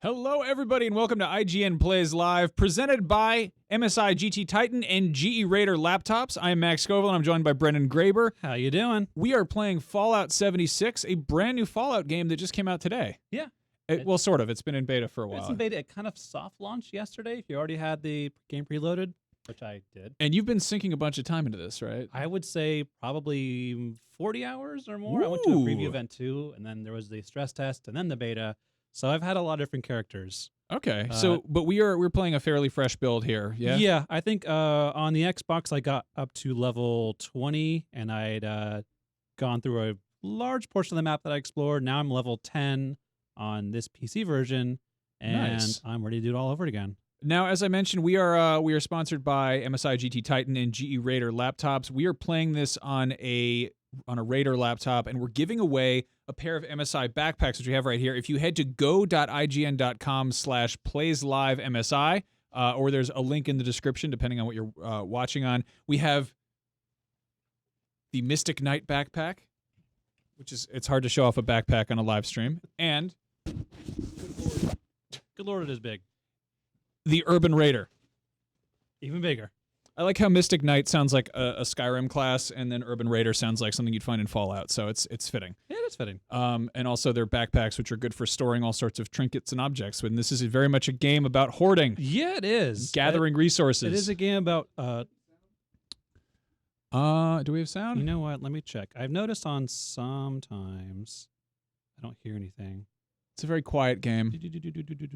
Hello, everybody, and welcome to IGN Plays Live, presented by MSI GT Titan and GE Raider laptops. I'm Max Scoville, and I'm joined by Brendan Graber. How you doing? We are playing Fallout 76, a brand new Fallout game that just came out today. Yeah. Well, sort of. It's been in beta for a while. It's in beta, a kind of soft launch yesterday. If you already had the game preloaded, which I did. And you've been sinking a bunch of time into this, right? I would say probably 40 hours or more. Ooh. I went to a preview event too, and then there was the stress test, and then the beta. So I've had a lot of different characters. Okay, but we're playing a fairly fresh build here, yeah? Yeah, I think on the Xbox I got up to level 20, and I'd gone through a large portion of the map that I explored. Now I'm level 10 on this PC version, and Nice. I'm ready to do it all over again. Now, as I mentioned, we are sponsored by MSI GT Titan and GE Raider laptops. We are playing this on a Raider laptop, and we're giving away a pair of MSI backpacks, which we have right here. If you head to go.ign.com/playslivemsi, or there's a link in the description, depending on what you're watching on, we have the Mystic Knight backpack, which is, it's hard to show off a backpack on a live stream, and Good Lord, it is big. the Urban Raider. Even bigger. I like how Mystic Knight sounds like a Skyrim class, and then Urban Raider sounds like something you'd find in Fallout, so it's fitting. Yeah, that's fitting. And also their backpacks, which are good for storing all sorts of trinkets and objects. And this is very much a game about hoarding. Yeah, it is. Gathering resources. It is a game about... do we have sound? You know what? Let me check. I've noticed on sometimes I don't hear anything. It's a very quiet game.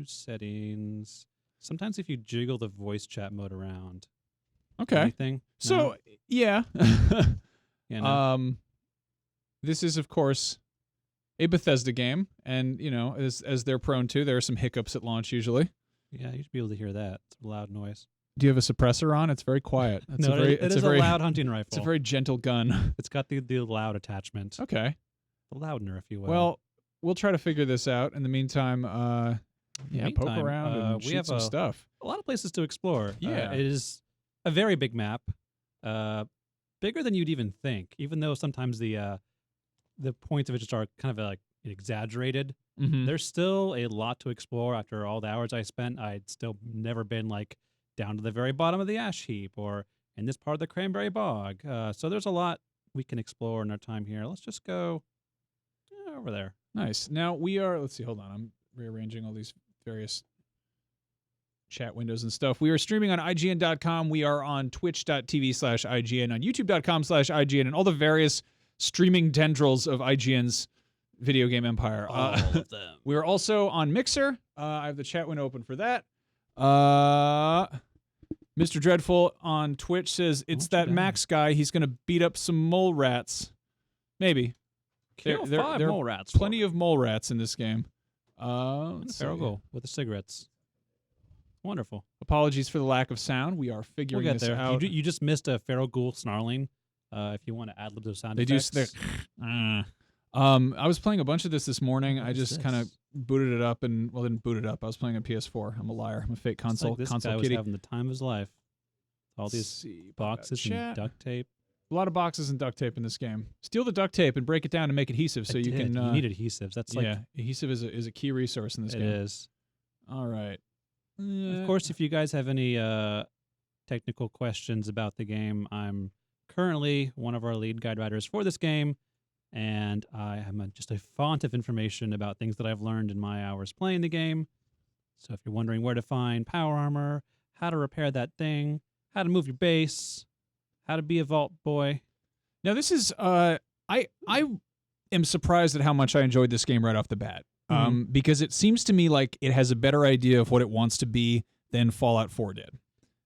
Settings. Sometimes if you jiggle the voice chat mode around. Okay. Anything? So, No? yeah. Yeah, no. This is, of course, a Bethesda game, and, you know, as they're prone to, there are some hiccups at launch usually. Yeah, you should be able to hear that. It's a loud noise. Do you have a suppressor on? It's very quiet. It's No, it is a very loud hunting rifle. It's a very gentle gun. It's got the loud attachment. Okay. The loudner, if you will. Well, we'll try to figure this out. In the meantime, poke Meantime, around and we shoot have some stuff. a lot of places to explore. Yeah. It is a very big map, bigger than you'd even think. Even though sometimes the points of it just are kind of like exaggerated. Mm-hmm. There's still a lot to explore. After all the hours I spent, I'd still never been like down to the very bottom of the ash heap or in this part of the cranberry bog. So there's a lot we can explore in our time here. Let's just go over there. Nice. Now we are. Let's see. Hold on. I'm rearranging all these various chat windows and stuff. We are streaming on IGN.com. We are on twitch.tv/IGN, on youtube.com/IGN, and all the various streaming tendrils of IGN's video game empire. All of them. We are also on Mixer. I have the chat window open for that. Mr. Dreadful on Twitch says, it's that Max guy. He's going to beat up some mole rats. Maybe. Kill There 5 are mole rats. plenty of mole rats in this game. Feral goal with the cigarettes. Wonderful. Apologies for the lack of sound. We are figuring We'll get this there. out. You just missed a feral ghoul snarling. If you want to ad lib those sound They do. effects. I was playing a bunch of this morning. I What is just kind of this? booted it up and, well, didn't boot it up. I was playing on PS4. I'm a liar. I'm a fake It's console like this console guy was kitty. having the time of his life. All Let's these see, boxes and chat. duct tape. A lot of boxes and duct tape in this game. Steal the duct tape and break it down and make adhesive so I you did. can. You need adhesives. That's like yeah, adhesive is a key resource in this it game. is. All right. Of course, if you guys have any technical questions about the game, I'm currently one of our lead guide writers for this game, and I am just a font of information about things that I've learned in my hours playing the game. So if you're wondering where to find power armor, how to repair that thing, how to move your base, how to be a vault boy. Now this is I am surprised at how much I enjoyed this game right off the bat. Because it seems to me like it has a better idea of what it wants to be than Fallout 4 did.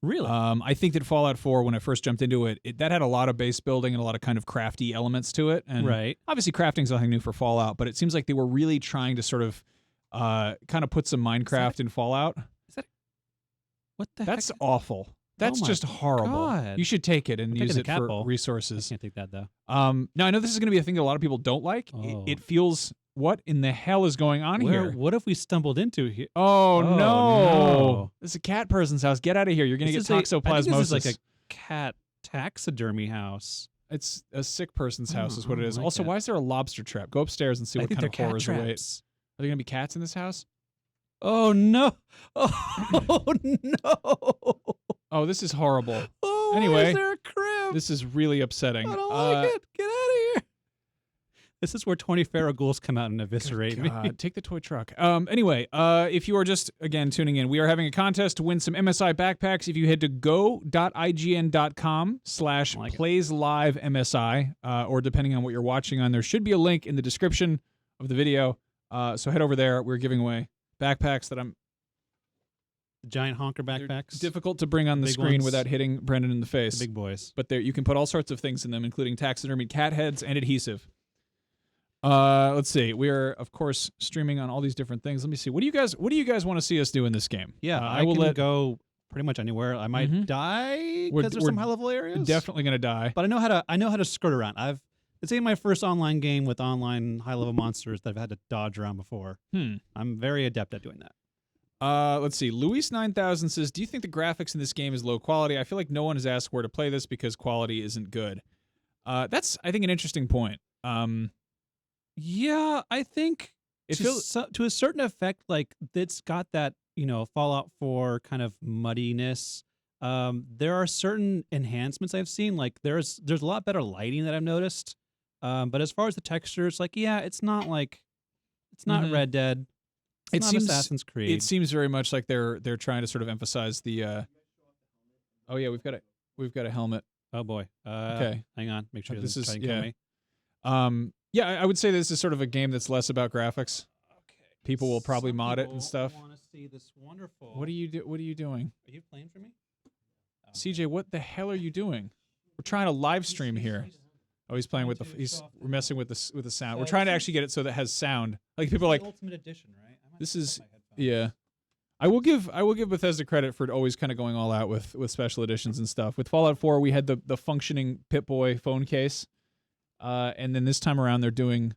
Really? I think that Fallout 4, when I first jumped into it, that had a lot of base building and a lot of kind of crafty elements to it. And right. obviously crafting's nothing new for Fallout, but it seems like they were really trying to sort of kind of put some Minecraft in Fallout. What the That's heck? awful. That's my just horrible. God. You should take it and I'm use taking it the cat for ball. I resources. can't take that, though. Now, I know this is going to be a thing that a lot of people don't like. Oh. It feels, what in the hell is going on here? What if we stumbled into here? Oh, no. no. This is a cat person's house. Get out of here. You're going to get I think toxoplasmosis. this is like a cat taxidermy house. It's a sick person's house is what it is. like Also, that. why is there a lobster trap? Go upstairs and see I what think kind of they're cat horrors await. traps. Are there going to be cats in this house? Oh no! Oh no! Oh, this is horrible. Oh, Anyway, why is there a crib? This is really upsetting. I don't like it. Get out of here. This is where 20 feral ghouls come out and eviscerate me. God, take the toy truck. Anyway, if you are just, again, tuning in, we are having a contest to win some MSI backpacks. If you head to go.ign.com/playsLiveMSI, or depending on what you're watching on, there should be a link in the description of the video. So head over there. We're giving away backpacks that Giant honker backpacks. difficult to bring on the Big screen ones. without hitting Brendan in the face. The big boys. But there, you can put all sorts of things in them, including taxidermied cat heads and adhesive. Let's see. We are, of course, streaming on all these different things. Let me see. What do you guys want to see us do in this game? Yeah, I will can go pretty much anywhere. I might die because there's some high level areas. Definitely gonna die. But I know how to skirt around. It's in my first online game with online high level monsters that I've had to dodge around before. I'm very adept at doing that. Let's see. Luis9000 says, "Do you think the graphics in this game is low quality? I feel like no one has asked where to play this because quality isn't good." That's, I think, an interesting point. Yeah, I think It feels to a certain effect, like it's got that, Fallout 4 kind of muddiness. There are certain enhancements I've seen. Like there's a lot better lighting that I've noticed. But as far as the textures, like it's not Red Dead. It's not Assassin's Creed. It seems very much like they're trying to sort of emphasize the. Oh yeah, we've got a helmet. Oh boy. Okay, hang on. Make sure this is try and kill me. Yeah, I would say this is sort of a game that's less about graphics. Okay. People will probably mod it and stuff. Want to see this wonderful. What are you doing? Are you playing for me? CJ, what the hell are you doing? We're trying to live stream here. Oh, he's playing with we're messing with the sound. So We're trying to actually get it so that it has sound. Like people are like, Ultimate Edition, right? this is yeah. I will give Bethesda credit for always kind of going all out with special editions and stuff. With Fallout 4, we had the functioning Pip-Boy phone case. And then this time around, they're doing,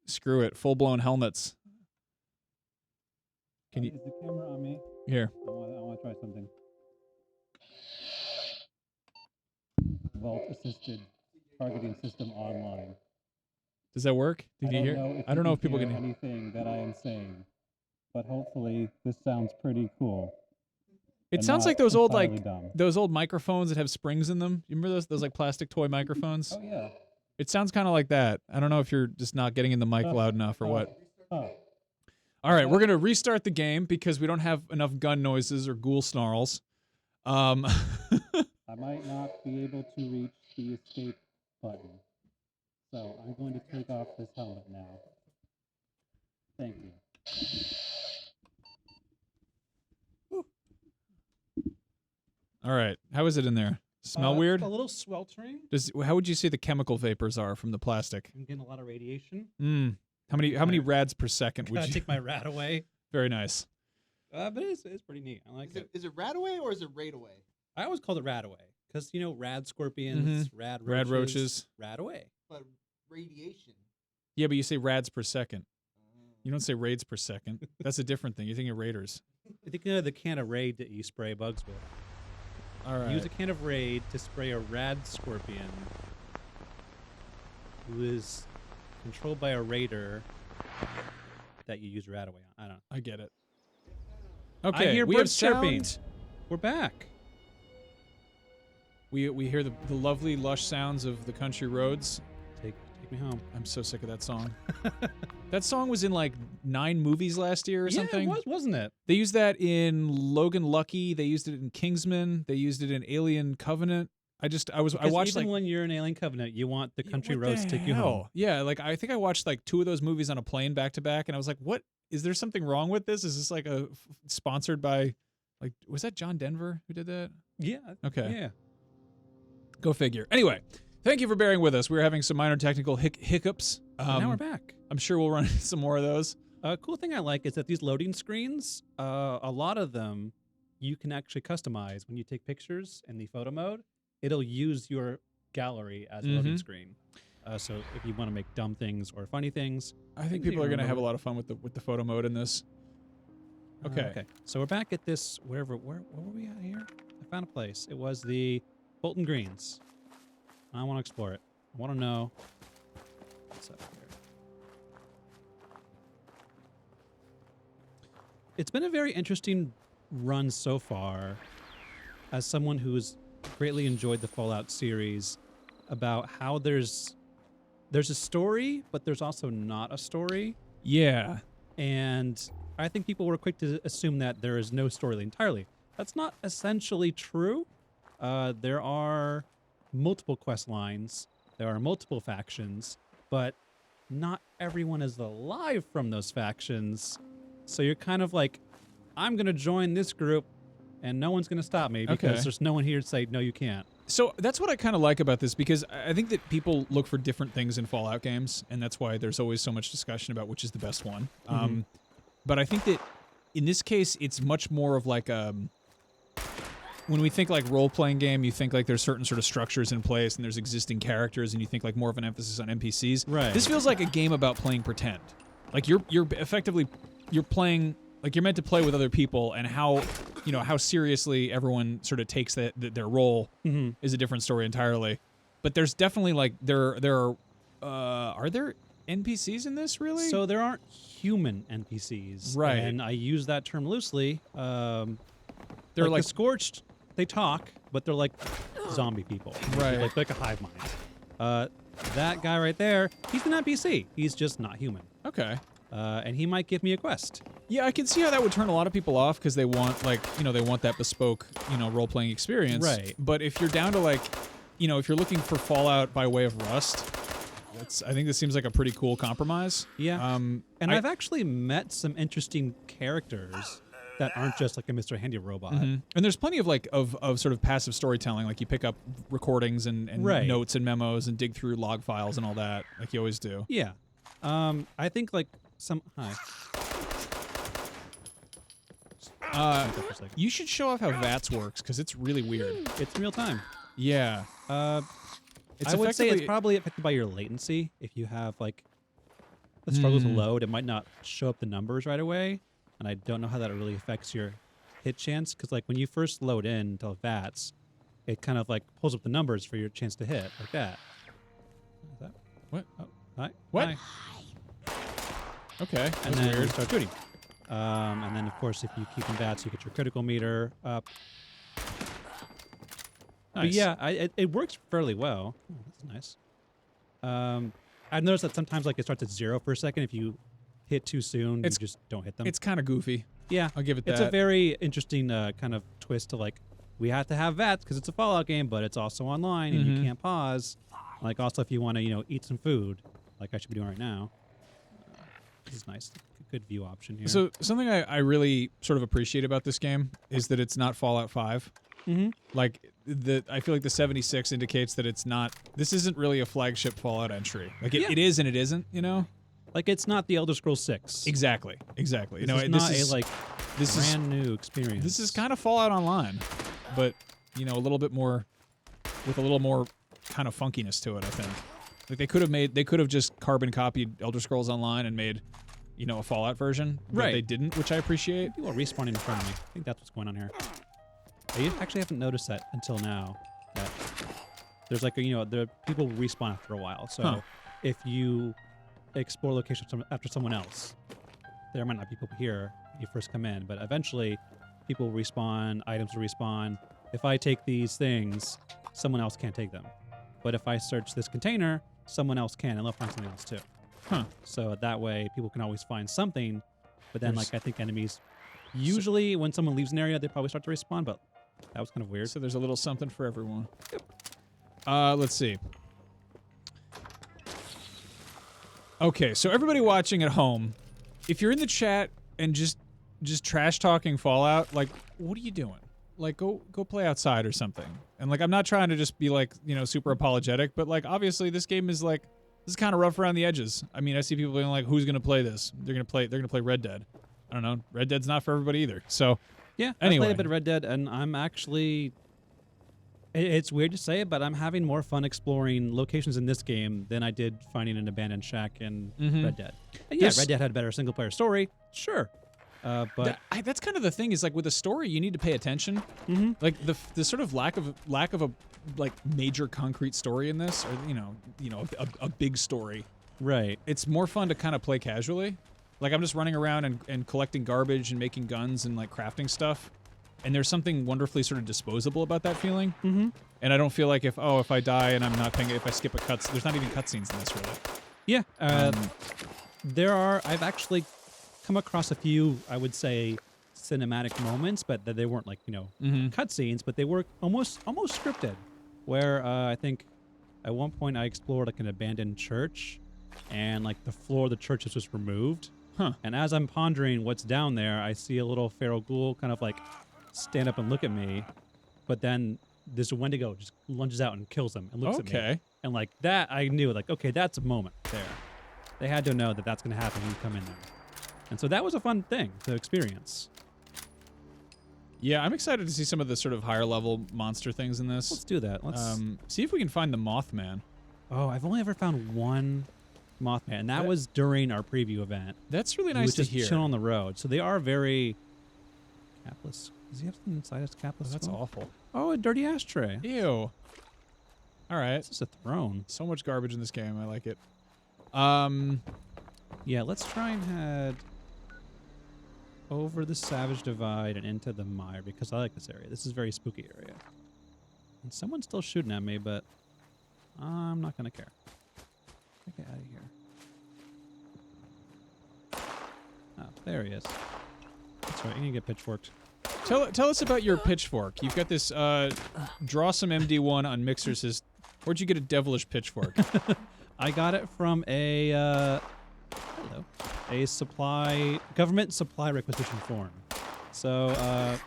screw it, full-blown helmets. Can you? Is the camera on me? Here. I want to try something. Vault-assisted targeting system online. Does that work? Did you hear? I don't know if people can. Anything that I am saying, but hopefully this sounds pretty cool. It sounds like those old microphones that have springs in them. You remember those like plastic toy microphones? Oh yeah. It sounds kind of like that. I don't know if you're just not getting in the mic loud enough or what. All right, we're going to restart the game because we don't have enough gun noises or ghoul snarls. I might not be able to reach the escape button. So I'm going to take off this helmet now. Thank you. All right, how is it in there? Smell weird? A little sweltering. How would you say the chemical vapors are from the plastic? I'm getting a lot of radiation. How many rads per second would you take my rad away? Very nice. But it's pretty neat. I like it. Is it rad away or is it raid away? I always called it rad away because rad scorpions, rad roaches, rad away. But radiation. Yeah, but you say rads per second. You don't say raids per second. That's a different thing. You're thinking of raiders. I think the can of Raid that you spray bugs with. All right. Use a can of Raid to spray a rad scorpion who is controlled by a raider that you use rad away on. I don't know. I get it. Okay, I hear we have birds chirping. sound. We're back. We hear the lovely, lush sounds of the country roads. Take me home. I'm so sick of that song. That song was in like 9 movies last year or something. Yeah, wasn't it? They used that in Logan Lucky. They used it in Kingsman. They used it in Alien Covenant. I watched even like when you're in Alien Covenant, you want the country what roads the to take you home. hell? Yeah, like I think I watched like 2 of those movies on a plane back to back, and I was like, "What? Is there something wrong with this? Is this like sponsored by, like, was that John Denver who did that?" Yeah. Okay. Yeah. Go figure. Anyway, thank you for bearing with us. We were having some minor technical hiccups. Now we're back. I'm sure we'll run into some more of those. A cool thing I like is that these loading screens, a lot of them, you can actually customize when you take pictures in the photo mode. It'll use your gallery as a loading screen. So if you want to make dumb things or funny things, I think people are going to have a lot of fun with the photo mode in this. Okay. Okay. So we're back at this where were we at here? I found a place. It was the Bolton Greens. I want to explore it. I want to know what's up here. It's been a very interesting run so far as someone who's greatly enjoyed the Fallout series, about how there's a story, but there's also not a story. Yeah. And I think people were quick to assume that there is no story entirely. That's not essentially true. There are multiple quest lines. There are multiple factions, but not everyone is alive from those factions. So you're kind of like, I'm going to join this group and no one's going to stop me because there's no one here to say, no, you can't. So that's what I kind of like about this, because I think that people look for different things in Fallout games, and that's why there's always so much discussion about which is the best one. But I think that in this case, it's much more of like when we think like role-playing game, you think like there's certain sort of structures in place and there's existing characters, and you think like more of an emphasis on NPCs. Right. This feels like a game about playing pretend. Like you're effectively playing, like you're meant to play with other people, and how seriously everyone sort of takes their role is a different story entirely. But there's definitely like there are there NPCs in this, really? So there aren't human NPCs, right? And I use that term loosely. They're like the Scorched. They talk, but they're like zombie people, right? Like a hive mind. That guy right there, he's an NPC. He's just not human. Okay. And he might give me a quest. Yeah, I can see how that would turn a lot of people off, because they want they want that bespoke role-playing experience. Right. But if you're down to like, if you're looking for Fallout by way of Rust, I think this seems like a pretty cool compromise. Yeah. And I've actually met some interesting characters that aren't just like a Mr. Handy robot. And there's plenty of like of sort of passive storytelling, like you pick up recordings and right. notes and memos and dig through log files and all that, like you always do. Yeah. I think like you should show off how VATS works, because it's really weird. It's real time. Yeah. I would say it's probably affected by your latency. If you have like the struggle to load, it might not show up the numbers right away. And I don't know how that really affects your hit chance, because like when you first load in to VATS, it kind of like pulls up the numbers for your chance to hit, like that. Is that what? Oh, hi. What? Hi. Okay. And then you start shooting. And then of course, if you keep in VATS, you get your critical meter up. Nice. But yeah, it works fairly well. Oh, that's nice. I've noticed that sometimes like it starts at 0 for a second. If you hit too soon, you just don't hit them. It's kind of goofy. Yeah, I'll give it that. It's a very interesting kind of twist to like, we have to have VATS because it's a Fallout game, but it's also online and you can't pause. Like also if you want to eat some food, like I should be doing right now. This is nice. Good view option here. So something I really sort of appreciate about this game is that it's not Fallout 5. Like I feel like the 76 indicates that it's not. This isn't really a flagship Fallout entry. Like it is and it isn't. Like it's not the Elder Scrolls 6. Exactly. This is not this brand new experience. This is kind of Fallout Online, but a little bit more, with a little more kind of funkiness to it. I think. Like they could have just carbon copied Elder Scrolls Online and made, a Fallout version. But they didn't, which I appreciate. People are respawning in front of me. I think that's what's going on here. I actually haven't noticed that until now. That there's like the people respawn after a while. So if you explore locations after someone else, there might not be people here when you first come in, but eventually people will respawn, items will respawn. If I take these things, someone else can't take them. But if I search this container, someone else can, and they'll find something else too. So that way people can always find something, but then I think enemies, usually when someone leaves an area, they probably start to respawn, but that was kind of weird. So there's a little something for everyone. Let's see. Okay, so everybody watching at home, if you're in the chat and just trash talking Fallout, like, what are you doing? Like, go play outside or something. And like, I'm not trying to just be like, super apologetic, but like, obviously this game is like, this is kind of rough around the edges. I mean, I see people being like, who's gonna play this? They're gonna play Red Dead. I don't know. Red Dead's not for everybody either. So yeah, anyway. I played a bit of Red Dead, and I'm actually. It's weird to say it, but I'm having more fun exploring locations in this game than I did finding an abandoned shack in Red Dead. And yeah, Red Dead had a better single-player story, sure. But that's kind of the thing, is like with a story, you need to pay attention. Like the sort of lack of a like major concrete story in this, or a big story. Right. It's more fun to kind of play casually. Like I'm just running around and collecting garbage and making guns and like crafting stuff. And there's something wonderfully sort of disposable about that feeling. Mm-hmm. And I don't feel like if I die and I'm not paying, if I skip a cuts, there's not even cutscenes in this really. Yeah. I've actually come across a few, I would say, cinematic moments, but they weren't like, cutscenes, but they were almost scripted. Where I think at one point I explored like an abandoned church, and like the floor of the church is just removed. Huh. And as I'm pondering what's down there, I see a little feral ghoul kind of like stand up and look at me, but then this Wendigo just lunges out and kills him and looks at me. And like that, I knew like, okay, that's a moment there. They had to know that that's going to happen when you come in there. And so that was a fun thing to experience. Yeah, I'm excited to see some of the sort of higher level monster things in this. Let's do that. Let's see if we can find the Mothman. Oh, I've only ever found one Mothman, and that was during our preview event. That's really He nice was to just hear. chilling on the road. So they are very capless. Does he have something inside his capless? That's skull? awful. Oh, a dirty ashtray. Ew. All right. It's just a throne. So much garbage in this game. I like it. Yeah, let's try and head over the Savage Divide and into the mire because I like this area. This is a very spooky area. And someone's still shooting at me, but I'm not going to care. Get out of here. Oh, there he is. That's right. You can get pitchforked. Tell us about your pitchfork. You've got this draw some MD1 on Mixer says, where'd you get a devilish pitchfork? I got it from a government supply requisition form. So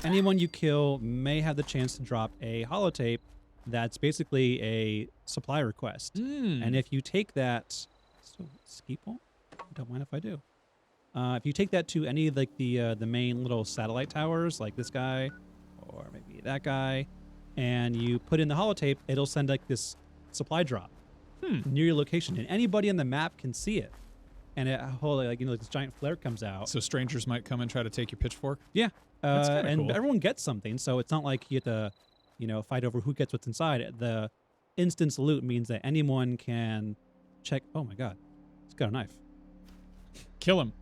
anyone you kill may have the chance to drop a holotape that's basically a supply request. And if you take that, Skeeple? Don't mind if I do. If you take that to any of like the main little satellite towers, like this guy, or maybe that guy, and you put in the holotape, it'll send like this supply drop near your location, and anybody on the map can see it. And it this giant flare comes out. So strangers might come and try to take your pitchfork? Yeah. That's kinda and cool. everyone gets something, so it's not like you have to, fight over who gets what's inside. The instant salute means that anyone can check. Oh my God, he's got a knife. Kill him.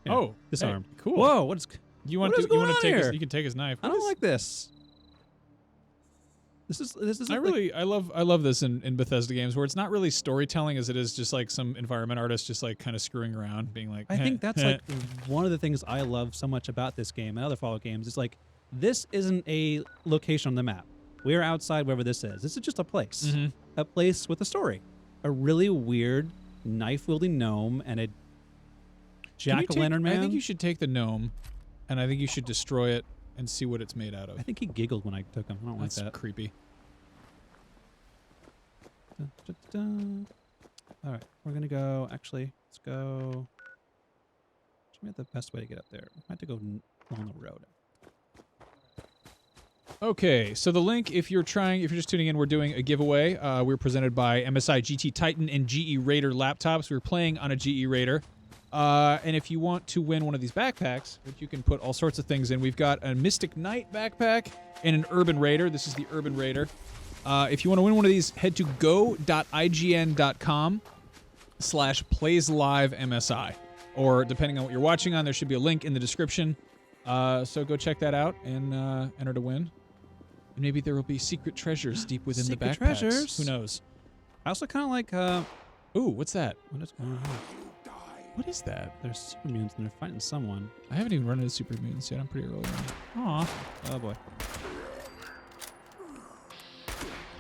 Yeah, Oh, disarm. Hey, cool. Whoa, what is? You what want is to? You going want to on take? here? You can take his knife. I don't like this. This is. I love this in Bethesda games where it's not really storytelling as it is just like some environment artist just like kind of screwing around, being like. I think that's like one of the things I love so much about this game and other Fallout games. It's like this isn't a location on the map. We are outside wherever this is. This is just a place. A place with a story. A really weird knife-wielding gnome and a jack-o'-lantern man. I think you should take the gnome, and I think you should destroy it and see what it's made out of. I think he giggled when I took him. I don't That's like that. creepy. All right, we're gonna go. Actually, let's go. Show me the best way to get up there. I have to go along the road. Okay, so the link, if you're just tuning in, we're doing a giveaway. We're presented by MSI GT Titan and GE Raider laptops. We're playing on a GE Raider. And if you want to win one of these backpacks, which you can put all sorts of things in, we've got a Mystic Knight backpack and an Urban Raider. This is the Urban Raider. If you want to win one of these, head to go.ign.com/playsLiveMSI. Or depending on what you're watching on, there should be a link in the description. So go check that out and enter to win. And maybe there will be secret treasures deep within the backpacks. Treasures. Who knows? I also kind of like. Ooh, what's that? What is going on here? What is that? There's super mutants and they're fighting someone. I haven't even run into super mutants yet. I'm pretty early on. Aw. Oh boy.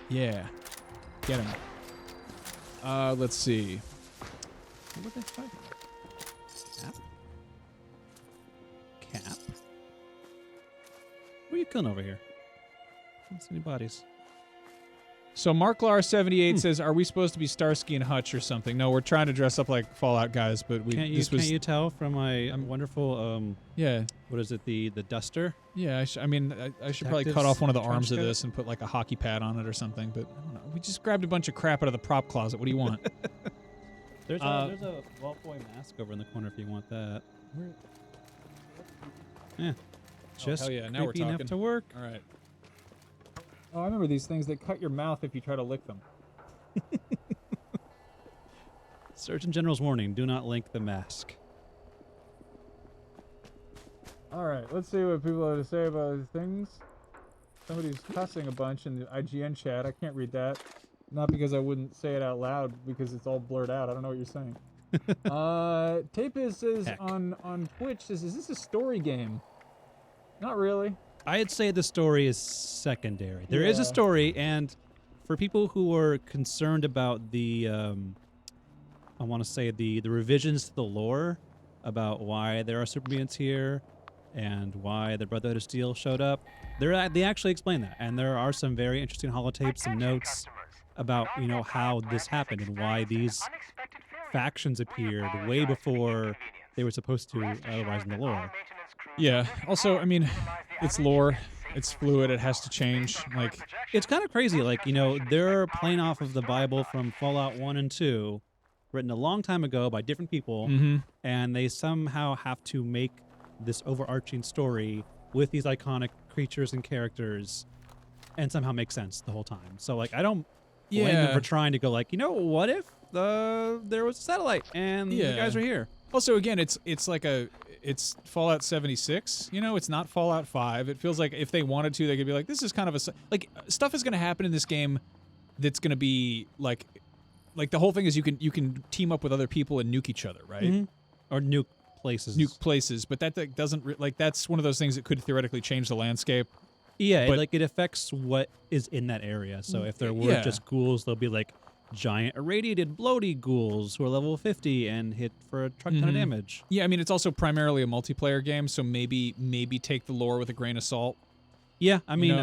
Yeah. Get him. Let's see. What were they fighting? Cap? Cap? What are you killing over here? I don't see any bodies. So Marklar78 says, "Are we supposed to be Starsky and Hutch or something?" No, we're trying to dress up like Fallout guys, but we Can't you tell from my wonderful yeah. what is it, the duster? Yeah, I should probably cut Detectives off one of the trench arms of coat? this and put like a hockey pad on it or something, but I don't know. We just grabbed a bunch of crap out of the prop closet. What do you want? There's a Vault Boy mask over in the corner if you want that. Yeah. Just hell yeah, now we're creepy enough talking. to work. All right. Oh, I remember these things. They cut your mouth if you try to lick them. Surgeon General's warning: do not link the mask. All right, let's see what people have to say about these things. Somebody's cussing a bunch in the IGN chat. I can't read that. Not because I wouldn't say it out loud, because it's all blurred out. I don't know what you're saying. Tapis says Heck. on Twitch says, "Is this a story game?" Not really. I'd say the story is secondary. There is a Yeah. story, and for people who are concerned about the, I want to say the revisions to the lore about why there are super mutants here and why the Brotherhood of Steel showed up, they actually explain that, and there are some very interesting holotapes, some notes about how this happened and why these factions appeared way before they were supposed to, otherwise in the lore. Yeah. Also, I mean, it's lore. It's fluid. It has to change. Like, It's kind of crazy. Like, they're playing off of the Bible from Fallout 1 and 2, written a long time ago by different people, and they somehow have to make this overarching story with these iconic creatures and characters and somehow make sense the whole time. So, like, I don't blame them for trying to go, like, what if there was a satellite and the guys are here? Also, again, it's Fallout 76. It's not Fallout 5. It feels like if they wanted to, they could be like, this is kind of stuff is going to happen in this game that's going to be like the whole thing is you can team up with other people and nuke each other, right? Or nuke places. Nuke places, but that doesn't that's one of those things that could theoretically change the landscape. Yeah, but it affects what is in that area. So if there were just ghouls, they'll be like giant irradiated bloaty ghouls who are level 50 and hit for a truck ton of damage. Yeah, I mean, it's also primarily a multiplayer game, so maybe take the lore with a grain of salt. Yeah, I mean,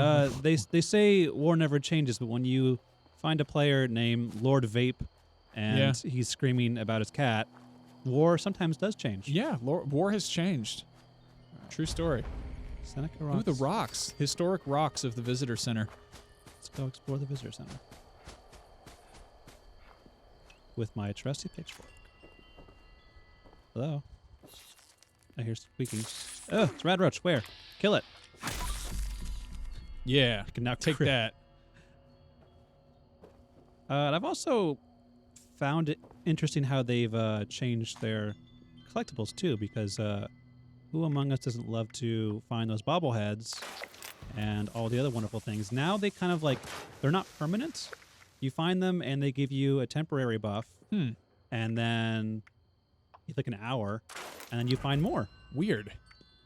they say war never changes, but when you find a player named Lord Vape and he's screaming about his cat, war sometimes does change. Yeah, war has changed. True story. Seneca Rocks. Ooh, the rocks. Historic rocks of the visitor center. Let's go explore the visitor center. With my trusty pitchfork. Hello? I hear squeaking. Oh, it's Rad Roach. Where? Kill it. Yeah, I can now take crit. that. And I've also found it interesting how they've changed their collectibles too, because who among us doesn't love to find those bobbleheads and all the other wonderful things? Now they kind of they're not permanent. You find them and they give you a temporary buff, and then you like an hour, and then you find more. Weird.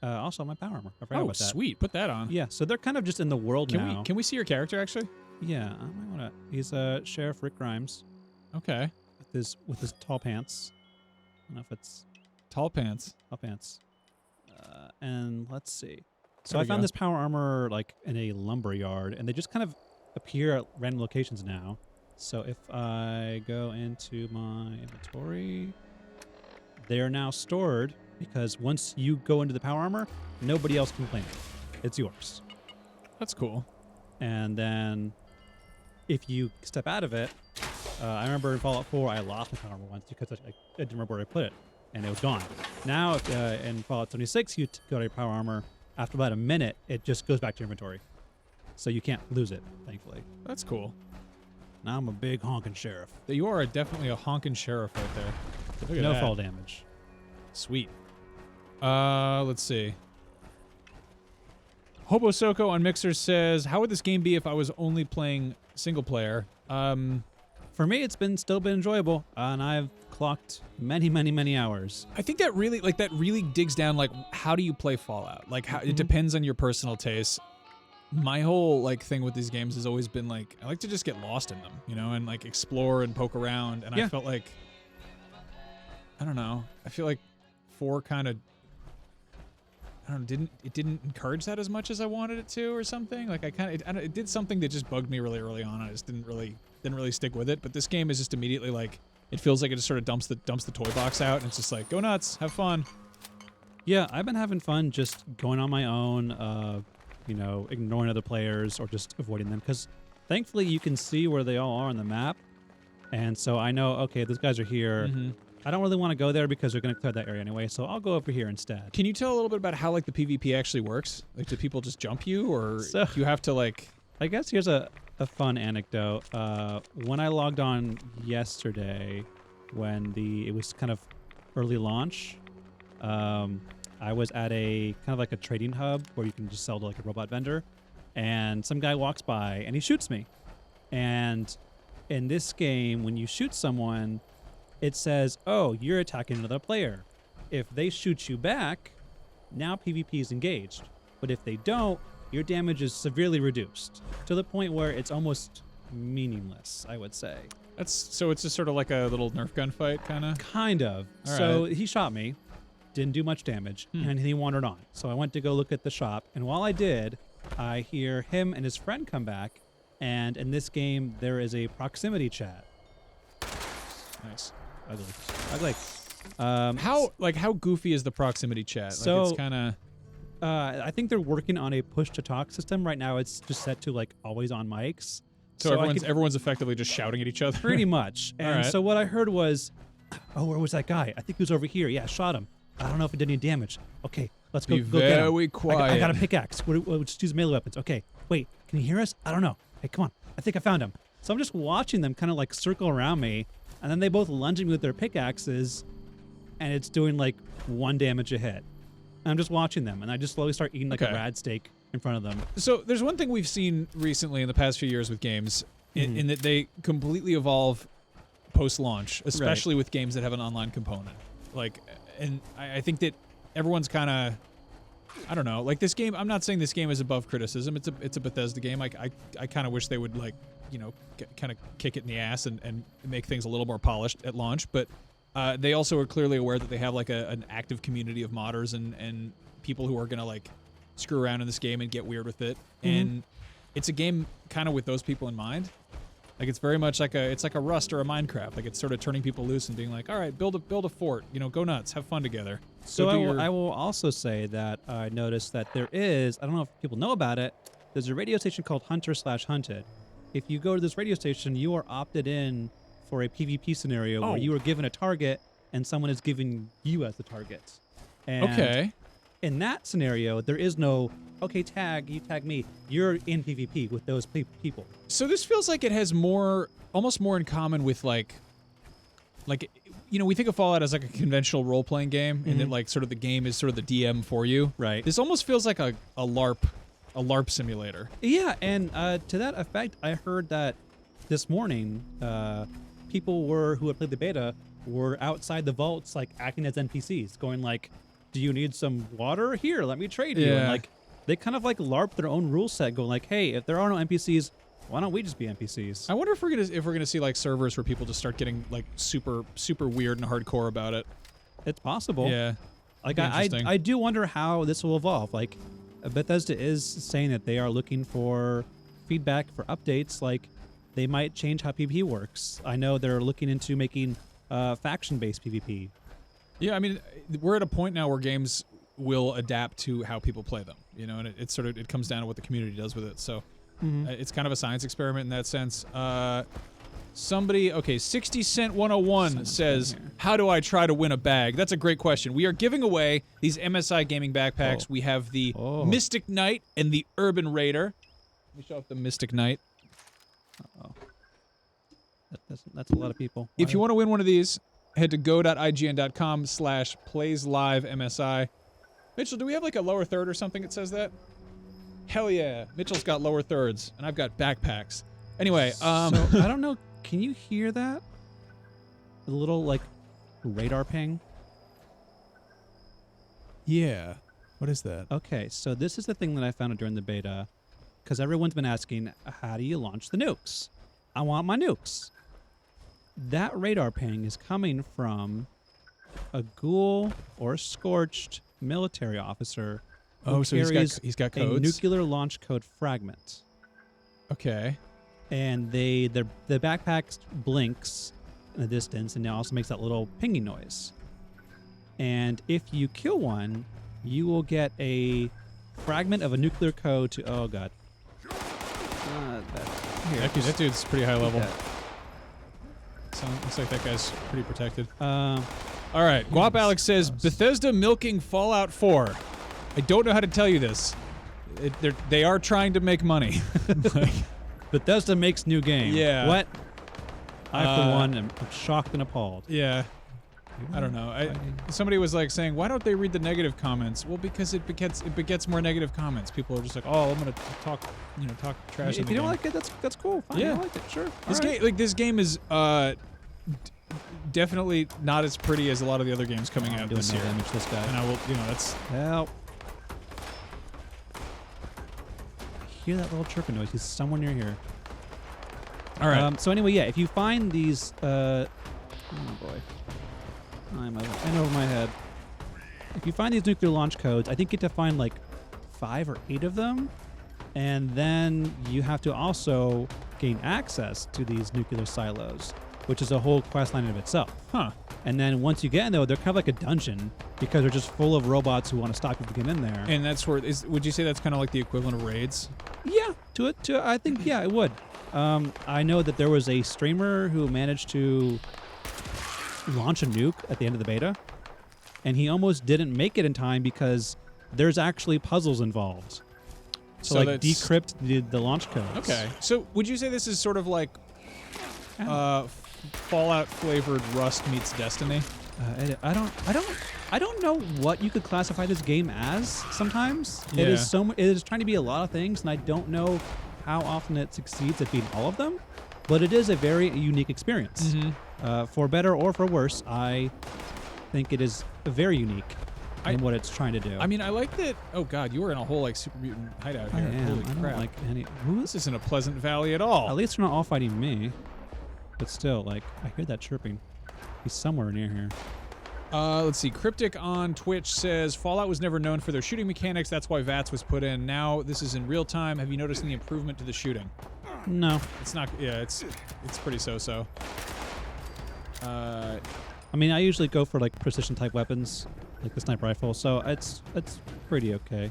Also, my power armor. I forgot about that. Sweet. Put that on. Yeah, so they're kind of just in the world now. Can we see your character actually? Yeah, I might wanna. He's Sheriff Rick Grimes. Okay. With his tall pants. I don't know if it's tall pants. Tall pants. And let's see. So There I we found go. this power armor in a lumber yard, and they just kind of appear at random locations now. So if I go into my inventory, they are now stored because once you go into the power armor, nobody else can claim it. It's yours. That's cool. And then if you step out of it, I remember in Fallout 4, I lost my power armor once because I didn't remember where I put it, and it was gone. Now, in Fallout 76, you go to your power armor. After about a minute, it just goes back to your inventory. So you can't lose it, thankfully. That's cool. Now I'm a big honking sheriff. You are definitely a honking sheriff right there. Look at No that. fall damage. Sweet. Let's see. Hobo Soko on Mixer says, "How would this game be if I was only playing single player?" For me, it's still been enjoyable, and I've clocked many, many, many hours. I think that really digs down how do you play Fallout? How it depends on your personal taste. My whole thing with these games has always been I like to just get lost in them, and explore and poke around. And I felt like I don't know. I feel like 4 kind of didn't encourage that as much as I wanted it to, or something. It did something that just bugged me really early on. I just didn't really stick with it. But this game is just immediately it feels like it just sort of dumps the toy box out, and it's just go nuts, have fun. Yeah, I've been having fun just going on my own, ignoring other players or just avoiding them, because thankfully you can see where they all are on the map, and so I know, okay, those guys are here. I don't really want to go there because they're going to clear that area anyway, so I'll go over here instead. Can you tell a little bit about how the PvP actually works? Do people just jump you, or So- do you have to I guess here's a fun anecdote. When I logged on yesterday, when it was kind of early launch. I was at a kind of like a trading hub where you can just sell to like a robot vendor, and some guy walks by and he shoots me. And in this game, when you shoot someone, it says, "Oh, you're attacking another player." If they shoot you back, now PvP is engaged. But if they don't, your damage is severely reduced to the point where it's almost meaningless, I would say. So it's just sort of like a little Nerf gun fight, kind of? Kind of. All So right. he shot me, didn't do much damage, and he wandered on. So I went to go look at the shop, and while I did, I hear him and his friend come back, and in this game, there is a proximity chat. Nice. Ugly. How goofy is the proximity chat? So- like it's kind of... I think they're working on a push-to-talk system. Right now, it's just set to, like, always-on mics. So I could- everyone's effectively just shouting at each other? Pretty much. And right. so what I heard was, "Oh, where was that guy? I think he was over here. Yeah, shot him. I don't know if he did any damage. Okay, let's go Be get him. very quiet. I got a pickaxe. We'll just use melee weapons. Okay, wait, can you hear us? I don't know. Hey, come on. I think I found him." So I'm just watching them kind of like circle around me, and then they both lunge at me with their pickaxes, and it's doing like 1 damage a hit. And I'm just watching them, and I just slowly start eating like Okay. a rad steak in front of them. So there's one thing we've seen recently in the past few years with games, in that they completely evolve post-launch, especially with games that have an online component. Like, and I think that everyone's kind of, I don't know, like this game. I'm not saying this game is above criticism. It's a Bethesda game. I kind of wish they would like, kind of kick it in the ass and make things a little more polished at launch. But they also are clearly aware that they have like an active community of modders and people who are gonna like screw around in this game and get weird with it. And it's a game kind of with those people in mind. Like it's very much like a Rust or a Minecraft. Like it's sort of turning people loose and being like, all right, build a fort. Go nuts, have fun together. So Go do I will also say that I noticed that there is, I don't know if people know about it, there's a radio station called Hunter/Hunted. If you go to this radio station, you are opted in for a PvP scenario where you are given a target and someone is giving you as the target. And Okay. in that scenario, there is no, okay, you tag me. You're in PvP with those people. So this feels like it has almost more in common with like we think of Fallout as like a conventional role-playing game, and that like sort of the game is sort of the DM for you. Right. This almost feels like a LARP simulator. Yeah, and to that effect, I heard that this morning, people who had played the beta were outside the vaults, like acting as NPCs, going like, "Do you need some water? Here, let me trade you." Yeah. And like, they kind of like LARP their own rule set, going like, "Hey, if there are no NPCs, why don't we just be NPCs?" I wonder if we're gonna see like servers where people just start getting like super weird and hardcore about it. It's possible. Yeah. Like Be interesting. I do wonder how this will evolve. Like, Bethesda is saying that they are looking for feedback for updates. Like, they might change how PvP works. I know they're looking into making faction-based PvP. Yeah, I mean, we're at a point now where games will adapt to how people play them, and it comes down to what the community does with it. So it's kind of a science experiment in that sense. 60 Cent 101 says, "How do I try to win a bag?" That's a great question. We are giving away these MSI gaming backpacks. We have the Mystic Knight and the Urban Raider. Let me show off the Mystic Knight. That's a lot of people. If you want to win one of these, head to go.ign.com/plays_live_MSI. Mitchell, do we have like a lower third or something that says that? Hell yeah. Mitchell's got lower thirds, and I've got backpacks. Anyway, So, I don't know. Can you hear that? A little, like, radar ping? yeah. What is that? Okay, so this is the thing that I found out during the beta, because everyone's been asking, how do you launch the nukes? I want my nukes. That radar ping is coming from a ghoul or scorched military officer who So carries he's got a codes. nuclear launch code fragment. Okay. And the backpack blinks in the distance, and it also makes that little pinging noise. And if you kill one, you will get a fragment of a nuclear code to... Oh, God. That dude's pretty high level. Yeah. So looks like that guy's pretty protected. Uh, All right. Guap Alex says, Bethesda milking Fallout 4. I don't know how to tell you this. They are trying to make money. Bethesda makes new game. Yeah. What? I, for one, am shocked and appalled. Yeah. I don't know. Somebody was like saying, "Why don't they read the negative comments?" Well, because it begets more negative comments. People are just like, "Oh, I'm gonna talk trash." If you don't like it, that's cool. Fine, Yeah. I like it. Sure. This game is definitely not as pretty as a lot of the other games coming out doing this no year. damage to this guy. And I will, that's Help. I hear that little chirping noise. He's somewhere near here. all right. So anyway, yeah, if you find these, oh boy, I'm in over my head. If you find these nuclear launch codes, I think you get to find like 5 or 8 of them, and then you have to also gain access to these nuclear silos, which is a whole quest line of itself. Huh. And then once you get in there, they're kind of like a dungeon because they're just full of robots who want to stop you from getting in there. And that's where would you say that's kind of like the equivalent of raids? Yeah, I think yeah, it would. I know that there was a streamer who managed to launch a nuke at the end of the beta, and he almost didn't make it in time because there's actually puzzles involved. So like decrypt the launch codes. Okay. So would you say this is sort of like Fallout flavored Rust meets Destiny? I don't know what you could classify this game as. Sometimes Yeah. it is trying to be a lot of things, and I don't know how often it succeeds at being all of them. But it is a very unique experience. Mm-hmm. For better or for worse, I think it is very unique in what it's trying to do. I mean, I like that. Oh God, you were in a whole like super mutant hideout here. Holy I don't crap! like any. This isn't a pleasant valley at all. At least they're not all fighting me. But still, like, I hear that chirping. He's somewhere near here. Let's see. Cryptic on Twitch says Fallout was never known for their shooting mechanics. That's why VATS was put in. Now this is in real time. Have you noticed any improvement to the shooting? No. It's not. Yeah, it's pretty so-so. I mean, I usually go for like precision type weapons, like the sniper rifle. So it's pretty okay.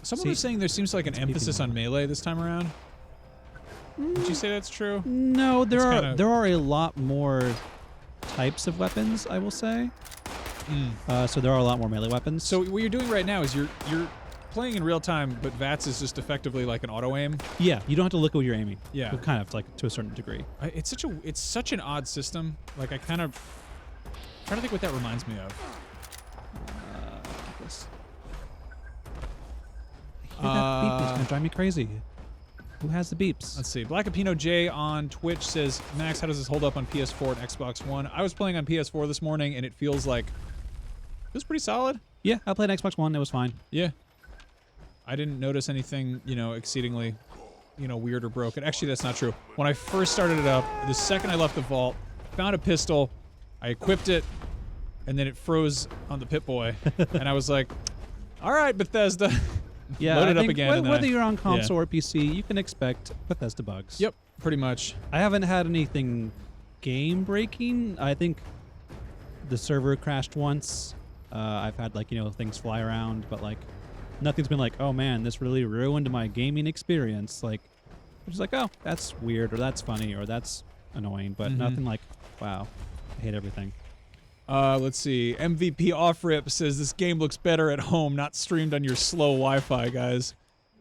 Someone was saying there seems like an emphasis on melee this time around. Would you say that's true? No, there are a lot more types of weapons, I will say. So there are a lot more melee weapons. So what you're doing right now is you're playing in real time, but VATS is just effectively like an auto aim. Yeah, you don't have to look at what you're aiming. Yeah, well, kind of like to a certain degree. It's such an odd system. Like I kind of trying to think what that reminds me of. This. I hear that beep is gonna drive me crazy. Who has the beeps? Let's see. Black Apino J on Twitch says, Max, how does this hold up on Ps4 and Xbox One? I was playing on PS4 this morning, and it feels pretty solid. Yeah, I played Xbox One. It was fine. Yeah. I didn't notice anything, exceedingly, weird or broken. Actually, that's not true. When I first started it up, the second I left the vault, found a pistol, I equipped it, and then it froze on the Pip-Boy. And I was like, all right, Bethesda. Yeah, Load I it up think again. Whether you're on console or PC, you can expect Bethesda bugs. Yep, pretty much. I haven't had anything game-breaking. I think the server crashed once. I've had things fly around, but nothing's been like, oh man, this really ruined my gaming experience. Like, it's just like, oh, that's weird, or that's funny, or that's annoying, but nothing like, wow, I hate everything. Let's see. MVP Off-Rip says this game looks better at home, not streamed on your slow Wi-Fi, guys.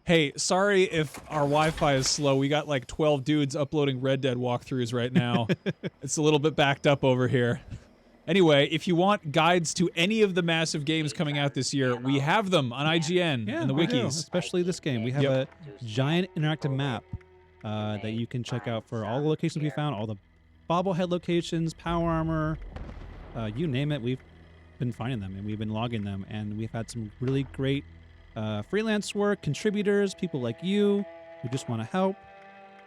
Hey, sorry if our Wi-Fi is slow. We got 12 dudes uploading Red Dead walkthroughs right now. It's a little bit backed up over here. Anyway, if you want guides to any of the massive games coming out this year, we have them on IGN and the wikis. Especially this game. We have a giant interactive map that you can check out for all the locations we found, all the bobblehead locations, power armor, you name it. We've been finding them and we've been logging them, and we've had some really great freelance work, contributors, people like you who just want to help.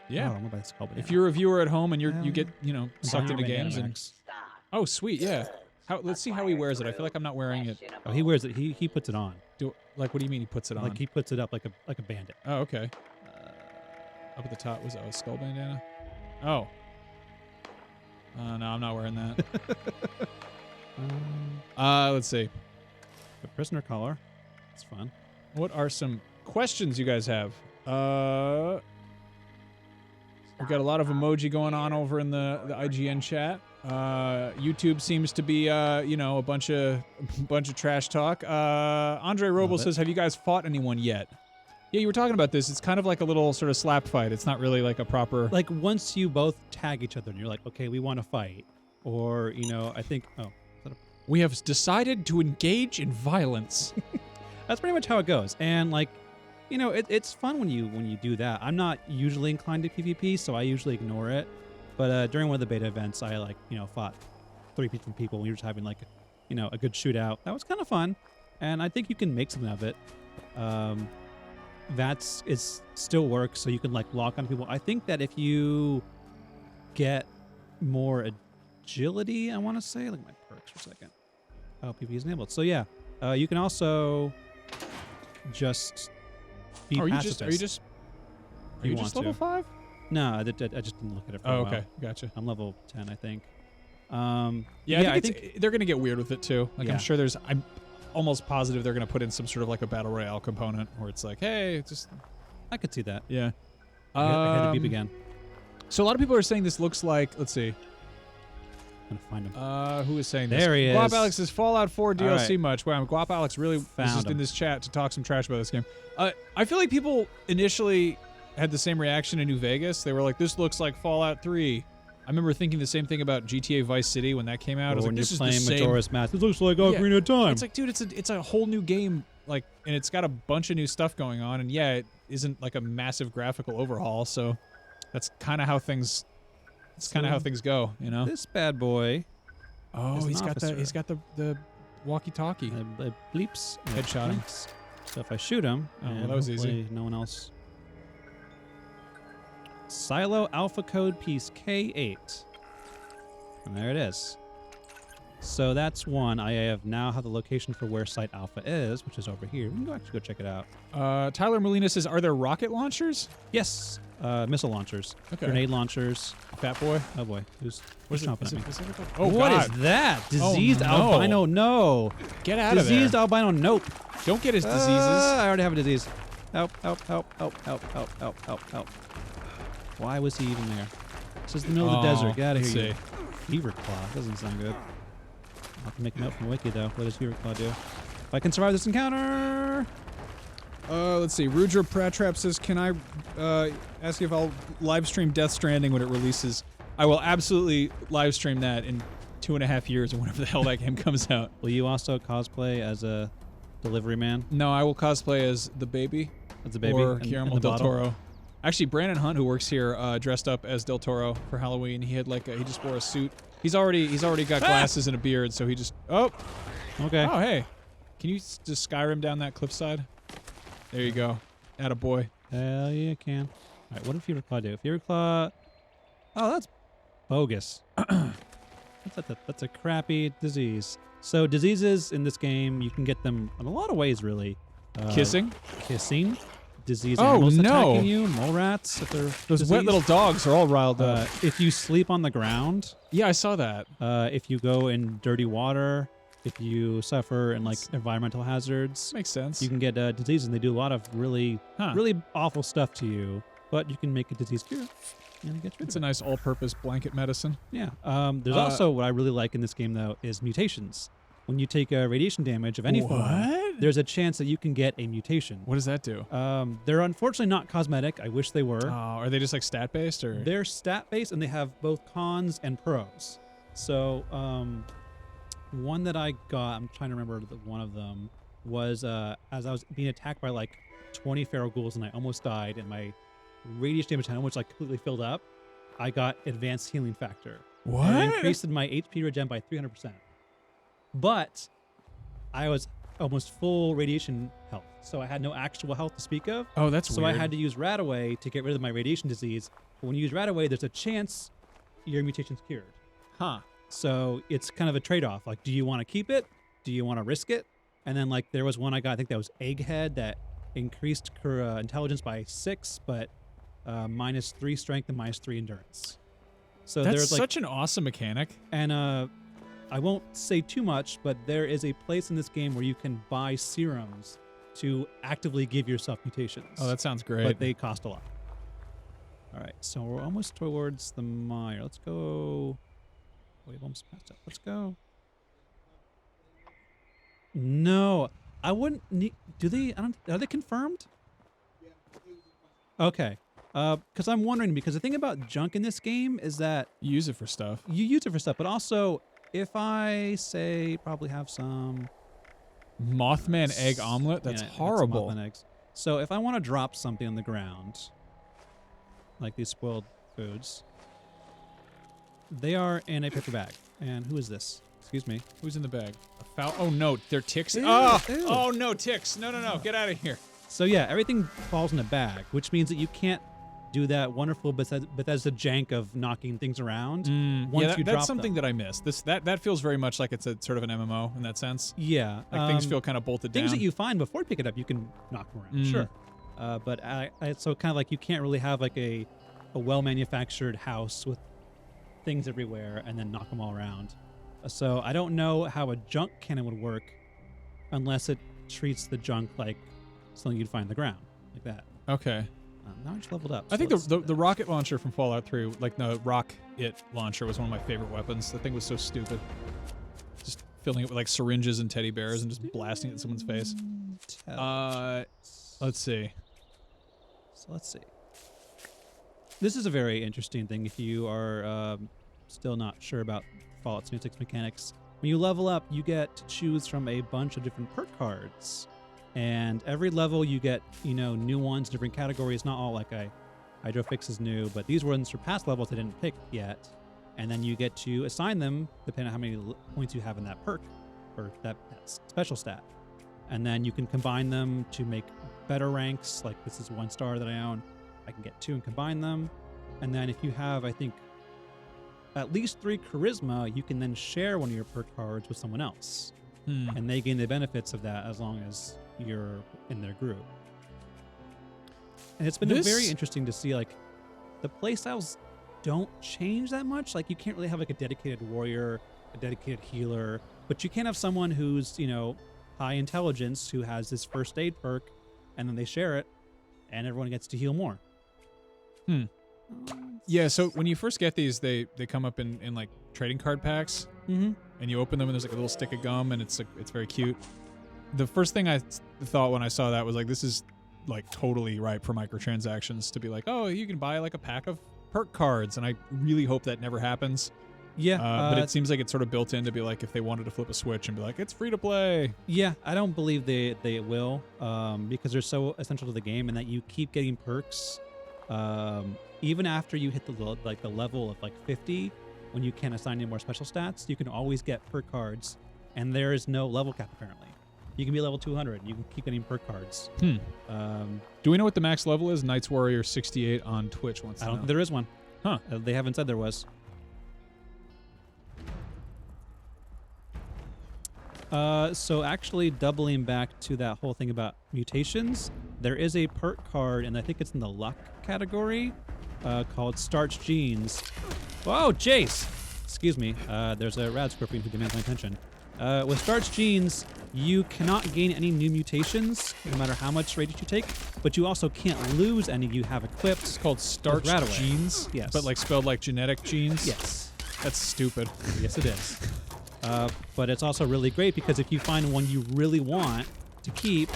Yeah. Oh, I'm about to skull banana. If you're a viewer at home and you get sucked into banana games and oh sweet, yeah. Let's see how he wears it. I feel like I'm not wearing it. Oh, he wears it. He puts it on. What do you mean he puts it on? Like he puts it up like a bandit. Oh, okay. Up at the top was a skull bandana. Oh. No, I'm not wearing that. Let's see. The prisoner collar. It's fun. What are some questions you guys have? We've got a lot of emoji going on over in the IGN chat. YouTube seems to be a bunch of trash talk. Andre Roble says, "Have you guys fought anyone yet?" Yeah, you were talking about this. It's kind of like a little sort of slap fight. It's not really like a proper. Like once you both tag each other and you're like, okay, we want to fight, or I think We have decided to engage in violence. that's pretty much how it goes. And like, it's fun when you do that. I'm not usually inclined to PvP, so I usually ignore it. But during one of the beta events, I fought 3 different people. We were just having like, a good shootout. That was kind of fun, and I think you can make something of it. It still works, so you can like lock on people. I think that if you get more agility, I want to say, like my perks for a second. Oh, PvP is enabled. So yeah, you can also just be pacifist. Are you just level 5? No, I just didn't look at it for a Oh, while. okay, gotcha. I'm level 10, I think. I think they're gonna get weird with it too. Like Yeah. I'm almost positive they're gonna put in some sort of like a battle royale component where it's like, hey, just I could see that. yeah. I had to beep again. So a lot of people are saying this looks like. Let's see. I'm gonna find him. Who is saying this? There he is. Guap Alex says Fallout 4 DLC right. much. Wow, Guap Alex really was Found just in him. this chat to talk some trash about this game. I feel like people initially had the same reaction in New Vegas. They were like, "This looks like Fallout 3." I remember thinking the same thing about GTA Vice City when that came out. I was Or like, when "This you're is the playing same." Majora's Mask. It looks like Ocarina of Time. It's like, dude, it's a whole new game, like, and it's got a bunch of new stuff going on, and yeah, it isn't like a massive graphical overhaul. So that's kind of how things. It's kind of how things go, This bad boy. Oh, is an he's got the walkie-talkie. It bleeps. Headshot him. blinks. So if I shoot him, Oh, well, and that was easy. hopefully no one else. Silo Alpha Code Piece K8. And there it is. So that's one. I have now the location for where Site Alpha is, which is over here. We can actually go check it out. Tyler Molina says, "Are there rocket launchers?" Yes. Missile launchers. Okay. Grenade launchers. Fat boy. Oh boy. Who's What's chomping at me? Oh, What God. is that? Diseased no. albino? No. Get out of Diseased there. albino? Nope. Don't get his diseases. I already have a disease. Help, help, help, help, help, help, help, help, help. Why was he even there? This is the middle of the desert. Get out of let's here. see. Fever Claw. Doesn't sound good. I'll have to make a note from Wiki, though. What does Fever Claw do? If I can survive this encounter... Let's see. Rudra Pratrap says, "Can I ask you if I'll live stream Death Stranding when it releases?" I will absolutely live stream that in 2.5 years or whenever the hell that game comes out. Will you also cosplay as a delivery man? No, I will cosplay as the baby. As a baby? Or in Guillermo the del bottle? Toro. Actually, Brandon Hunt, who works here, dressed up as Del Toro for Halloween. He had he just wore a suit. He's already got glasses and a beard, so he just. Oh, Okay. oh, hey, can you just Skyrim down that cliffside? There you go. Attaboy. Hell yeah, can. All right, what did Fever Claw do? Fever Claw... Oh, that's bogus. That's a crappy disease. So diseases in this game, you can get them in a lot of ways, really. Kissing. Kissing. Disease Oh, animals no. attacking you. Mole rats. If they're Those wet diseased. little dogs are all riled up. If you sleep on the ground. Yeah, I saw that. If you go in dirty water. If you suffer in like environmental hazards. Makes sense. You can get diseases, and they do a lot of really awful stuff to you. But you can make a disease cure. And get rid It's of a nice all-purpose blanket medicine. Yeah. There's also what I really like in this game, though, is mutations. When you take radiation damage of any form, What? there's a chance that you can get a mutation. What does that do? They're unfortunately not cosmetic. I wish they were. Are they just like stat-based or? They're stat-based, and they have both cons and pros. So one that I got, I'm trying to remember one of them, was as I was being attacked by like 20 feral ghouls, and I almost died, and my radiation damage had almost like completely filled up. I got advanced healing factor. What? And it increased my HP regen by 300%. But I was almost full radiation health, so I had no actual health to speak of. Oh, that's so weird. I had to use Radaway to get rid of my radiation disease. But when you use Radaway, there's a chance your mutation's cured. Huh. So it's kind of a trade-off. Like, do you want to keep it? Do you want to risk it? And then like there was one I got, I think that was Egghead, that increased her intelligence by 6, but -3 strength and -3 endurance. So That's there's like such an awesome mechanic. and I won't say too much, but there is a place in this game where you can buy serums to actively give yourself mutations. Oh, that sounds great. But they cost a lot. All right, so we're almost towards the mire. Let's go. We've almost passed it. Let's go. No, I wouldn't need. Do they? I don't. Are they confirmed? Yeah, Okay. Because I'm wondering, because the thing about junk in this game is that You use it for stuff. you use it for stuff, but also if I say probably have some Mothman egg omelet? That's yeah, I got some horrible. Mothman eggs. So if I want to drop something on the ground, like these spoiled foods, they are in a paper bag. And who is this? Excuse me. Who's in the bag? A foul? Oh no, they're ticks. Ew, Oh, ew. oh no, ticks. No, get out of here. So yeah, everything falls in a bag, which means that you can't do that wonderful Bethesda jank of knocking things around once yeah, you drop that's something them. that I missed. That feels very much like it's a sort of an MMO in that sense. Yeah. Like things feel kind of bolted things down. that you find before you pick it up, you can knock them around. Sure. But so kind of like you can't really have like a well-manufactured house with things everywhere and then knock them all around. So I don't know how a junk cannon would work unless it treats the junk like something you'd find on the ground, like that. Okay. Now I just leveled up. I think let's- the rocket launcher from Fallout 3, like the Rocket launcher, was one of my favorite weapons. The thing was so stupid. Just filling it with like syringes and teddy bears and just blasting it in someone's face. Let's see. So let's see. This is a very interesting thing if you are still not sure about Fallout 76 mechanics. When you level up, you get to choose from a bunch of different perk cards. And every level you get, new ones, different categories. Not all like Hydrofix is new, but these ones for past levels I didn't pick yet. And then you get to assign them depending on how many points you have in that perk or that special stat. And then you can combine them to make better ranks. Like this is 1 star that I own. I can get 2 and combine them. And then if you have, I think, at least 3 charisma, you can then share one of your perk cards with someone else. And they gain the benefits of that as long as you're in their group. And it's been very interesting to see, like, the playstyles don't change that much. Like, you can't really have, like, a dedicated warrior, a dedicated healer, but you can have someone who's, high intelligence who has this first aid perk, and then they share it, and everyone gets to heal more. Yeah, so when you first get these, they come up in like trading card packs, and you open them and there's like a little stick of gum, and it's very cute. The first thing I thought when I saw that was like, this is like totally ripe for microtransactions to be like, oh, you can buy like a pack of perk cards, and I really hope that never happens. Yeah, but it seems like it's sort of built in to be like if they wanted to flip a switch and be like, it's free to play. Yeah, I don't believe they will because they're so essential to the game, and that you keep getting perks even after you hit the level of like 50. When you can't assign any more special stats, you can always get perk cards, and there is no level cap apparently. You can be level 200. You can keep getting perk cards. Do we know what the max level is? Knights Warrior 68 on Twitch wants to I don't know. think there is one. Huh. They haven't said there was. So actually doubling back to that whole thing about mutations, there is a perk card, and I think it's in the luck category, called Starch Jeans. Whoa, Jace! Excuse me. There's a rad scorpion who demands my attention. With Starch Jeans, you cannot gain any new mutations, no matter how much radius you take, but you also can't lose any you have equipped. It's called Starch Radaway. Genes? Yes. But like spelled like genetic genes? Yes. That's stupid. Yes, it is. But it's also really great because if you find one you really want to keep,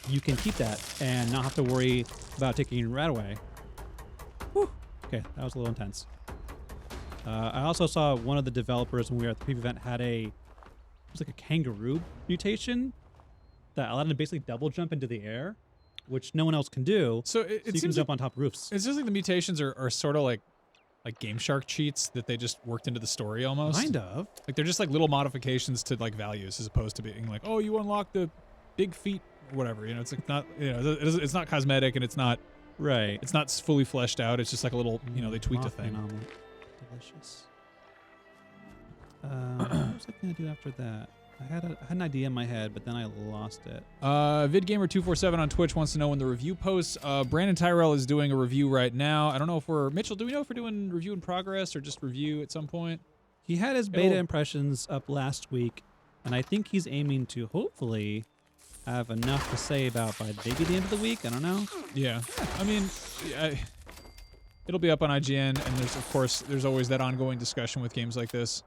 you can keep that and not have to worry about taking it away. Whew. Okay, that was a little intense. I also saw one of the developers when we were at the preview event had it was like a kangaroo mutation that allowed him to basically double jump into the air, which no one else can do. So You it can seems jump like, on top of roofs. it seems like the mutations are sort of like Game Shark cheats that they just worked into the story almost. Kind of. Like they're just like little modifications to like values as opposed to being like, oh, you unlock the big feet or whatever. It's like not, it's not cosmetic and it's not Right. It's not fully fleshed out. It's just like a little, they tweaked a Mothman thing. omelet. Delicious. What was I going to do after that? I had an idea in my head, but then I lost it. VidGamer247 on Twitch wants to know when the review posts. Brandon Tyrell is doing a review right now. I don't know if Mitchell, do we know if we're doing review in progress or just review at some point? He had his beta impressions up last week, and I think he's aiming to hopefully have enough to say about by maybe the end of the week. I don't know. Yeah. I mean, it'll be up on IGN, and there's always that ongoing discussion with games like this.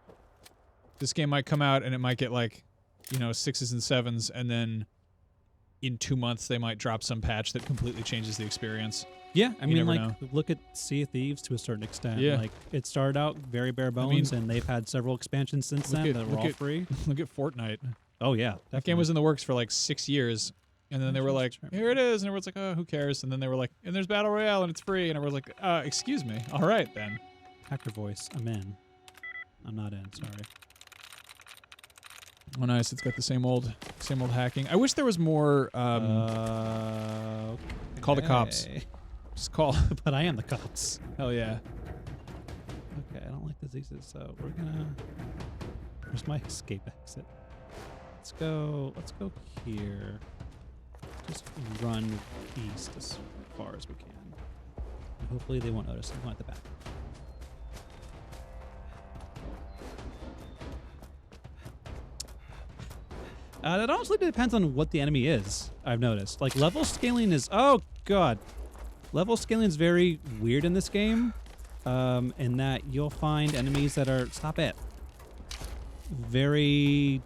This game might come out and it might get like, 6s and 7s, and then in 2 months they might drop some patch that completely changes the experience. Yeah, I mean, never like, know. look at Sea of Thieves to a certain extent. Yeah. Like, it started out very bare bones, and they've had several expansions since then that were all free. Look at Fortnite. Oh, yeah. That game was in the works for like 6 years. And then they were like, Determined. here it is. And everyone's like, oh, who cares? And then they were like, and there's Battle Royale and it's free. And everyone's like, excuse me. All right, then. Hacker voice. I'm in. I'm not in. Sorry. Oh, nice. It's got the same old hacking. I wish there was more. Call the cops. okay. Just call. But I am the cops. Hell yeah. Okay, I don't like diseases, so we're gonna. Where's my escape exit? Let's go here. Just run east as far as we can. And hopefully they won't notice. I'm going at the back. That honestly depends on what the enemy is, I've noticed. Like, level scaling is... Oh, God. Level scaling is very weird in this game, in that you'll find enemies that are... Stop it. Very...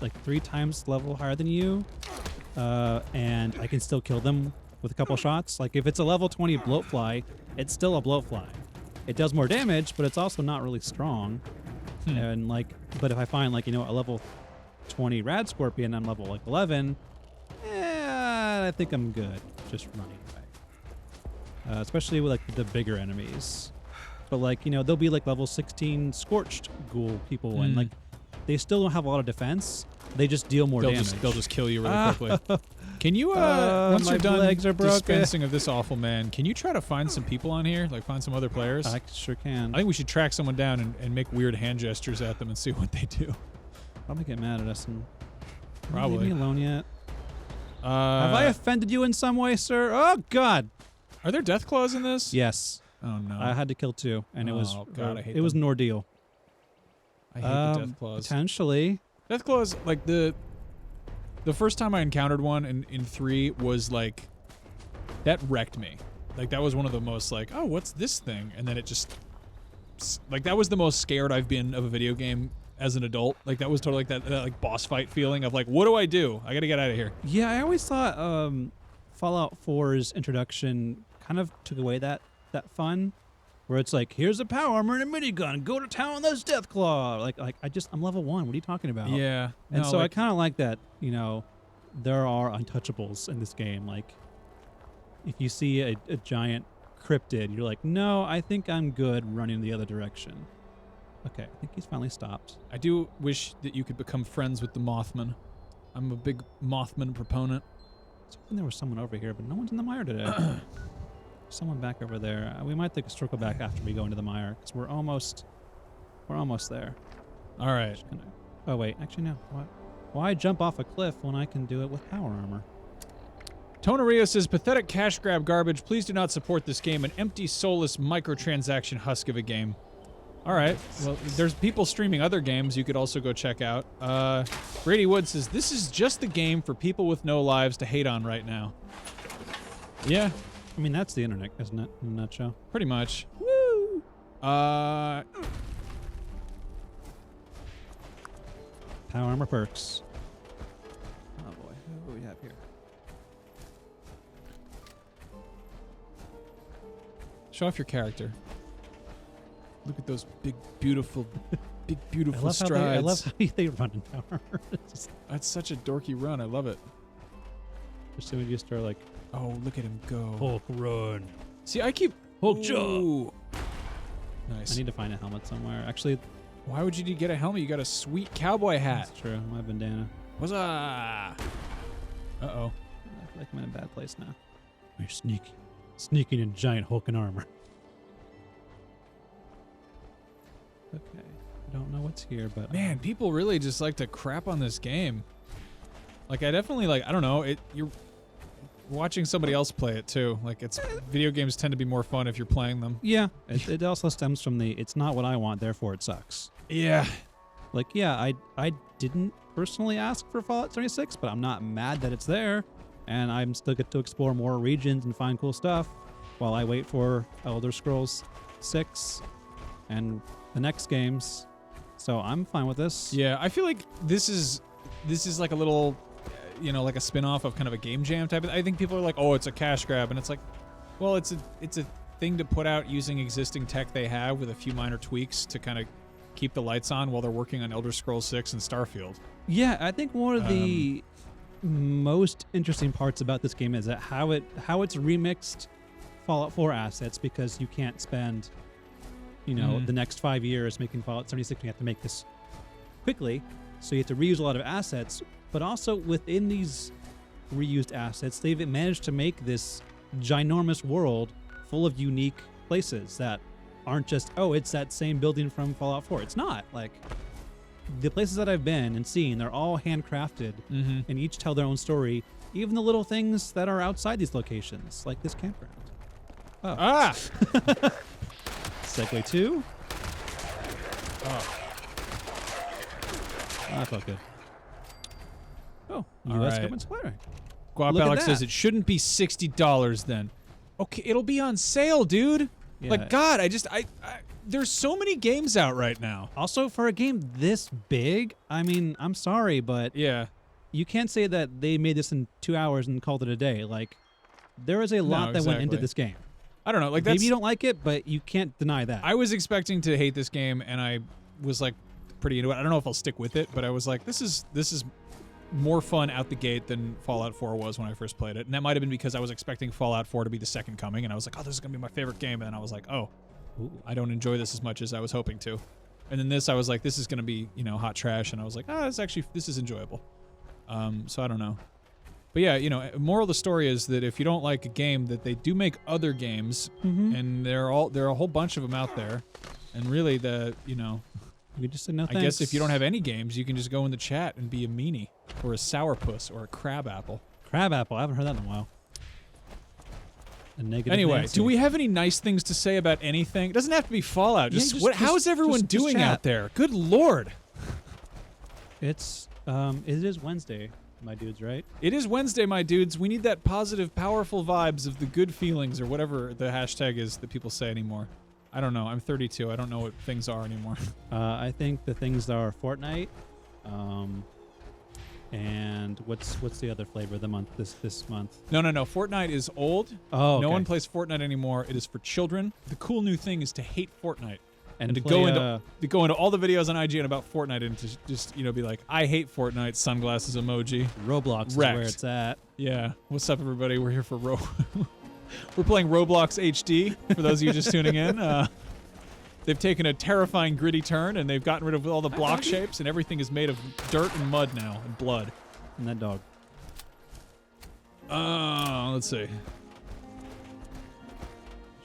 like 3 times level higher than you, and I can still kill them with a couple shots. Like, if it's a level 20 bloatfly, it's still a bloatfly. It does more damage, but it's also not really strong. And like, but if I find, like, you know, a level 20 rad scorpion on level like 11, I think I'm good just running away. Especially with like the bigger enemies. But like, you know, they'll be like level 16 scorched ghoul people, and like they still don't have a lot of defense. They just deal more damage. They'll just kill you really quickly. Can you, once my you're done legs are broken. dispensing of this awful man, can you try to find some people on here? Like, find some other players? I sure can. I think we should track someone down and make weird hand gestures at them and see what they do. Probably get mad at us and Probably. leave me alone yet. Have I offended you in some way, sir? Oh God! Are there Deathclaws in this? Yes. Oh no. I had to kill 2, and it was God, I hate it was them. an ordeal. I hate the Deathclaws. Potentially. Deathclaws, like the first time I encountered one in 3 was like, that wrecked me. Like, that was one of the most like, oh, what's this thing? And then it just, like, that was the most scared I've been of a video game as an adult. Like, that was totally like that like boss fight feeling of like, what do I do? I gotta get out of here. Yeah, I always thought Fallout 4's introduction kind of took away that fun, where it's like, here's a power armor and a minigun, go to town, that's Deathclaw. Like I'm level 1. What are you talking about? Yeah. And no, so like, I kind of like that, you know, there are untouchables in this game. Like, if you see a giant cryptid, you're like, no, I think I'm good running the other direction. Okay, I think he's finally stopped. I do wish that you could become friends with the Mothman. I'm a big Mothman proponent. I was hoping there was someone over here, but no one's in the mire today. Someone back over there. We might take a circle back after we go into the mire, because we're almost there. All right. Just gonna, oh wait, actually no. What? Why jump off a cliff when I can do it with power armor? Tonario says, pathetic cash grab garbage. Please do not support this game. An empty, soulless microtransaction husk of a game. All right. Well, there's people streaming other games you could also go check out. Brady Wood says, this is just the game for people with no lives to hate on right now. Yeah, I mean, that's the internet, isn't it, in a nutshell? pretty much. Woo! Power armor perks. Oh boy, who do we have here? Show off your character. Look at those big, beautiful strides. I love how they run in power armor. That's such a dorky run. I love it. As soon as you start like, Oh, look at him go. Hulk run. See, I keep... Hulk Ooh. jump. Nice. I need to find a helmet somewhere. Actually, Why would you need to get a helmet? You got a sweet cowboy hat. that's true. My bandana. What's up? Uh-oh. I feel like I'm in a bad place now. We're sneaking in giant hulking armor. Okay. I don't know what's here, but Man, people really just like to crap on this game. Like, I definitely, like, I don't know, you're watching somebody else play it too. Like, it's video games tend to be more fun if you're playing them. yeah, it also stems from the it's not what I want, therefore it sucks. Yeah. Like, yeah, I didn't personally ask for Fallout 76, but I'm not mad that it's there, and I'm still get to explore more regions and find cool stuff while I wait for Elder Scrolls 6 and the next games. So I'm fine with this. Yeah, I feel like this is like a little like a spin-off of kind of a game jam type of, I think people are like, oh, it's a cash grab, and it's like, well, it's a thing to put out using existing tech they have with a few minor tweaks to kind of keep the lights on while they're working on Elder Scrolls 6 and Starfield. Yeah, I think one of the most interesting parts about this game is that how it's remixed Fallout 4 assets, because you can't spend, the next 5 years making Fallout 76. You have to make this quickly, so you have to reuse a lot of assets. But also within these reused assets, they've managed to make this ginormous world full of unique places that aren't just, oh, it's that same building from Fallout 4. It's not. Like, the places that I've been and seen, they're all handcrafted and each tell their own story. Even the little things that are outside these locations, like this campground. Oh. Ah! Segue 2. Oh. That felt good. Oh, All U.S. right. government supply. Guap Look at Alex says that. it shouldn't be $60 then. Okay, it'll be on sale, dude. Yeah. Like, God, I there's so many games out right now. Also, for a game this big, I mean, I'm sorry, but Yeah. you can't say that they made this in 2 hours and called it a day. Like, there is a lot that went into exactly. this game. I don't know. Like, that's, Maybe you don't like it, but you can't deny that. I was expecting to hate this game, and I was like pretty into it. I don't know if I'll stick with it, but I was like, this is more fun out the gate than Fallout 4 was when I first played it. And that might have been because I was expecting Fallout 4 to be the second coming, and I was like, oh, this is going to be my favorite game. And then I was like, oh, I don't enjoy this as much as I was hoping to. And then this, I was like, this is going to be, hot trash. And I was like, this is enjoyable. So I don't know. But yeah, moral of the story is that if you don't like a game, that they do make other games, and there are a whole bunch of them out there. And really, You just said no I thanks. guess if you don't have any games, you can just go in the chat and be a meanie, or a sourpuss, or a crab apple. Crab apple. I haven't heard that in a while. A negative Anyway, Nancy. do we have any nice things to say about anything? It doesn't have to be Fallout. Yeah, How is everyone just doing chat. out there? Good Lord. It is Wednesday, my dudes, right? It is Wednesday, my dudes. We need that positive, powerful vibes of the good feelings, or whatever the hashtag is that people say anymore. I don't know. I'm 32. I don't know what things are anymore. I think the things are Fortnite, and what's the other flavor of the month this month? No. Fortnite is old. Oh, okay. No one plays Fortnite anymore. It is for children. The cool new thing is to hate Fortnite. And to play, go into all the videos on IGN about Fortnite and to just be like, I hate Fortnite, sunglasses emoji. Roblox Wrecked. is where it's at. Yeah. What's up, everybody? We're here for We're playing Roblox HD, for those of you just tuning in. They've taken a terrifying gritty turn, and they've gotten rid of all the block shapes, and everything is made of dirt and mud now, and blood. And that dog. Let's see.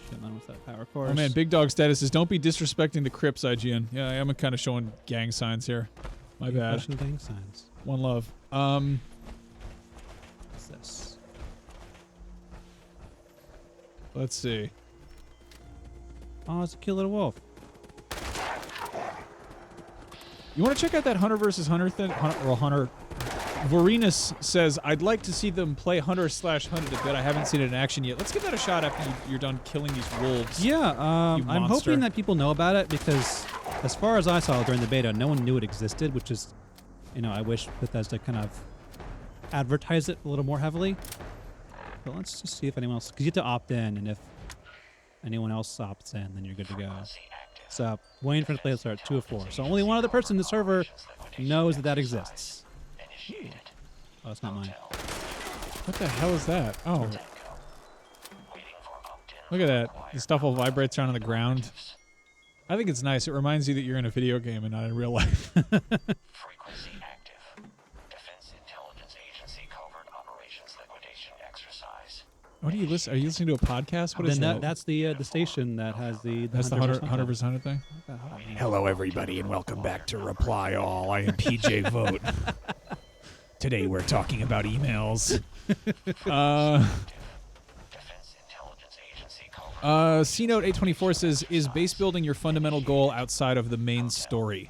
Shit, man, what's that power course? Oh man, Big Dog status is don't be disrespecting the Crips, IGN. Yeah, I am kind of showing gang signs here. My bad. Fashion gang signs. One love. What's this? Let's see. Oh, it's a cute little wolf. You want to check out that Hunter versus Hunter thing? Hunter. Vorenus says, I'd like to see them play Hunter/Hunted a bit. I haven't seen it in action yet. Let's give that a shot after you're done killing these wolves. Yeah, I'm monster. hoping that people know about it, because as far as I saw during the beta, no one knew it existed, which is, I wish Bethesda kind of advertised it a little more heavily. But let's just see if anyone else, because you have to opt in, and if anyone else opts in, then you're good to go. So, waiting for the play to start, 2 of 4. So only one other person in the server knows that exists. Oh, it's not mine. What the hell is that? Oh. Look at that. The stuff all vibrates around on the ground. I think it's nice. It reminds you that you're in a video game and not in real life. Frequency active. Defense Intelligence Agency covert operations liquidation exercise. What are you listening? Are you listening to a podcast? What is that? That's the station that has the That's the Hunter versus Hunter thing? Hello, everybody, and welcome back to Reply All. I am PJ Vote. Today we're talking about emails. Defense Intelligence Agency covert C-Note 824 says, is base building your fundamental goal outside of the main story?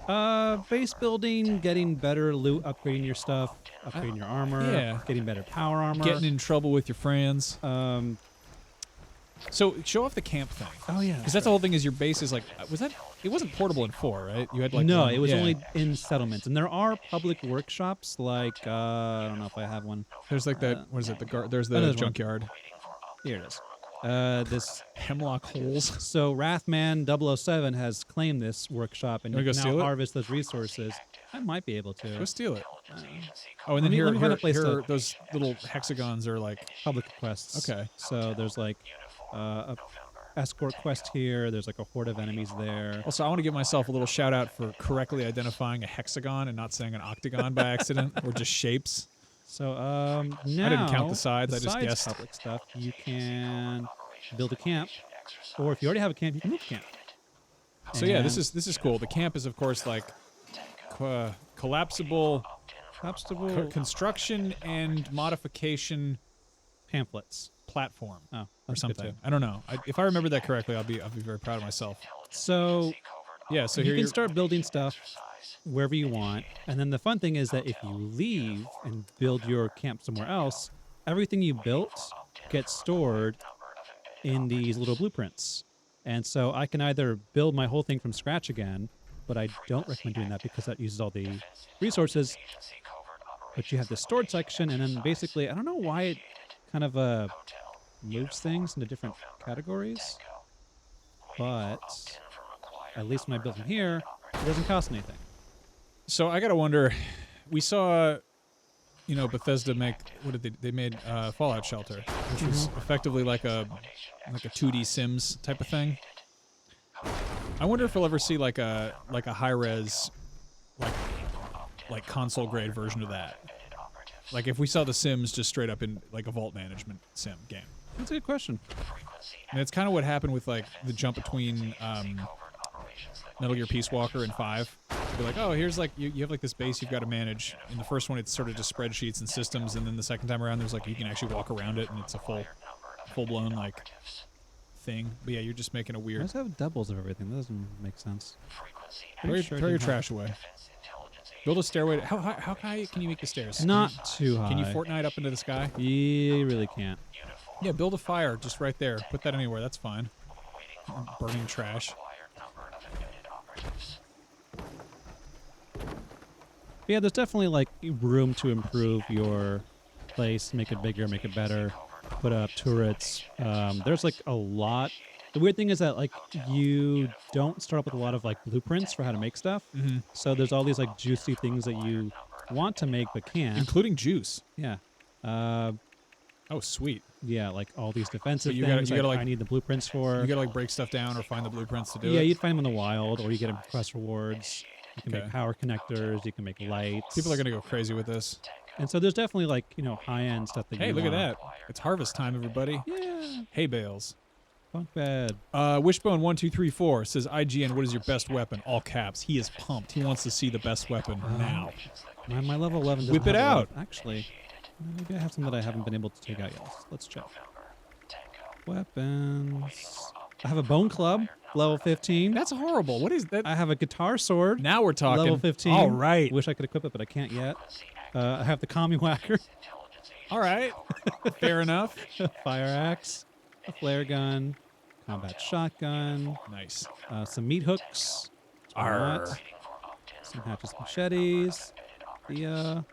Base building, getting better loot, upgrading your stuff, upgrading your armor, Yeah. getting better power armor. Getting in trouble with your friends? So show off the camp thing. Oh yeah. Because that's the whole thing. Is your base is like was that? It wasn't portable in 4, right? You had like no, one- it was yeah. only in settlements, and there are public workshops like I don't know if I have one. There's like that. What is it? There's the there's one. junkyard. Here it is. This Hemlock holes. so Wrathman 007 has claimed this workshop, and You you wanna can go now steal it? harvest those resources. I might be able Go to. steal it. Oh, and then Let me find a place here to- those little hexagons are like Public quests. Okay. So there's like a escort quest here. There's like a horde of enemies there. Also, I want to give myself a little shout out for correctly identifying a hexagon and not saying an octagon by accident or just shapes. So now I didn't count the sides, I just besides guessed. public stuff. You can build a camp, or if you already have a camp, you can move camp. So yeah, this And is cool. The camp is of course like collapsible obstacle construction and modification pamphlets. platform Oh, or that's good something. too. I don't know. If I remember that correctly, I'll be very proud of myself. So Yeah. So you here can you're- start building stuff wherever you want, and then the fun thing is that if you leave and build your camp somewhere else, everything you built gets stored in these little blueprints. And so I can either build my whole thing from scratch again, but I don't recommend doing that because that uses all the resources. But you have the stored section, and then basically, I don't know why it kind of moves things into different categories, but at least when I build them here, it doesn't cost anything. So I gotta wonder. We saw, Bethesda make what did they made Fallout Shelter, which was effectively like a 2D Sims type of thing. I wonder if we'll ever see like a high res, like console grade version of that. Like if we saw the Sims just straight up in like a vault management sim game. That's a good question. And it's kind of what happened with like the jump between Metal Gear Peace Walker and 5. Be like, oh, here's like you have like this base you've got to manage. In the first one, it's sort of just spreadsheets and systems, and then the second time around, there's like you can actually walk around it, and it's a full blown like thing. But yeah, you're just making a I weird. just have doubles of everything. That doesn't make sense. Throw Pretty sure your it didn't trash away. Build a stairway. How high can you make the stairs? Not too high. Can you Fortnite up into the sky? You really can't. Yeah, build a fire just right there. Put that anywhere. That's fine. Burning trash. But yeah, there's definitely like room to improve your place, make it bigger, make it better, put up turrets. There's like a lot. The weird thing is that like you don't start up with a lot of like blueprints for how to make stuff. Mm-hmm. So there's all these like juicy things that you want to make but can't. Including juice. Yeah. Oh, sweet. Yeah, like all these defensive you things gotta, like- I need the blueprints for. You gotta like break stuff down or find the blueprints to do Yeah, it. you'd find them in the wild, or you get them for quest rewards. You can Okay. make power connectors. You can make lights. People are gonna go crazy with this. And so there's definitely like high-end stuff that Hey, you look at want. that. It's harvest time, everybody. Yeah, Hay bales. bunk bed. Wishbone1234 says, IGN, what is your best weapon? All caps. He is pumped. He wants to see the best weapon now. My level 11 doesn't Whip it have a lot out. of- actually, maybe I have some that I haven't been able to take out yet. Let's check. Weapons. I have a bone club, level 15. That's horrible. What is that? I have a guitar sword, Now we're talking. level 15. All right. Wish I could equip it, but I can't yet. I have the commie whacker, All right. Fair enough. fire axe, a flare gun, combat shotgun, Nice. some meat hooks, Arr. some hatchets, machetes, the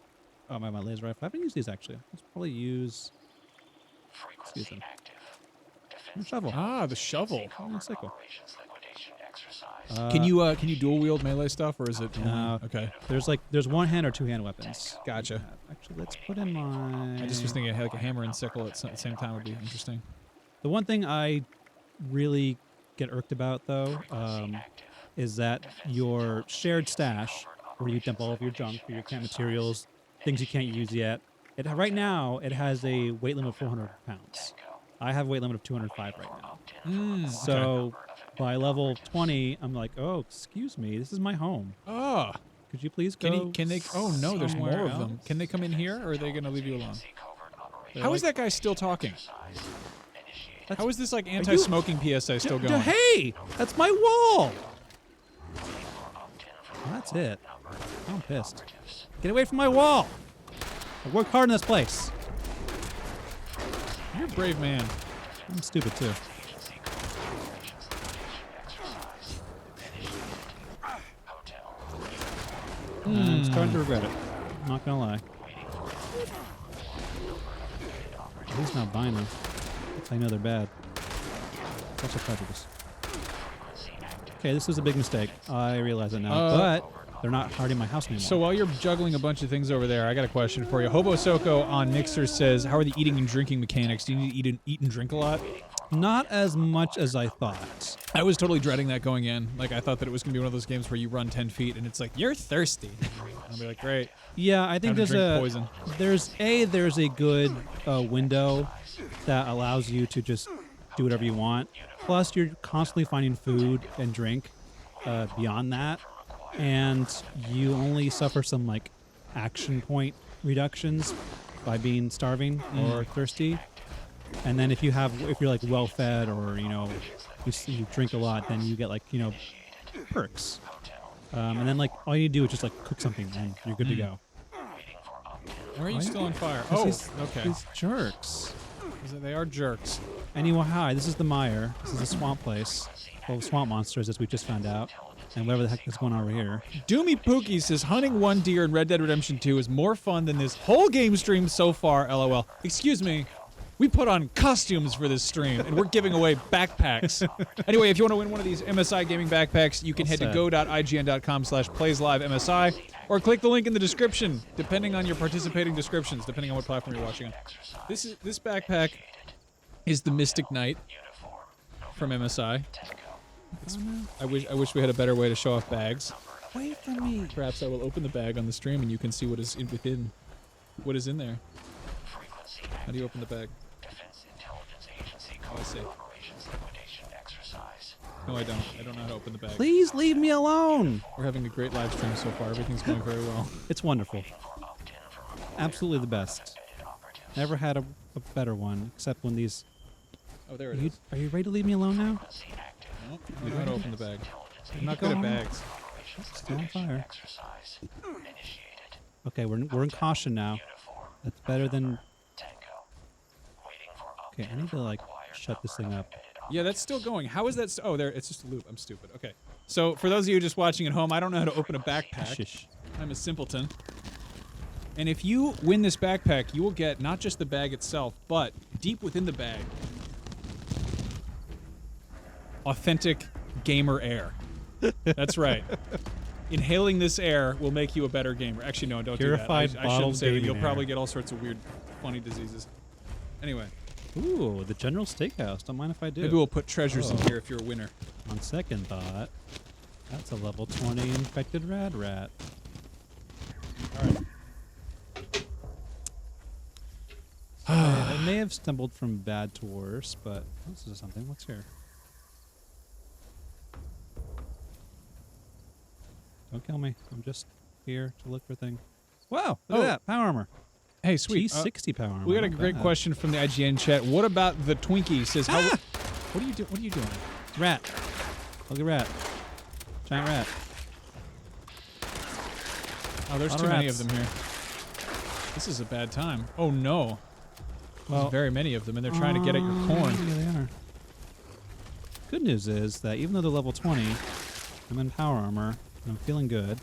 my laser rifle. I haven't used these actually. Let's probably use them. And a shovel. Ah, the shovel. And a sickle. Can you dual wield melee stuff, or is it? No. Okay. There's one hand or two hand weapons. Gotcha. Actually, let's put in my. I just was thinking like a hammer and sickle at the same time would be interesting. The one thing I really get irked about though is that your shared stash, where you dump all of your junk, your camp materials, things you can't use yet. Right now it has a weight limit of 400 pounds. I have a weight limit of 205 right now. So by level 20, I'm like, oh, excuse me, this is my home. Oh. Could you please go? Can they? Oh no, there's more somewhere of them. else? Can they come in here, or are they gonna leave you alone? They're How is like- that guy still talking? That's- How is this like anti-smoking PSA still going? Hey, that's my wall. That's it. I'm pissed. Get away from my wall. I worked hard in this place. You're a brave man. I'm stupid too. I'm starting to regret it. I'm not gonna lie. He's not buying them. That's how I know they're bad. That's a prejudice. Okay, this was a big mistake. I realize it now. But they're not hurting my house anymore. So while you're juggling a bunch of things over there, I got a question for you. Hobo Soko on Mixer says, how are the eating and drinking mechanics? Do you need to eat and drink a lot? Not as much as I thought. I was totally dreading that going in. Like, I thought that it was going to be one of those games where you run 10 feet and it's like, you're thirsty. I'll be like, great. Yeah, I think Time to drink poison. there's a good window that allows you to just do whatever you want. Plus, you're constantly finding food and drink beyond that, and you only suffer some like action point reductions by being starving or thirsty. And then if you're like well fed or you drink a lot, then you get like perks. And then like all you do is just like cook something and you're good to go. Why are you still on fire? 'Cause Oh, okay. These jerks. They are jerks. Anyway, hi, this is the mire. This is a swamp place full of swamp monsters, as we just found out. And whatever the heck is going on over here. Doomy Pookie says, hunting one deer in Red Dead Redemption 2 is more fun than this whole game stream so far, LOL. Excuse me. We put on costumes for this stream, and we're giving away backpacks. Anyway, if you want to win one of these MSI gaming backpacks, you can head to go.ign.com/playsLiveMSI or click the link in the description, depending on your participating descriptions, depending on what platform you're watching on. This backpack is the Mystic Knight from MSI. I wish we had a better way to show off bags. Wait for me. Perhaps I will open the bag on the stream and you can see what is within. What is in there? How do you open the bag? Oh, I see. No, I don't. I don't know how to open the bag. Please leave me alone. We're having a great live stream so far. Everything's going very well. It's wonderful. Absolutely the best. Never had a better one, except when these... Oh, there it is. Are you ready to leave me alone now? Nope. I know how to open the bag. I'm not good at bags. Still on fire. Okay, we're in caution now. That's better than... Okay, I need to like shut this thing up. Yeah, that's still going. How is that? Oh, there. It's just a loop. I'm stupid. Okay. So for those of you just watching at home, I don't know how to open a backpack. Shush. I'm a simpleton. And if you win this backpack, you will get not just the bag itself, but deep within the bag, authentic gamer air. That's right. Inhaling this air will make you a better gamer. Actually, no, don't Purified do that. I shouldn't bottled say that. gaming You'll air. probably get all sorts of weird, funny diseases. Anyway, Ooh, the General Steakhouse. Don't mind if I do. maybe we'll put treasures in Oh. here if you're a winner. On second thought, that's a level 20 infected rad rat. All right. I may have stumbled from bad to worse, but this is something. What's here? Don't kill me. I'm just here to look for things. Wow, look Oh. at that. Power armor. Hey, sweet. T60 power armor. We got a not great bad. question from the IGN chat. What about the Twinkie? Says how? Ah! What are you doing? What are you doing? Rat. Look at rat. Giant rat. Oh, there's Lot too of many rats. of them here. This is a bad time. Oh no. Well, There's very many of them, and they're trying to get at your corn. Yeah, they are. Good news is that even though they're level 20, I'm in power armor, and I'm feeling good.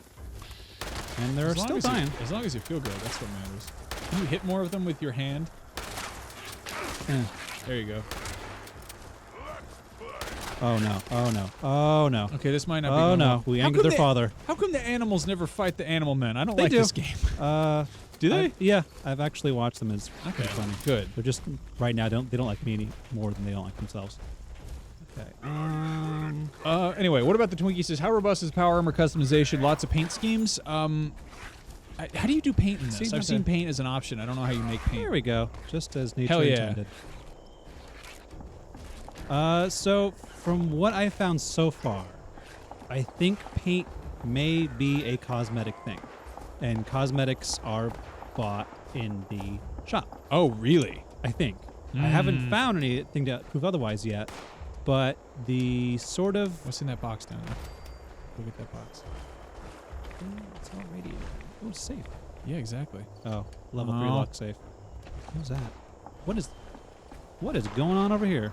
And they're As long still as you- dying. as long as you feel good, that's what matters. Can you hit more of them with your hand? Eh. There you go. Oh no! Oh no! Oh no! Okay, this might not be. Oh going no! well. We How angered come their father. How come the animals never fight the animal men? I don't They like do. this game. Do they? Yeah, I've actually watched them. It's Okay, pretty funny. good. They're just right now. They don't like me any more than they don't like themselves. Okay. Anyway, what about the Twinkie? Says how robust is power armor customization? Lots of paint schemes. How do you do paint in this? See, I've not seen bad. paint as an option. I don't know how you make paint. There we go. Just as nature Hell yeah. intended. So from what I found so far, I think paint may be a cosmetic thing, and cosmetics are bought in the shop. Oh, really? I think. I haven't found anything to prove otherwise yet, but the sort of What's in that box down there? Look at that box. it's all radiated. Oh, it's safe. Yeah, exactly. Oh, level 3 Oh. lock safe. Who's that? What is going on over here?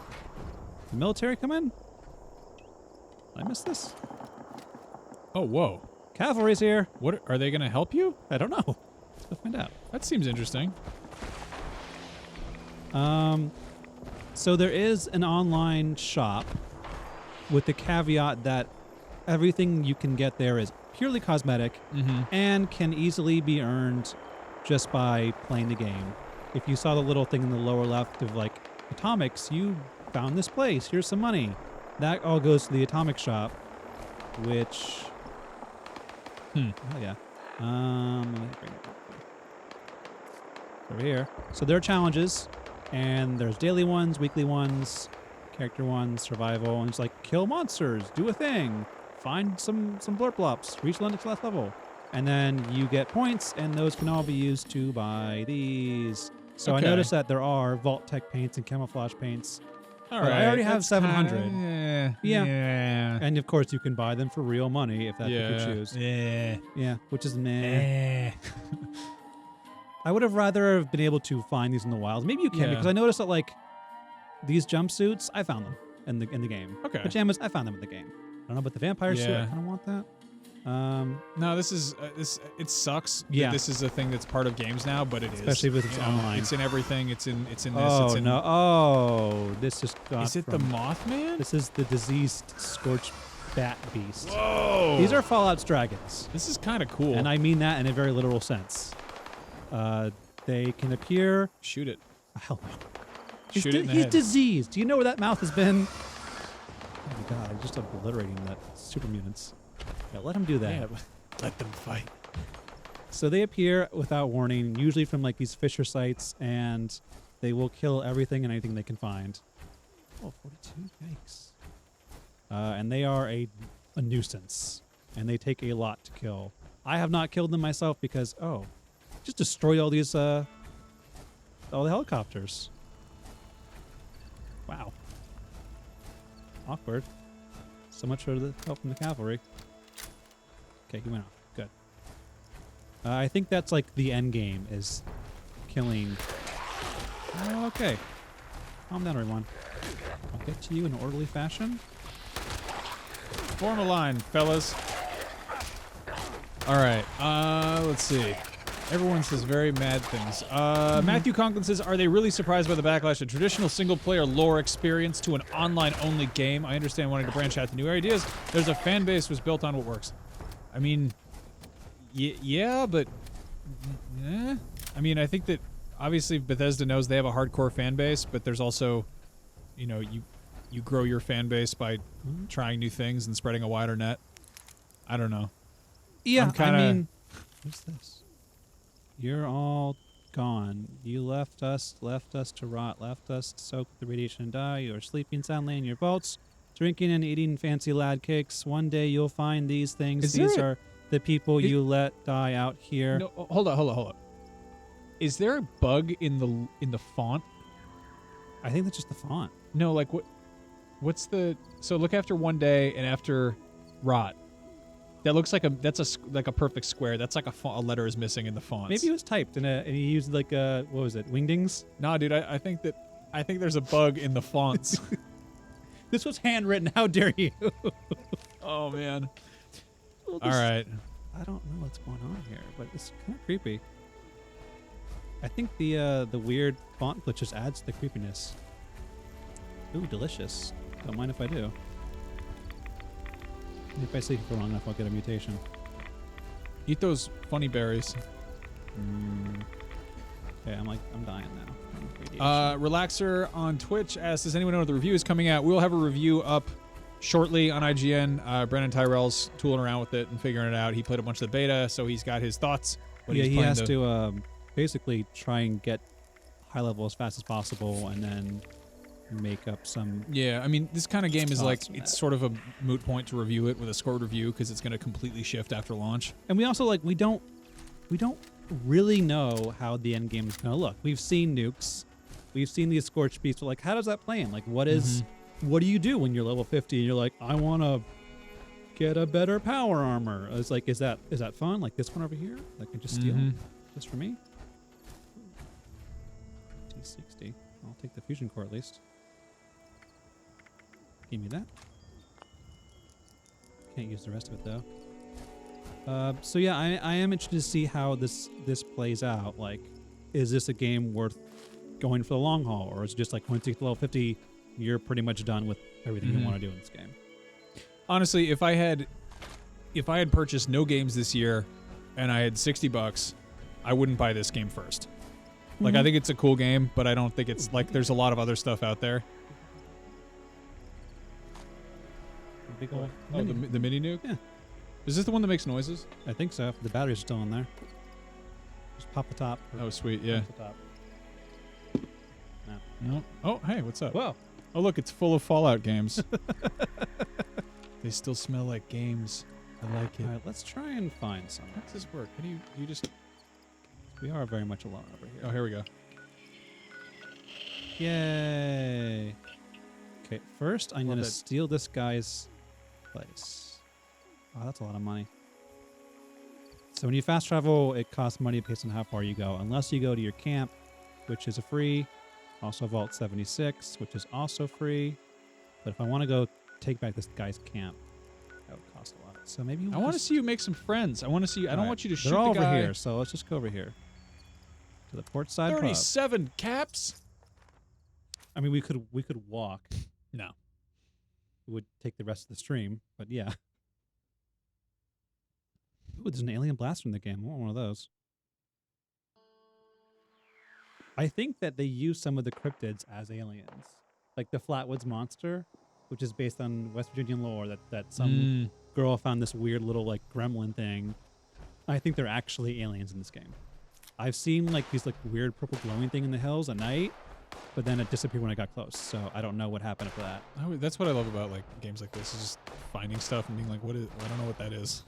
The military come in? Did I miss this? Oh, whoa. Cavalry's here. What are they going to help you? I don't know. Let's find out. That seems interesting. So there is an online shop with the caveat that everything you can get there is purely cosmetic and can easily be earned just by playing the game. If you saw the little thing in the lower left of like atomics, you found this place, here's some money. That all goes to the atomic shop, which oh yeah. Let me bring it up. Over here. So there are challenges, and there's daily ones, weekly ones, character ones, survival, and it's like kill monsters, do a thing, find some blurp blops, reach the next level. And then you get points, and those can all be used to buy these. So Okay. I noticed that there are Vault Tech paints and camouflage paints. All But right. I already have that's 700. kinda- Yeah. Yeah. And of course, you can buy them for real money if that's what you choose. Yeah. Yeah, which is meh. I would have rather have been able to find these in the wild. Maybe you can, Yeah. because I noticed that like these jumpsuits, I found them in the game. Okay. Pajamas, I found them in the game. I don't know about the vampire suit. I Yeah. kind of want that. No, this is this. It sucks. that Yeah. This is a thing that's part of games now, but it is. Especially with its You know, online. It's in everything. It's in this. Oh it's in, no! Oh, this just got. Is it the from- Mothman? This is the diseased scorched bat beast. Whoa. These are Fallout's dragons, This is kind of cool. and I mean that in a very literal sense. They can appear. shoot it. Hell no. He's, Shoot it in the he's head. diseased. Do you know where that mouth has been? Oh my god, I'm just obliterating that super mutants. Yeah, let him do that. Yeah, let them fight. So they appear without warning, usually from like these fisher sites, and they will kill everything and anything they can find. Oh, 42? Yikes. And they are a nuisance, and they take a lot to kill. I have not killed them myself because, just destroyed all these, all the helicopters. Wow. Awkward. So much for the help from the cavalry. Okay, he went off. Good. I think that's like the end game is killing. Oh, okay. Calm down, everyone. I'll get to you in an orderly fashion. Form a line, fellas. All right. Let's see. Everyone says very mad things. Matthew Conklin says, are they really surprised by the backlash of traditional single-player lore experience to an online-only game? I understand wanting to branch out to new ideas. There's a fan base was built on what works. I mean, yeah, but I mean, I think that obviously Bethesda knows they have a hardcore fan base, but there's also, you know, you grow your fan base by trying new things and spreading a wider net. I don't know. Yeah, I'm kinda- I mean, what's this? You're all gone. You left us to rot, left us to soak the radiation and die. You are sleeping soundly in your vaults, drinking and eating fancy lad cakes. One day you'll find these things. Is These there are the people you let die out here. No, hold on. Is there a bug in the font? I think that's just the font. No, like what's the so look after one day and after rot. That looks like a perfect square. That's like a letter is missing in the font. Maybe it was typed and he used like what was it, wingdings? Nah, dude, I think there's a bug in the fonts. This was handwritten. How dare you? Oh man. Well, All right. I don't know what's going on here, but it's kind of creepy. I think the weird font glitch just adds to the creepiness. Ooh, delicious. Don't mind if I do. If I sleep for long enough, I'll get a mutation. Eat those funny berries. Okay, I'm dying now. from radiation. Relaxer on Twitch asks, does anyone know when the review is coming out? We'll have a review up shortly on IGN. Brandon Tyrell's tooling around with it and figuring it out. He played a bunch of the beta, so he's got his thoughts. But yeah, he's he playing has to basically try and get high level as fast as possible, and then make up some. Yeah, I mean, this kind of game is like, Thoughts on it's that. sort of a moot point to review it with a scored review because it's going to completely shift after launch. And we also we don't really know how the end game is going to look. We've seen nukes, we've seen these scorched beasts. But like, how does that play in? Like, what do you do when you're level 50 and you're like, I want to get a better power armor? It's like, is that fun? Like this one over here, that can just steal just for me. T60. I'll take the fusion core at least. Give me that. Can't use the rest of it though. So yeah, I am interested to see how this plays out. Like, is this a game worth going for the long haul, or is it just like once you get to level 50, you're pretty much done with everything you want to do in this game? Honestly, if I had purchased no games this year, and I had $60, I wouldn't buy this game first. Like, I think it's a cool game, but I don't think it's like there's a lot of other stuff out there. Big ol' Oh, mini. the mini nuke? Yeah. Is this the one that makes noises? I think so. The battery's still in there. Just pop the top. or Oh, sweet, yeah. pop the top. No. Oh, hey, what's up? Whoa. Oh, look, it's full of Fallout games. They still smell like games. I like it. All right, let's try and find some. How does this work? How do you just... We are very much alone over here. Oh, here we go. Yay. Okay, first I'm Love going to it. steal this guy's place. Oh, that's a lot of money. So when you fast travel, it costs money based on how far you go. Unless you go to your camp, which is a free. Also Vault 76, which is also free. But if I want to go take back this guy's camp, that would cost a lot. So maybe I want to see you make some friends. I want to see... I don't want you to shoot They're all the over guy. here, so let's just go over here. To the port side pub. 37 caps? I mean, we could walk. No. It would take the rest of the stream, but yeah. Ooh, there's an alien blaster in the game. I want one of those. I think that they use some of the cryptids as aliens. Like the Flatwoods monster, which is based on West Virginian lore, that some girl found this weird little like gremlin thing. I think they're actually aliens in this game. I've seen like these like weird purple glowing thing in the hills at night, but then it disappeared when I got close. So I don't know what happened after that. That's what I love about like games like this, is just finding stuff and being like, what is... I don't know what that is.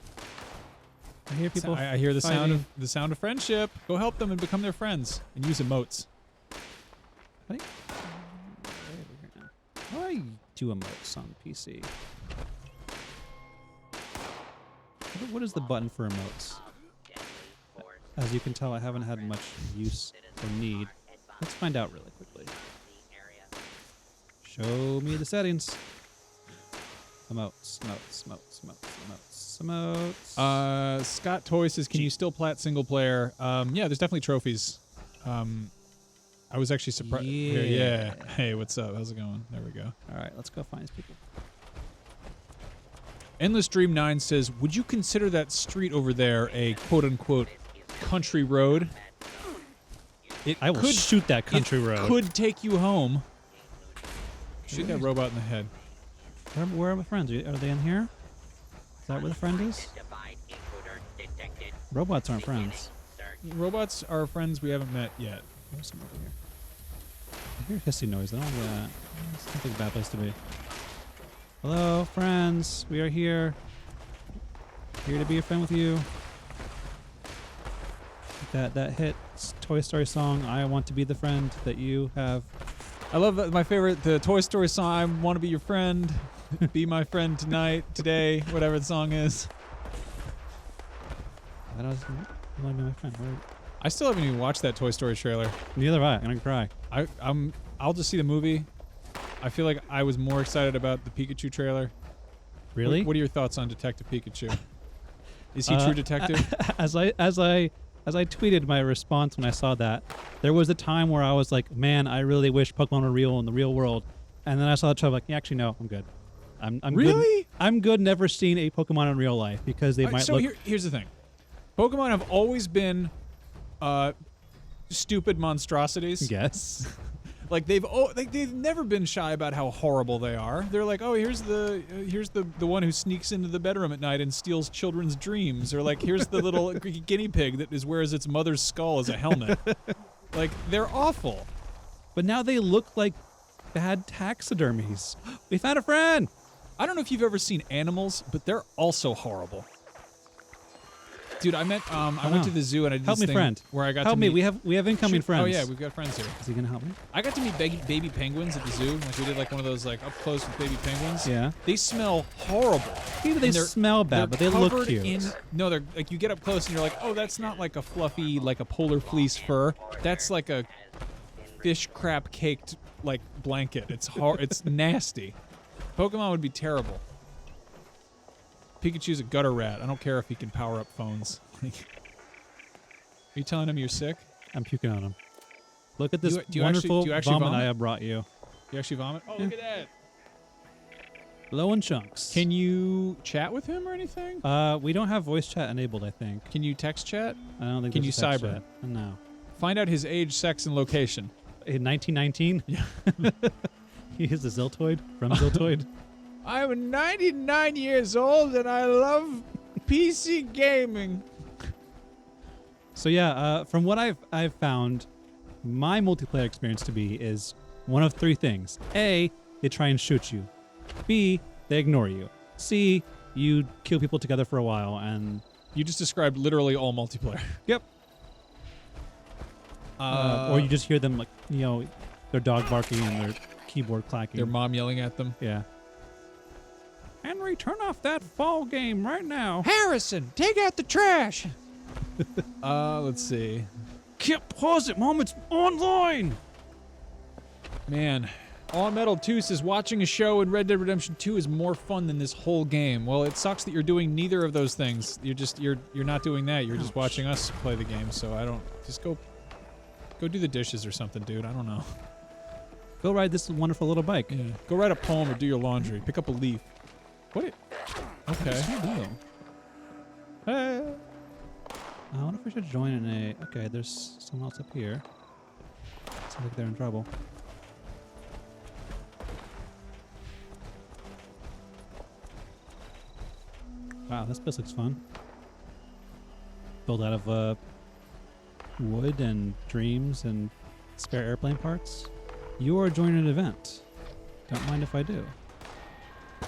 I hear people. I hear the fighting. sound of friendship. Go help them and become their friends and use emotes. How do I do emotes on PC? What is the button for emotes? As you can tell, I haven't had much use or need. Let's find out really quickly. Show me the settings. Emotes, emotes, emotes, emotes, emotes, emotes. Scott Toy says, can you still plat single player? Yeah, there's definitely trophies. I was actually surprised. Yeah. Hey, what's up? How's it going? There we go. All right, let's go find these people. Endless Dream 9 says, would you consider that street over there a quote-unquote country road? I will shoot that country road. Could take you home. Shoot that robot in the head. Where are my friends? Are they in here? Is that where the friend is? Robots aren't friends. Robots are friends we haven't met yet. There's some over here. I hear hissing noise. I don't like that. It's not a bad place to be. Hello, friends. We are here. Here to be a friend with you. That hit Toy Story song, I Want to Be the Friend that you have. I love my favorite, the Toy Story song, I Want to Be Your Friend, Be My Friend Tonight, Today, whatever the song is. That was you want to be my friend. Where? I still haven't even watched that Toy Story trailer. Neither have I. I'm gonna cry. I'll just see the movie. I feel like I was more excited about the Pikachu trailer. Really? What are your thoughts on Detective Pikachu? Is he true detective? As I tweeted my response when I saw that, there was a time where I was like, man, I really wish Pokemon were real in the real world. And then I saw the trailer, like, yeah, actually, no, I'm good. I'm Really? Good. I'm good. Never seen a Pokemon in real life because they might So look. here's the thing. Pokemon have always been stupid monstrosities. Yes. Like they've never been shy about how horrible they are. They're like, oh, here's the one who sneaks into the bedroom at night and steals children's dreams, or like here's the little guinea pig that wears its mother's skull as a helmet. Like they're awful. But now they look like bad taxidermies. We found a friend. I don't know if you've ever seen animals, but they're also horrible. Dude, I went to the zoo and I did Help this me, thing friend. where I got Help to me. meet, We have incoming friends. Oh yeah, we've got friends here. Is he gonna help me? I got to meet baby penguins at the zoo. Like we did like one of those like up close with baby penguins. Yeah. They smell horrible. Either they And they're- smell bad, but they they're look covered cute. No, they're like you get up close and you're like, oh, that's not like a fluffy like a polar fleece fur. That's like a fish crap caked like blanket. It's it's nasty. Pokemon would be terrible. Pikachu's a gutter rat. I don't care if he can power up phones. Like, are you telling him you're sick? I'm puking on him. Look at this Do you wonderful actually vomit vomit? I have brought you. You actually vomit? Oh, look at that. Low in chunks. Can you chat with him or anything? We don't have voice chat enabled, I think. Can you text chat? I don't think Can there's you a text cyber? chat. No. Find out his age, sex, and location. In 1919? Yeah. He is a Ziltoid from Ziltoid. I'm 99 years old and I love PC gaming. So yeah, from what I've found, my multiplayer experience to be is one of three things. A, they try and shoot you. B, they ignore you. C, you kill people together for a while and You just described literally all multiplayer. yep. Or you just hear them like, you know, their dog barking and their keyboard clacking. Their mom yelling at them. Yeah. Henry, turn off that fall game right now. Harrison, take out the trash. Let's see. Pause it, Mom. It's online. Man, On Metal 2 says watching a show in Red Dead Redemption 2 is more fun than this whole game. Well, it sucks that you're doing neither of those things. You're not doing that. You're just watching us play the game. So I don't just go do the dishes or something, dude. I don't know. Go ride this wonderful little bike. Yeah. Go write a poem or do your laundry. Pick up a leaf. What? Okay. I wonder if we should join in a... Okay, there's someone else up here. Sounds like they're in trouble. Wow, this place looks fun. Built out of wood and dreams and spare airplane parts. You are joining an event. Don't mind if I do.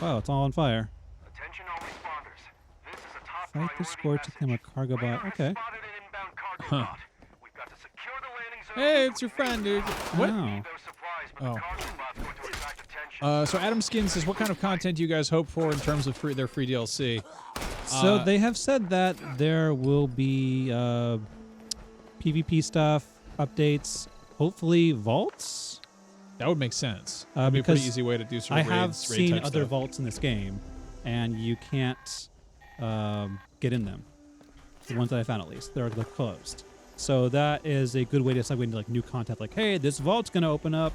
Wow, it's all on fire. Attention all responders. This is a top Fight the priority score to claim a cargo message. bot. Okay. Spotted an inbound cargo Huh. bot. We've got to secure the landing zone. Hey, it's your friend, dude. What? Wow. Those supplies, but Oh. the cargo bot's going to attract attention. So Adam Skin says, what kind of content do you guys hope for in terms of their free DLC? So they have said that there will be PvP stuff, updates, hopefully vaults. That would make sense. That'd be a pretty because easy way to do sort I of have raid seen type other stuff. vaults in this game, and you can't get in them. The ones that I found, at least, they're closed. So that is a good way to segue into like new content. Like, hey, this vault's gonna open up.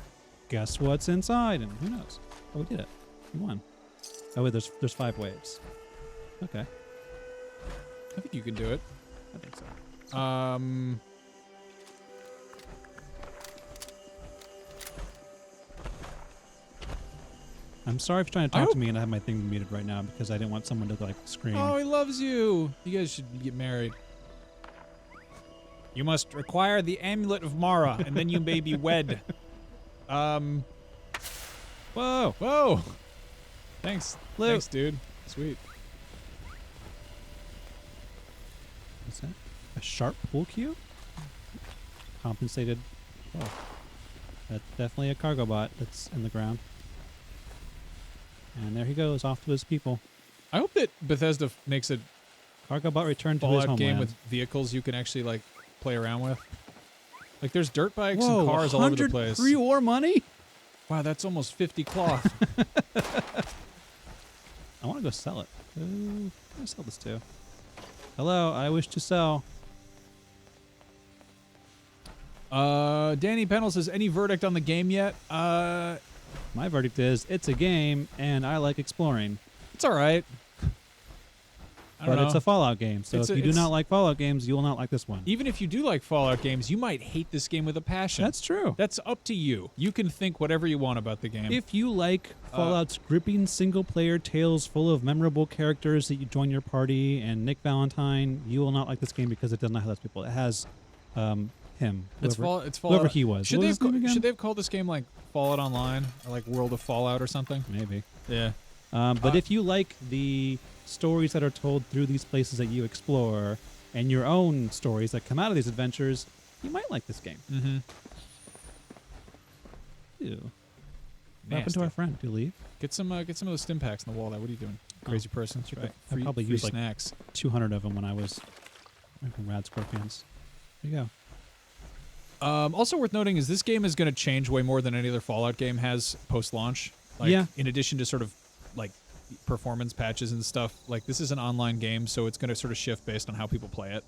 Guess what's inside? And who knows? Oh, we did it. We won. Oh wait, there's 5 waves. Okay, I think you can do it. I think so. I'm sorry for trying to I talk hope- to me and I have my thing muted right now because I didn't want someone to like scream. Oh, he loves you. You guys should get married. You must acquire the amulet of Mara, and then you may be wed. Whoa! Whoa. Thanks. Luke. Thanks, dude. Sweet. What's that? A sharp pool cue? Compensated. Oh. That's definitely a cargo bot that's in the ground. And there he goes, off to his people. I hope that Bethesda makes a Cargo bot returned to his Fallout homeland. game with vehicles you can actually like play around with. Like there's dirt bikes Whoa, and cars all over the 100 place. pre-war money? Wow, that's almost 50 cloth. I want to go sell it. Who can I sell this to? Hello, I wish to sell. Danny Pennell says, any verdict on the game yet? My verdict is, it's a game, and I like exploring. It's all right. I don't But know. it's a Fallout game, so It's if a- you do it's- not like Fallout games, you will not like this one. Even if you do like Fallout games, you might hate this game with a passion. That's true. That's up to you. You can think whatever you want about the game. If you like Fallout's gripping single-player tales full of memorable characters that you join your party and Nick Valentine, you will not like this game because it does not have those people. It has him. it's Whoever, It's Fallout. whoever he was. Should What they was have his name again? should they have called this game like Fallout Online or like World of Fallout or something? Maybe. Yeah. But if you like the stories that are told through these places that you explore and your own stories that come out of these adventures, you might like this game. Mm-hmm. Ew. What happened to our friend? Did he leave? Get some of those stim packs on the wall there. What are you doing? Crazy person. that's Get right. the I probably free used, like, snacks. 200 of them when I was making Rad Scorpions. There you go. Also worth noting is this game is going to change way more than any other Fallout game has post-launch. Like, Yeah. in addition to sort of like performance patches and stuff. Like, this is an online game, so it's going to sort of shift based on how people play it,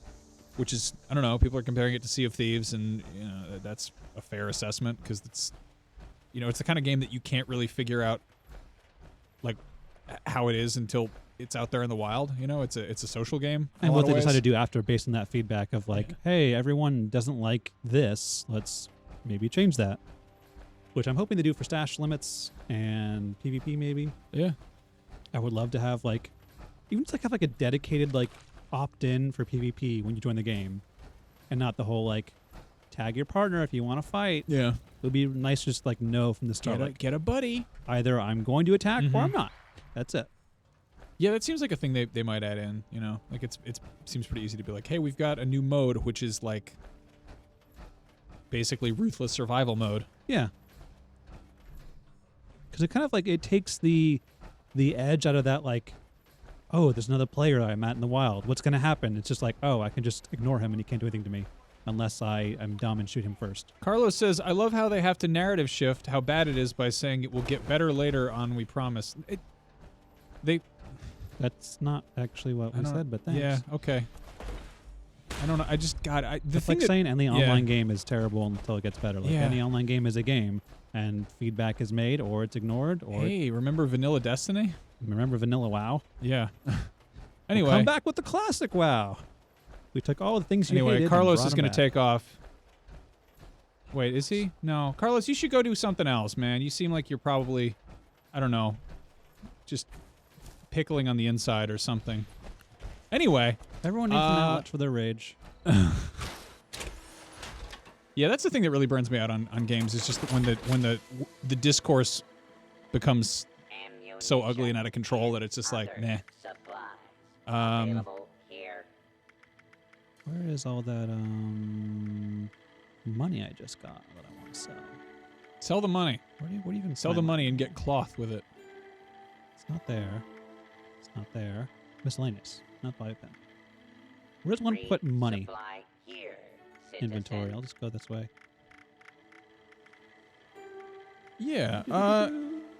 which is, I don't know, people are comparing it to Sea of Thieves, and you know, that's a fair assessment because it's, you know, it's the kind of game that you can't really figure out like how it is until it's out there in the wild. You know, it's a social game. And what they decide to do after, based on that feedback of like, hey, everyone doesn't like this, let's maybe change that. Which I'm hoping to do for stash limits and PvP maybe. Yeah. I would love to have like, even just like have like a dedicated like opt-in for PvP when you join the game, and not the whole like tag your partner if you want to fight. Yeah. It would be nice to just like know from the start. Like, Get a buddy. either I'm going to attack or I'm not. That's it. Yeah, that seems like a thing they might add in, you know? Like, it seems pretty easy to be like, hey, we've got a new mode, which is, like, basically ruthless survival mode. Yeah. Because it kind of, like, it takes the edge out of that, like, oh, there's another player I'm at in the wild. What's going to happen? It's just like, oh, I can just ignore him and he can't do anything to me unless I'm dumb and shoot him first. Carlos says, I love how they have to narrative shift how bad it is by saying it will get better later on, we promise. That's not actually what we said, but thanks. Yeah, okay. I don't know. I just got the It's thing like that, saying any online game is terrible until it gets better. Like Yeah. any online game is a game, and feedback is made, or it's ignored, or hey, remember Vanilla Destiny? remember Vanilla WoW. Yeah. We'll Anyway, come back with the classic WoW. We took all the things you hated. Carlos and is going to take off. Wait, is he? No. Carlos, you should go do something else, man. You seem like you're probably, I don't know, just pickling on the inside or something. Anyway. Everyone needs an outlet for their rage. Yeah, that's the thing that really burns me out on games. Is just when the discourse becomes so ugly and out of control that it's just like, nah. Where is all that money I just got that I want to sell? Sell the money. Where do you even Sell the find money that? and get cloth with it. It's not there. It's not there. Miscellaneous. Not buy pen. Where does one put money? Inventory. I'll just go this way. Yeah.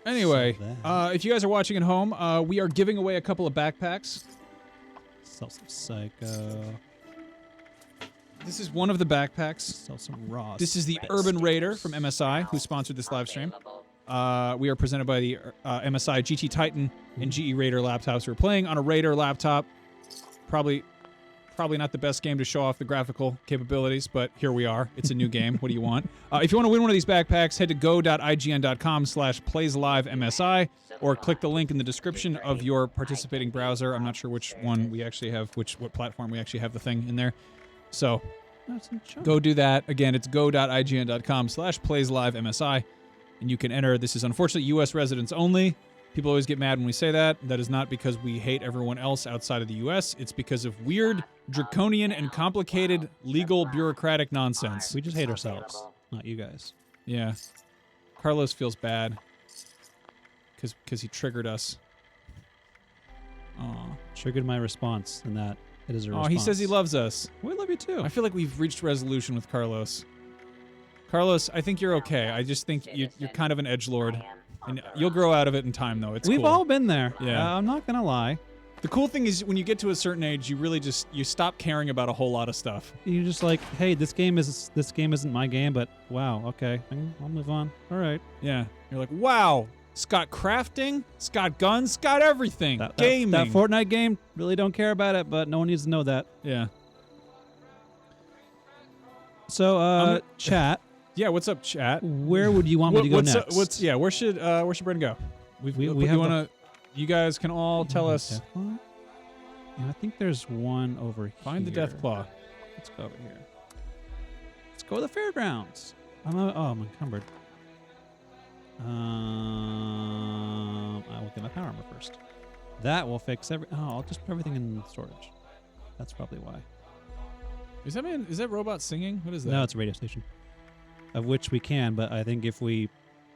Anyway, Sell that. if you guys are watching at home, we are giving away a couple of backpacks. Sell some Psycho. This is one of the backpacks. Sell some Ross. This is the Urban Raider from MSI, who sponsored this live stream. We are presented by the MSI GT Titan and GE Raider laptops. We're playing on a Raider laptop. Probably not the best game to show off the graphical capabilities, but here we are. It's a new game. What do you want? If you want to win one of these backpacks, head to go.ign.com/playsLiveMSI or click the link in the description of your participating browser. I'm not sure which one we actually have, what platform we actually have the thing in there. So go do that. Again, it's go.ign.com/playsLiveMSI, and you can enter. This is unfortunately U.S. residents only. People always get mad when we say that. That is not because we hate everyone else outside of the U.S. It's because of weird, draconian, and complicated legal bureaucratic nonsense. We just hate ourselves, not you guys. Yeah. Carlos feels bad because he triggered us. Aw. Triggered my response, and that it is a response. Oh, he says he loves us. We love you too. I feel like we've reached resolution with Carlos. Carlos, I think you're okay. I just think you're kind of an edgelord. And you'll grow out of it in time, though. It's We've cool. all been there. Yeah. I'm not gonna lie. The cool thing is when you get to a certain age, you really you stop caring about a whole lot of stuff. You're just like, hey, this game isn't my game, but wow, okay, I'll move on. All right. Yeah. You're like, wow, it's got crafting, it's got guns, it's got everything. Gaming. That Fortnite game, really don't care about it, but no one needs to know that. Yeah. So, chat. Yeah, what's up, chat? Where would you want me to go next? Where should Brendan go? We have you guys can all tell us. Deathclaw? Yeah, I think there's one over here. Find the Deathclaw. Let's go over here. Let's go to the fairgrounds. I'm encumbered. I will get my power armor first. That will fix I'll just put everything in storage. That's probably why. Is that robot singing? What is that? No, it's a radio station. Of which we can, but I think if we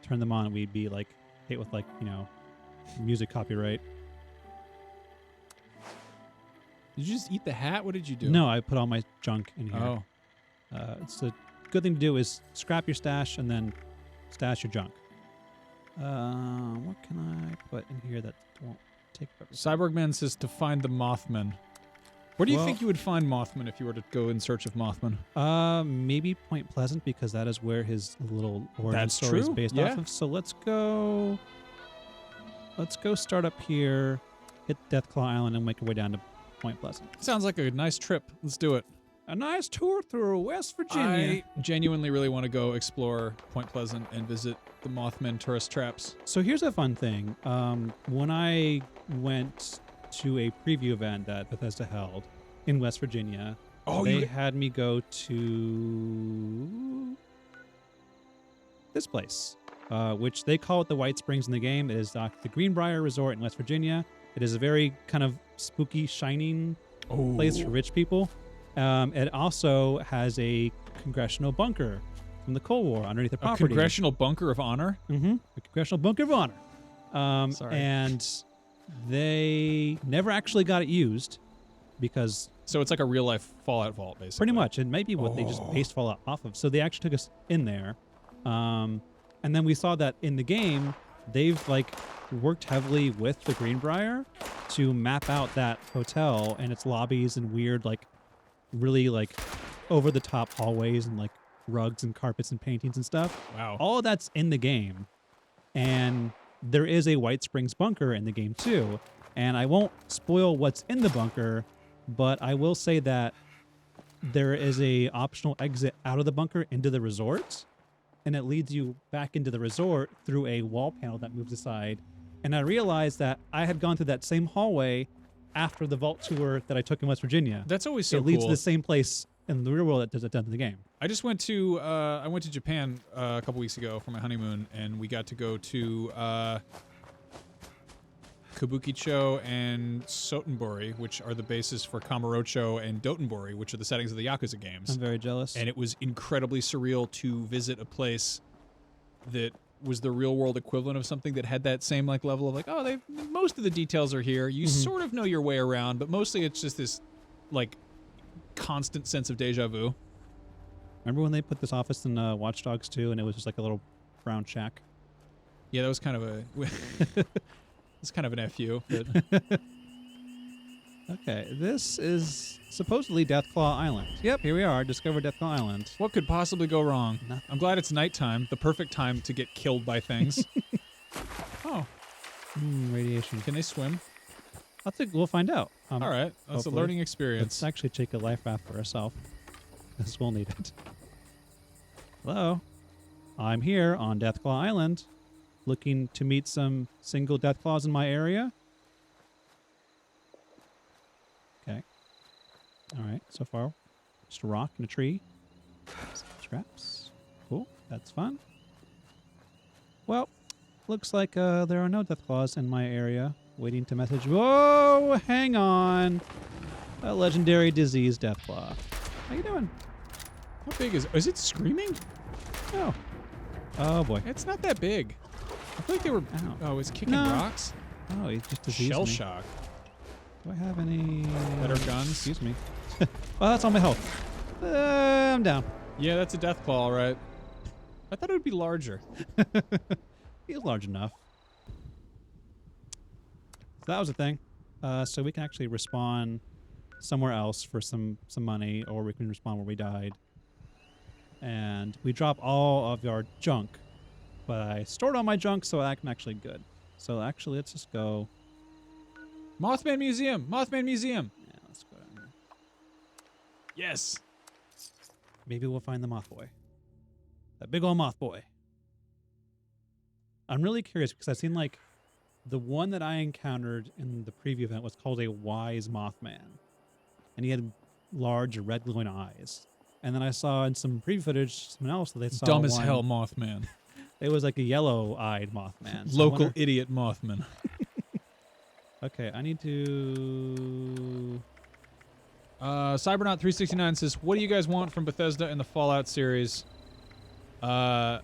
turn them on, we'd be like hit with music copyright. Did you just eat the hat? What did you do? No, I put all my junk in here. Oh. It's a good thing to do is scrap your stash and then stash your junk. What can I put in here that won't take over. Cyborgman says to find the Mothman. Where do you Well- think you would find Mothman if you were to go in search of Mothman? Maybe Point Pleasant, because that is where his little origin That's story is true, based yeah. off of. So let's go. Let's go start up here, hit Deathclaw Island, and make our way down to Point Pleasant. Sounds like a nice trip. Let's do it. A nice tour through West Virginia. I genuinely really want to go explore Point Pleasant and visit the Mothman tourist traps. So here's a fun thing. When I went to a preview event that Bethesda held in West Virginia, they had me go to this place, which they call it the White Springs in the game. It is the Greenbrier Resort in West Virginia. It is a very kind of spooky, shining place for rich people. It also has a congressional bunker from the Cold War underneath the A property. congressional bunker of honor? Mm-hmm. A congressional bunker of honor. Sorry. And they never actually got it used because So it's like a real life Fallout vault, basically. pretty much it might be what they just based Fallout off of. So they actually took us in there. And then we saw that in the game, they've like worked heavily with the Greenbrier to map out that hotel and its lobbies and weird, like really like over the top hallways and like rugs and carpets and paintings and stuff. Wow. All of that's in the game. And there is a White Springs bunker in the game too. And I won't spoil what's in the bunker, but I will say that there is a optional exit out of the bunker into the resort, and it leads you back into the resort through a wall panel that moves aside. And I realized that I had gone through that same hallway after the vault tour that I took in West Virginia. That's always so it leads cool. to the same place in the real world that does it done in the game. I just went to Japan a couple weeks ago for my honeymoon, and we got to go to Kabukicho and Sotenbori, which are the bases for Kamurocho and Dotonbori, which are the settings of the Yakuza games. I'm very jealous. And it was incredibly surreal to visit a place that was the real world equivalent of something that had that same like level of like, oh, they most of the details are here. You sort of know your way around, but mostly it's just this like constant sense of deja vu. Remember when they put this office in Watch Dogs 2 and it was just like a little brown shack? Yeah, that was kind of a it's kind of an FU. But Okay, this is supposedly Deathclaw Island. Yep, here we are. Discover Deathclaw Island. what could possibly go wrong? Nothing. I'm glad it's nighttime, the perfect time to get killed by things. Oh, Radiation. can they swim? I think we'll find out. All right, that's a hopefully. learning Let's experience. actually take a life raft for ourselves. This will need it. Hello. I'm here on Deathclaw Island, looking to meet some single Deathclaws in my area. Okay. All right, so far, just a rock and a tree. Some scraps. Cool, that's fun. Well, looks like there are no Deathclaws in my area. Waiting to message. Whoa, hang on. A legendary disease Deathclaw. How you doing? How big is it screaming? Oh. Oh boy. It's not that big. I feel like they were. Ow. Oh, it's kicking No. rocks. Oh, he just diseased Shell me. shock. Do I have any Better guns? Excuse me. Well, that's all my health. I'm down. Yeah, that's a death claw, all right. I thought it would be larger. Feels large enough. So that was the thing. So we can actually respawn somewhere else for some money, or we can respawn where we died. And we drop all of our junk, but I stored all my junk, so I'm actually good. So actually, let's just go. Mothman Museum! Mothman Museum! Yeah, let's go down here. Yes! Maybe we'll find the moth boy. That big old moth boy. I'm really curious because I've seen like the one that I encountered in the preview event was called a wise Mothman. And he had large red glowing eyes. And then I saw in some preview footage someone else that they saw Dumb as one- hell Mothman. It was like a yellow-eyed Mothman. So I Local wonder- idiot Mothman. Okay, I need to. Cybernaut369 says, what do you guys want from Bethesda in the Fallout series? I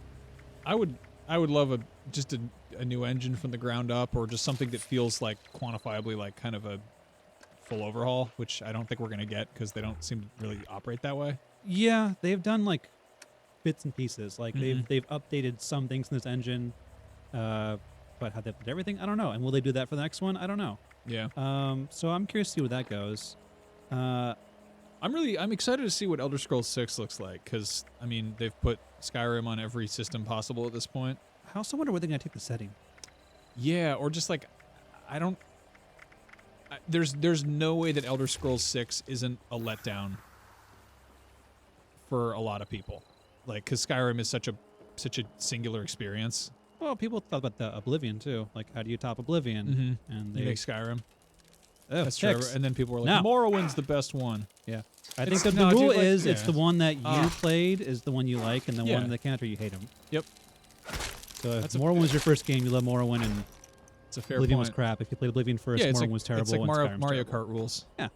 would love just a new engine from the ground up, or just something that feels like quantifiably like kind of a full overhaul, which I don't think we're going to get because they don't seem to really operate that way. Yeah, they've done like bits and pieces. Like Mhm. they've updated some things in this engine. but have they put everything? I don't know. And will they do that for the next one? I don't know. Yeah. So I'm curious to see where that goes. I'm excited to see what Elder Scrolls 6 looks like, because, I mean, they've put Skyrim on every system possible at this point. I also wonder where they're going to take the setting. Yeah, or just like, there's no way that Elder Scrolls 6 isn't a letdown for a lot of people. Like, because Skyrim is such a singular experience. Well, people thought about the Oblivion, too. Like, how do you top Oblivion? And You they make Skyrim. oh, That's true. six. And then people were like, No. Morrowind's the best one. Yeah. I It's- think no, the dude, rule like, is it's yeah. the one that you Ah. played is the one you like, and the Yeah. one that counter you hate them. Yep. So if That's a- Morrowind was your first game, you love Morrowind, and It's a fair Oblivion point. was crap. If you played Oblivion first, Yeah, it's Morrowind like, was terrible. it's like and Mario, Skyrim's Mario terrible. Kart rules. Yeah.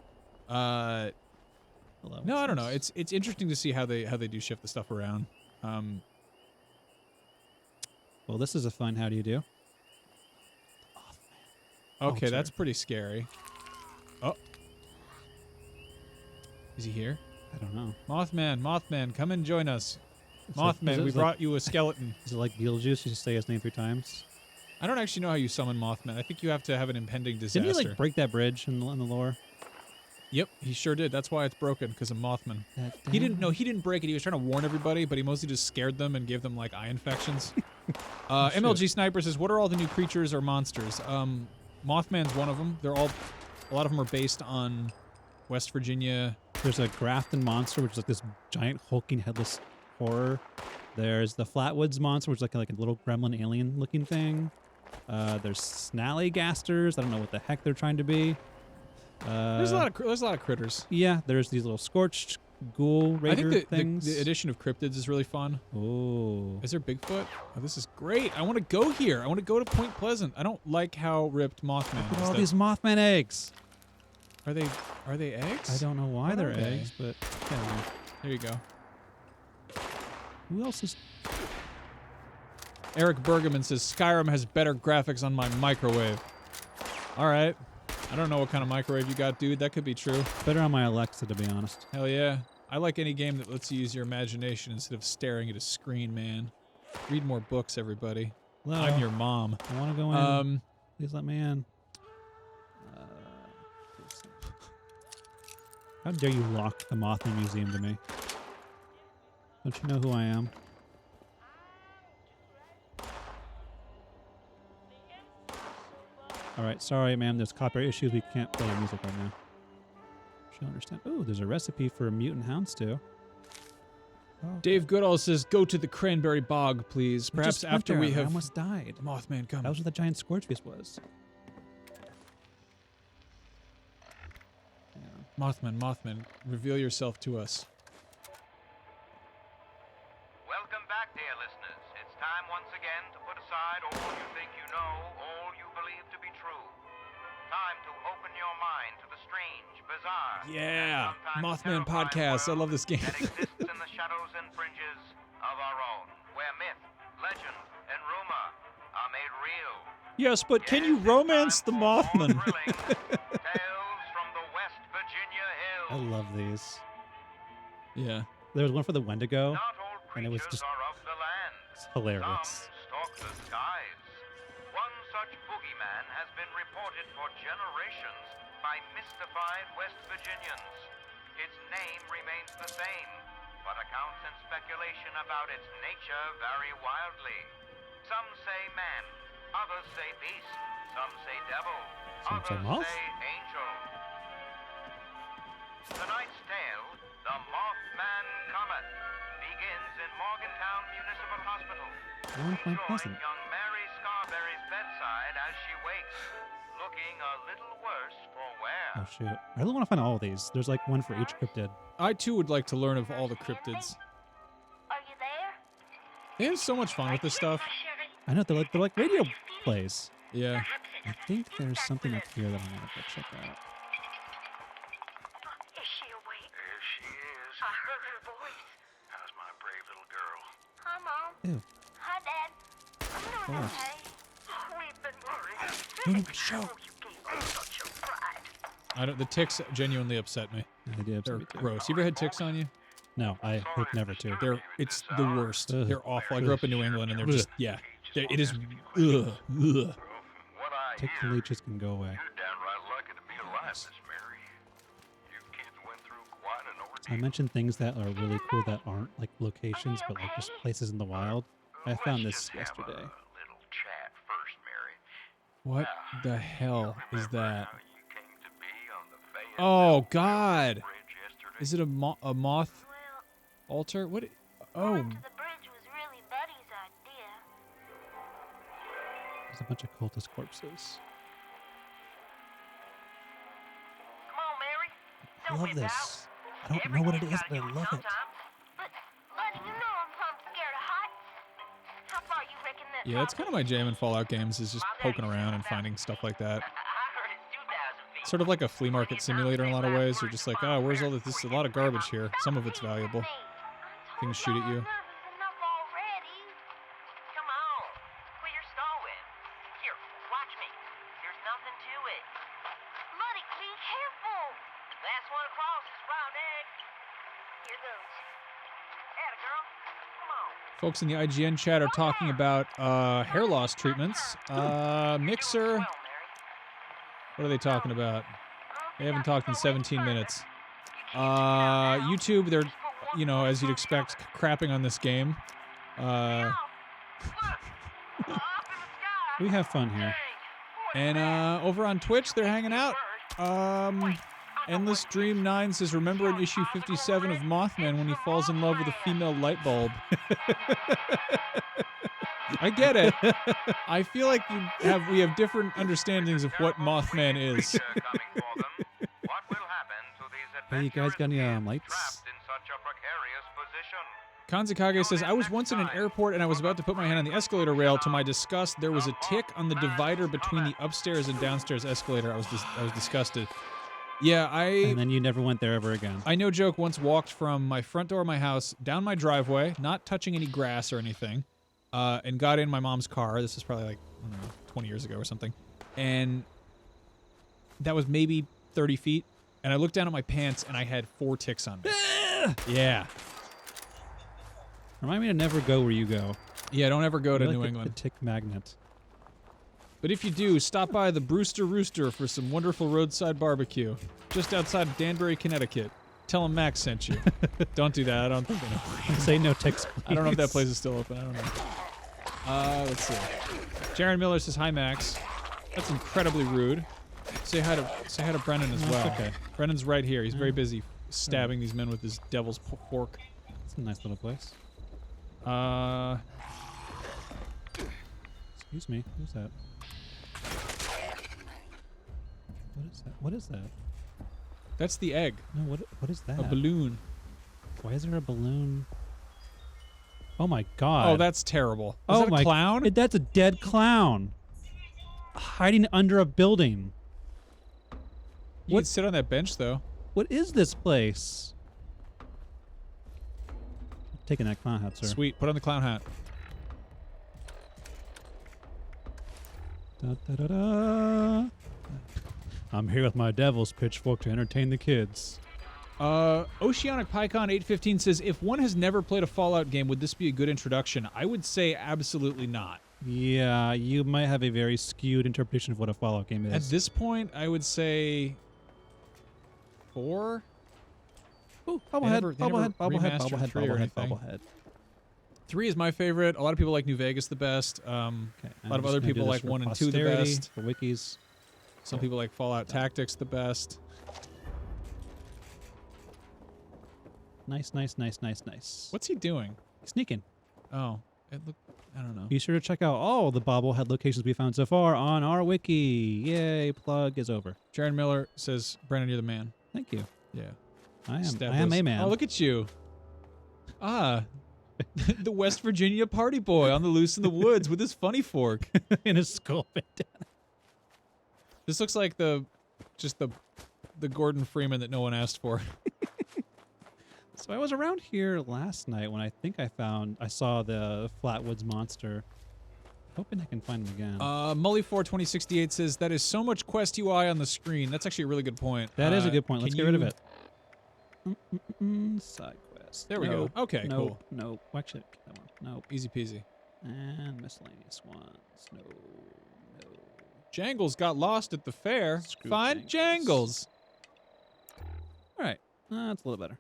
Hello, No, I don't know. what's It's interesting to see how they do shift the stuff around. Well, this is a fun how do you do. Okay, sure. that's pretty scary. Oh. Is he here? I don't know. Mothman, come and join us. It's like- Mothman, is it we like- brought you a skeleton. Is it like Beetlejuice? You just say his name 3 times. I don't actually know how you summon Mothman. I think you have to have an impending disaster. Didn't he like break that bridge in the lore? Yep, he sure did. That's why it's broken, because of Mothman. He didn't break it. He was trying to warn everybody, but he mostly just scared them and gave them like eye infections. MLG Sniper says, "What are all the new creatures or monsters?" Mothman's one of them. A lot of them are based on West Virginia. There's a Grafton monster, which is like this giant hulking headless horror. There's the Flatwoods monster, which is like a little gremlin alien looking thing. There's Snallygasters. I don't know what the heck they're trying to be. There's a lot of critters. Yeah, there's these little scorched ghoul raider I think things. the addition of cryptids is really fun. Oh. Is there Bigfoot? Oh, this is great. I want to go here. I want to go to Point Pleasant. I don't like how ripped Mothman Look at is. all these Mothman eggs. Are they eggs? I don't know why What they're are they? eggs, but yeah. There you go. Who else is? Eric Bergman says Skyrim has better graphics on my microwave. All right. I don't know what kind of microwave you got, dude. That could be true. Better on my Alexa, to be honest. Hell yeah. I like any game that lets you use your imagination instead of staring at a screen, man. Read more books, everybody. Hello. I'm your mom. I want to go in. Please let me in. How dare you lock the Mothman Museum to me? Don't you know who I am? Alright, sorry, ma'am. There's copyright issues. We can't play your music right now. She'll understand. Oh, there's a recipe for a mutant hound stew. Oh, Dave Goodall says, go to the Cranberry Bog, please. we Perhaps just went after there. we I have almost died. Mothman come. That was where the giant scorch beast was. Mothman, reveal yourself to us. Welcome back, dear listeners. It's time once again to put aside all you think you know, all you believe to be true. Time to open your mind to the strange, bizarre, Yeah, and Mothman sometimes podcast. I terrifying love this game. world that exists in the shadows and fringes of our own, where myth, legend, and rumor are made real. Yes, but can you Yes, it's romance the time for more Mothman? thrilling Tales from the West Virginia hills. I love these. Yeah. There was one for the Wendigo. Not all And it was creatures just- are of the land. It's hilarious. Some stalk the skies. One such boogeyman has been reported for generations by mystified West Virginians. Its name remains the same, but accounts and speculation about its nature vary wildly. Some say man, others say beast, some say devil, Some say others moth? say angel. Tonight's tale, The Mothman Comet, begins in Morgantown Municipal Hospital. One Point Join Pleasant. young Mary Scarberry's bedside as she wakes, looking a little worse for wear. Oh shoot! I really want to find all of these. There's like one for each cryptid. I too would like to learn of all the cryptids. Are you there? They have so much fun with this stuff. I know they're like radio plays. Yeah. I think there's something up here that I want to go check out. Is she awake? There she is. I heard her voice. How's my brave little girl? Hi, Mom. Ew. Hi, Dad. I'm doing Oh. okay. We've been worried. Show. Oh, you gave me such a fright. The ticks genuinely upset me. I do They're upset me too. gross. You ever had ticks on you? No, I hope never to. It's the worst. Ugh. They're awful. I grew up in New England and they're just, yeah. It is. Ugh. Well, from what I Tick hear, leeches can go away. you're downright lucky to be alive, Miss Mary. You kids went through quite an I ordeal. mentioned things that are really cool that aren't like locations, but like just places in the wild. I found Let's this just have yesterday. a little chat first, Mary. What the hell is Remember that? how you came to be on the Fayetteville Oh God! Bridge yesterday? Is it a moth Well, altar? What? going Oh, to the bridge was really Buddy's idea. There's a bunch of cultist corpses. Come on, Mary. I Don't love whip out. this. I don't know what it is, but I love it. But, Buddy, you know I'm plumb scared of heights. How far you reckon that yeah. It's kind of my jam in Fallout games is just poking around and finding stuff like that. I heard it's 2,000 feet. Sort of like a flea market simulator in a lot of ways. You're just like, oh, where's all this? This is a lot of garbage here. Some of it's valuable. Things shoot at you. Enough already. Come on. Quit your stalling. Here, watch me. There's nothing to it. Buddy, be careful. Last one across is raw egg. Here goes. Atta girl. Come on. Folks in the IGN chat are talking about hair loss treatments. Mixer. Well, Mary. What are they talking about? They haven't talked in 17 minutes. YouTube, they're, you know, as you'd expect, crapping on this game. We have fun here. And over on Twitch, they're hanging out. Endless Dream 9 says, remember in issue 57 of Mothman when he falls in love with a female light bulb. I get it. I feel like we have different understandings of what Mothman is. Coming for them. What will happen to these Hey, you guys got any adventurous lights? trapped in such a precarious position? Kanzakage says, I was once in an airport and I was about to put my hand on the escalator rail. To my disgust, there was a tick on the divider between the upstairs and downstairs escalator. I was disgusted. Yeah, And then you never went there ever again. I no joke once walked from my front door of my house down my driveway, not touching any grass or anything, and got in my mom's car. This is probably like, I don't know, 20 years ago or something. And that was maybe 30 feet. And I looked down at my pants and I had 4 ticks on me. Yeah. Remind me to never go where you go. Yeah, don't ever go to You're New like England. The tick magnet. But if you do, stop by the Brewster Rooster for some wonderful roadside barbecue just outside of Danbury, Connecticut. Tell them Max sent you. Don't do that. I don't think they know. Say no ticks, please. I don't know if that place is still open. I don't know. Let's see. Jaron Miller says, hi, Max. That's incredibly rude. Say hi to Brennan as No, it's well. okay. Brennan's right here. He's very busy stabbing these men with his devil's fork. It's a nice little place. Excuse me. Who's that? What is that? What is that? That's the egg. No, what is that? A balloon. Why is there a balloon? Oh my god. Oh, that's terrible. Is oh that a my clown? That's a dead clown. Hiding under a building. You can sit on that bench, though. What is this place? I'm taking that clown hat, sir. Sweet. Put on the clown hat. Da, da, da, da. I'm here with my devil's pitchfork to entertain the kids. Oceanic PyCon 815 says, if one has never played a Fallout game, would this be a good introduction? I would say absolutely not. Yeah, you might have a very skewed interpretation of what a Fallout game is. At this point, I would say 4. Ooh, They bobblehead, never bobblehead, bobblehead, remastered bobblehead, 3 or bobblehead, anything. bobblehead. 3 is my favorite. A lot of people like New Vegas the best. Okay, A I'm lot of just other gonna do people this like for 1 and 2 the posterity, best. For wikis. Some people like Fallout Tactics the best. Nice, nice, nice, nice, nice. What's he doing? Sneaking. Oh, it looked. I don't know. Be sure to check out all the bobblehead locations we found so far on our wiki. Yay, plug is over. Jaron Miller says, Brandon, you're the man. Thank you. Yeah. I Stab am those- a man. Oh, look at you. Ah. The West Virginia party boy on the loose in the woods with his funny fork. in his skull bandana. This looks like the Gordon Freeman that no one asked for. So I was around here last night when I think I saw the Flatwoods monster. Hoping I can find him again. Mully42068 says, that is so much Quest UI on the screen. That's actually a really good point. That is a good point. can Let's get rid of you- it. Side quest. There we go. Okay, no, cool. No, actually, get that one. No. Easy peasy. And miscellaneous ones. No. Jangles got lost at the fair. Screw Find Jangles. Jangles. All right. That's a little better.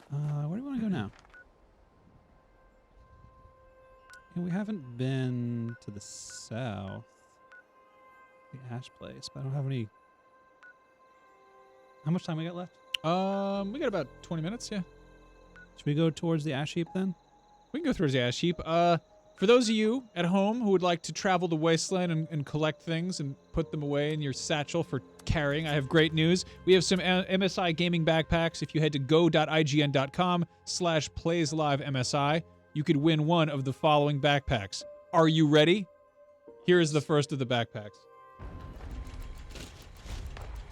Where do we want to go now? Yeah, we haven't been to the south. The Ash place, but I don't have any. How much time we got left? We got about 20 minutes, yeah. Should we go towards the ash heap then? We can go through the ash heap. For those of you at home who would like to travel to Wasteland and collect things and put them away in your satchel for carrying, I have great news. We have some MSI gaming backpacks. If you head to go.ign.com/playsLiveMSI, you could win one of the following backpacks. Are you ready? Here is the first of the backpacks.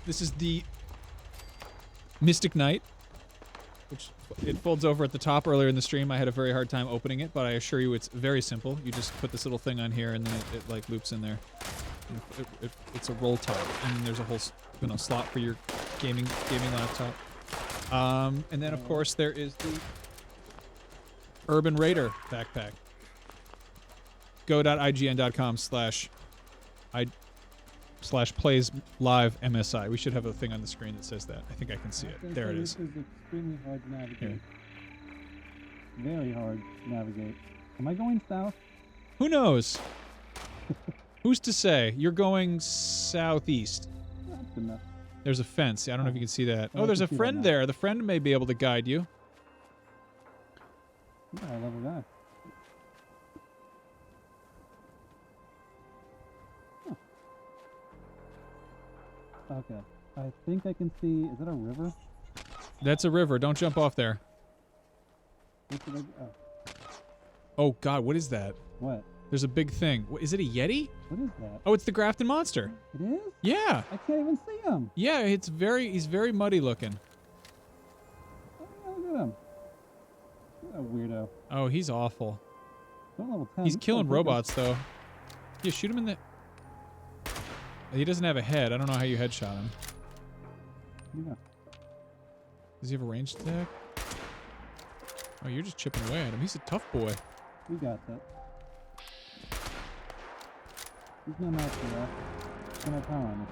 This is the Mystic Knight, which it folds over at the top. Earlier in the stream, I had a very hard time opening it, but I assure you it's very simple. You just put this little thing on here, and then it like loops in there. It's a roll top, and then there's a whole slot for your gaming laptop. And then, of course, there is the Urban Raider backpack. go.ign.com/playsLiveMSI. We should have a thing on the screen that says that. I think I can see it. There it is. This is extremely hard to navigate. Here. Very hard to navigate. Am I going south? Who knows? Who's to say? You're going southeast. That's enough. There's a fence. I don't know if you can see that. Oh, Oh, I there's can a see that friend now. there. The friend may be able to guide you. Yeah, I love that. Huh. Okay. I think I can see. Is that a river? That's a river. Don't jump off there. What should I, Oh, God. What is that? what? There's a big thing. Is it a Yeti? What is that? Oh, it's the Grafton Monster. It is? Yeah. I can't even see him. Yeah, he's very muddy looking. Oh, yeah, look at him. What a weirdo. Oh, he's awful. Don't level 10. He's This killing guy's looking- robots, though. Yeah, shoot him in the... He doesn't have a head. I don't know how you headshot him. Yeah. Does he have a ranged attack? Oh, you're just chipping away at him. He's a tough boy. We got that. He's no match for that. He's gonna have power on us.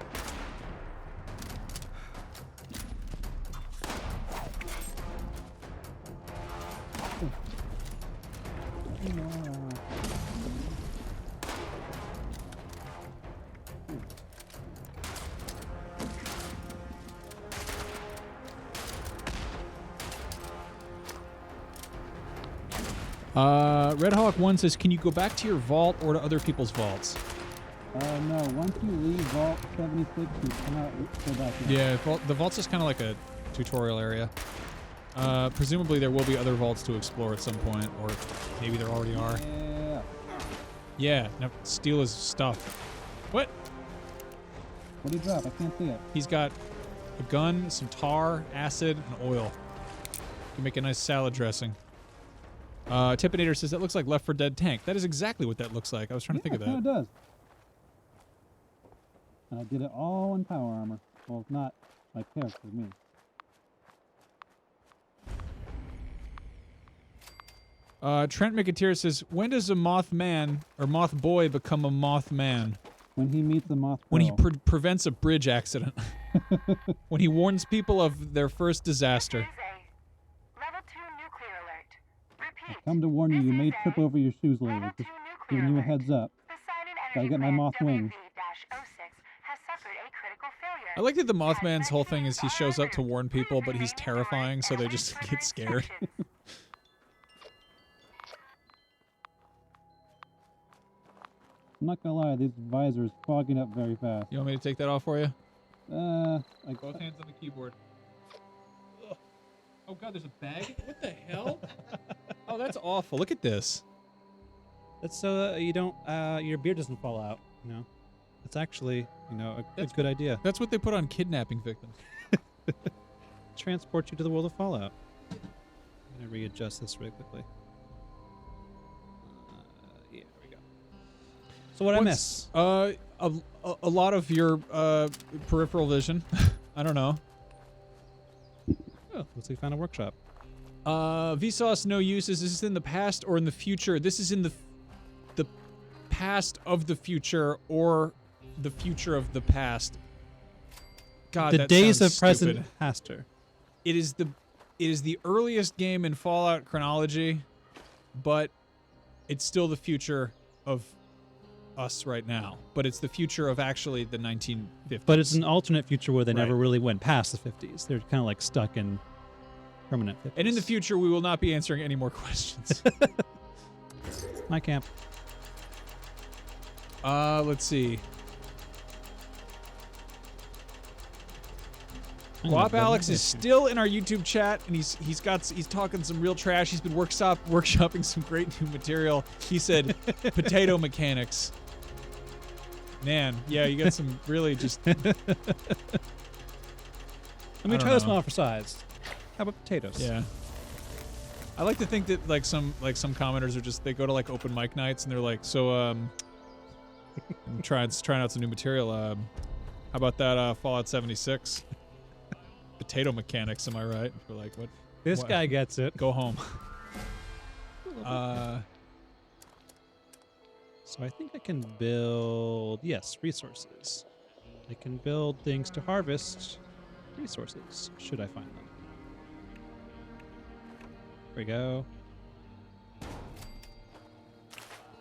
Red Hawk 1 says, can you go back to your vault or to other people's vaults? No, once you leave Vault 76, you cannot go back in. Yeah, the vault's just kind of like a tutorial area. Presumably there will be other vaults to explore at some point, or maybe there already are. Yeah. Yeah, now steal his stuff. What? What did he drop? I can't see it. He's got a gun, some tar, acid, and oil. You can make a nice salad dressing. Tippinator says, that looks like Left 4 Dead tank. That is exactly what that looks like. I was trying to think of Yeah, that. it does. And I did it all in power armor. Well, not my character, me. Trent McAteer says, when does a Mothman or Mothboy become a Mothman? When he meets a moth When he girl. prevents a bridge accident. When he warns people of their first disaster. This is a level 2 nuclear alert. Repeat. Come to warn you, you may trip over your shoes later. Level 2 Just nuclear giving you a alert. heads up. Poseidon Gotta Energy get my Plant moth wings. WV-06 has suffered a critical failure. I like that the Mothman's whole thing is he shows up to warn people, but he's terrifying, so they just get scared. I'm not gonna lie, this visor is fogging up very fast. You want me to take that off for you? Like Both hands on the keyboard. Ugh. Oh God, there's a bag? What the hell? Oh, that's awful. Look at this. That's so you don't your beard doesn't fall out. You know, it's actually a good idea. That's what they put on kidnapping victims. Transport you to the world of Fallout. I'm gonna readjust this really quickly. Yeah, there we go. So what I miss? A lot of your peripheral vision. I don't know. Oh, looks like we found a workshop. Vsauce no use. Is this in the past or in the future? This is in the past of the future or the future of the past. God, The that days sounds of present stupid. Haster. It is the earliest game in Fallout chronology, but it's still the future of us right now. But it's the future of actually the 1950s. But it's an alternate future where they never Right. really went past the 50s. They're kind of like stuck in permanent 50s. And in the future, we will not be answering any more questions. My camp. Let's see. I'm gonna Guap build Alex my is base. still in our YouTube chat, and he's talking some real trash. He's been workshopping some great new material. He said potato mechanics. Man, yeah, you got some really just. Let me I try this don't know. one for size. How about potatoes? Yeah. I like to think that like some commenters are just, they go to like open mic nights and they're like, so I'm trying out some new material. How about that Fallout 76? Potato mechanics, am I right? We're like, what? This What? guy gets it. Go home. So I think I can build, yes, resources. I can build things to harvest resources, should I find them. There we go.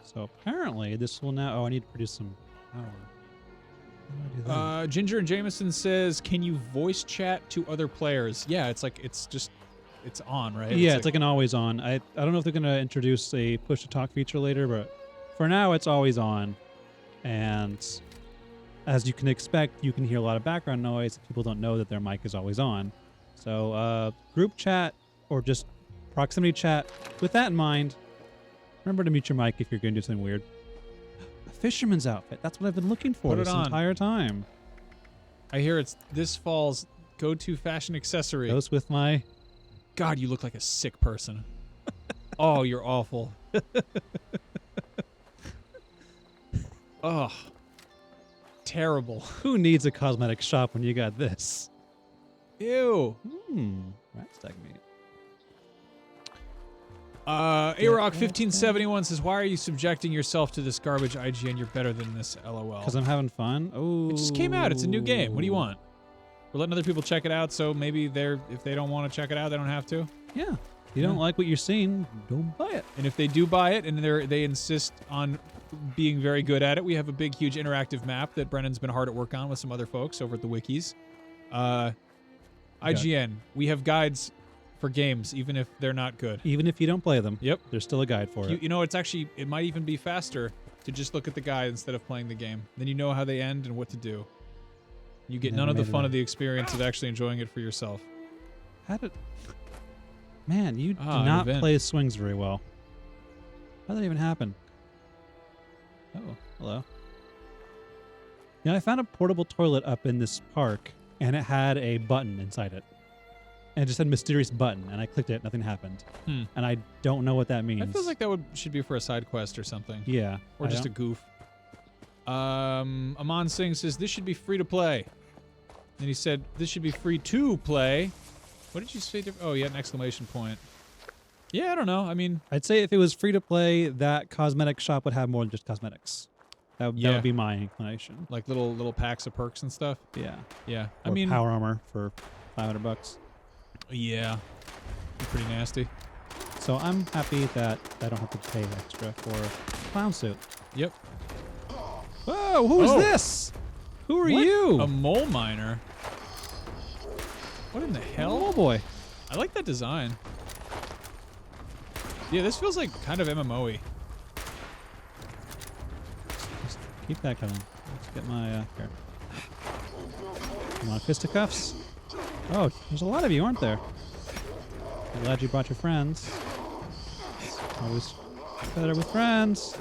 So apparently this will now, oh, I need to produce some power. How do I do that? Ginger and Jameson says, can you voice chat to other players? Yeah, it's like, it's on, right? Yeah, it's like an always on. I don't know if they're going to introduce a push to talk feature later, but for now it's always on. And as you can expect, you can hear a lot of background noise if people don't know that their mic is always on. So group chat or just proximity chat, with that in mind, remember to mute your mic if you're going to do something weird. A fisherman's outfit. That's what I've been looking for Put it this on. entire time. I hear it's this fall's go-to fashion accessory. Goes with my... God, you look like a sick person. Oh, you're awful. Oh, terrible. Who needs a cosmetic shop when you got this? Ew. Rat stag meat. A-Rock1571 says, why are you subjecting yourself to this garbage, IGN? You're better than this, LOL. Because I'm having fun. Oh, It just came out. It's a new game. What do you want? We're letting other people check it out, so maybe if they don't want to check it out, they don't have to. Yeah. If you don't like what you're seeing, don't buy it. And if they do buy it and they insist on being very good at it, we have a big, huge interactive map that Brennan's been hard at work on with some other folks over at the wikis. IGN, we have guides for games, even if they're not good. Even if you don't play them, Yep. there's still a guide for it. You know, it might even be faster to just look at the guide instead of playing the game. Then you know how they end and what to do. You get Never none of the made it fun up. of the experience of actually enjoying it for yourself. How did... Man, you do an not event. play swings very well. How did that even happen? Oh, hello. You know, I found a portable toilet up in this park, and it had a button inside it. And it just said mysterious button, and I clicked it, nothing happened. Hmm. And I don't know what that means. I feel like that should be for a side quest or something. Yeah. Or I just a don't- goof. Aman Singh says, this should be free to play. And he said, this should be free to play. What did you say? Oh, yeah, an exclamation point. Yeah, I don't know. I mean, I'd say if it was free to play, that cosmetic shop would have more than just cosmetics. That Yeah. would be my inclination. like little packs of perks and stuff. Yeah. Yeah. I Or mean, power armor for $500. yeah. Pretty nasty. So I'm happy that I don't have to pay extra for clown suit. Yep. Whoa, who is Oh. this? Who are What? you? A mole miner. What in the hell? Oh boy. I like that design. Yeah, this feels like kind of MMO-y. Just keep that coming. Let's get my here. You want fisticuffs? Oh, there's a lot of you, aren't there? I'm glad you brought your friends. Always better with friends.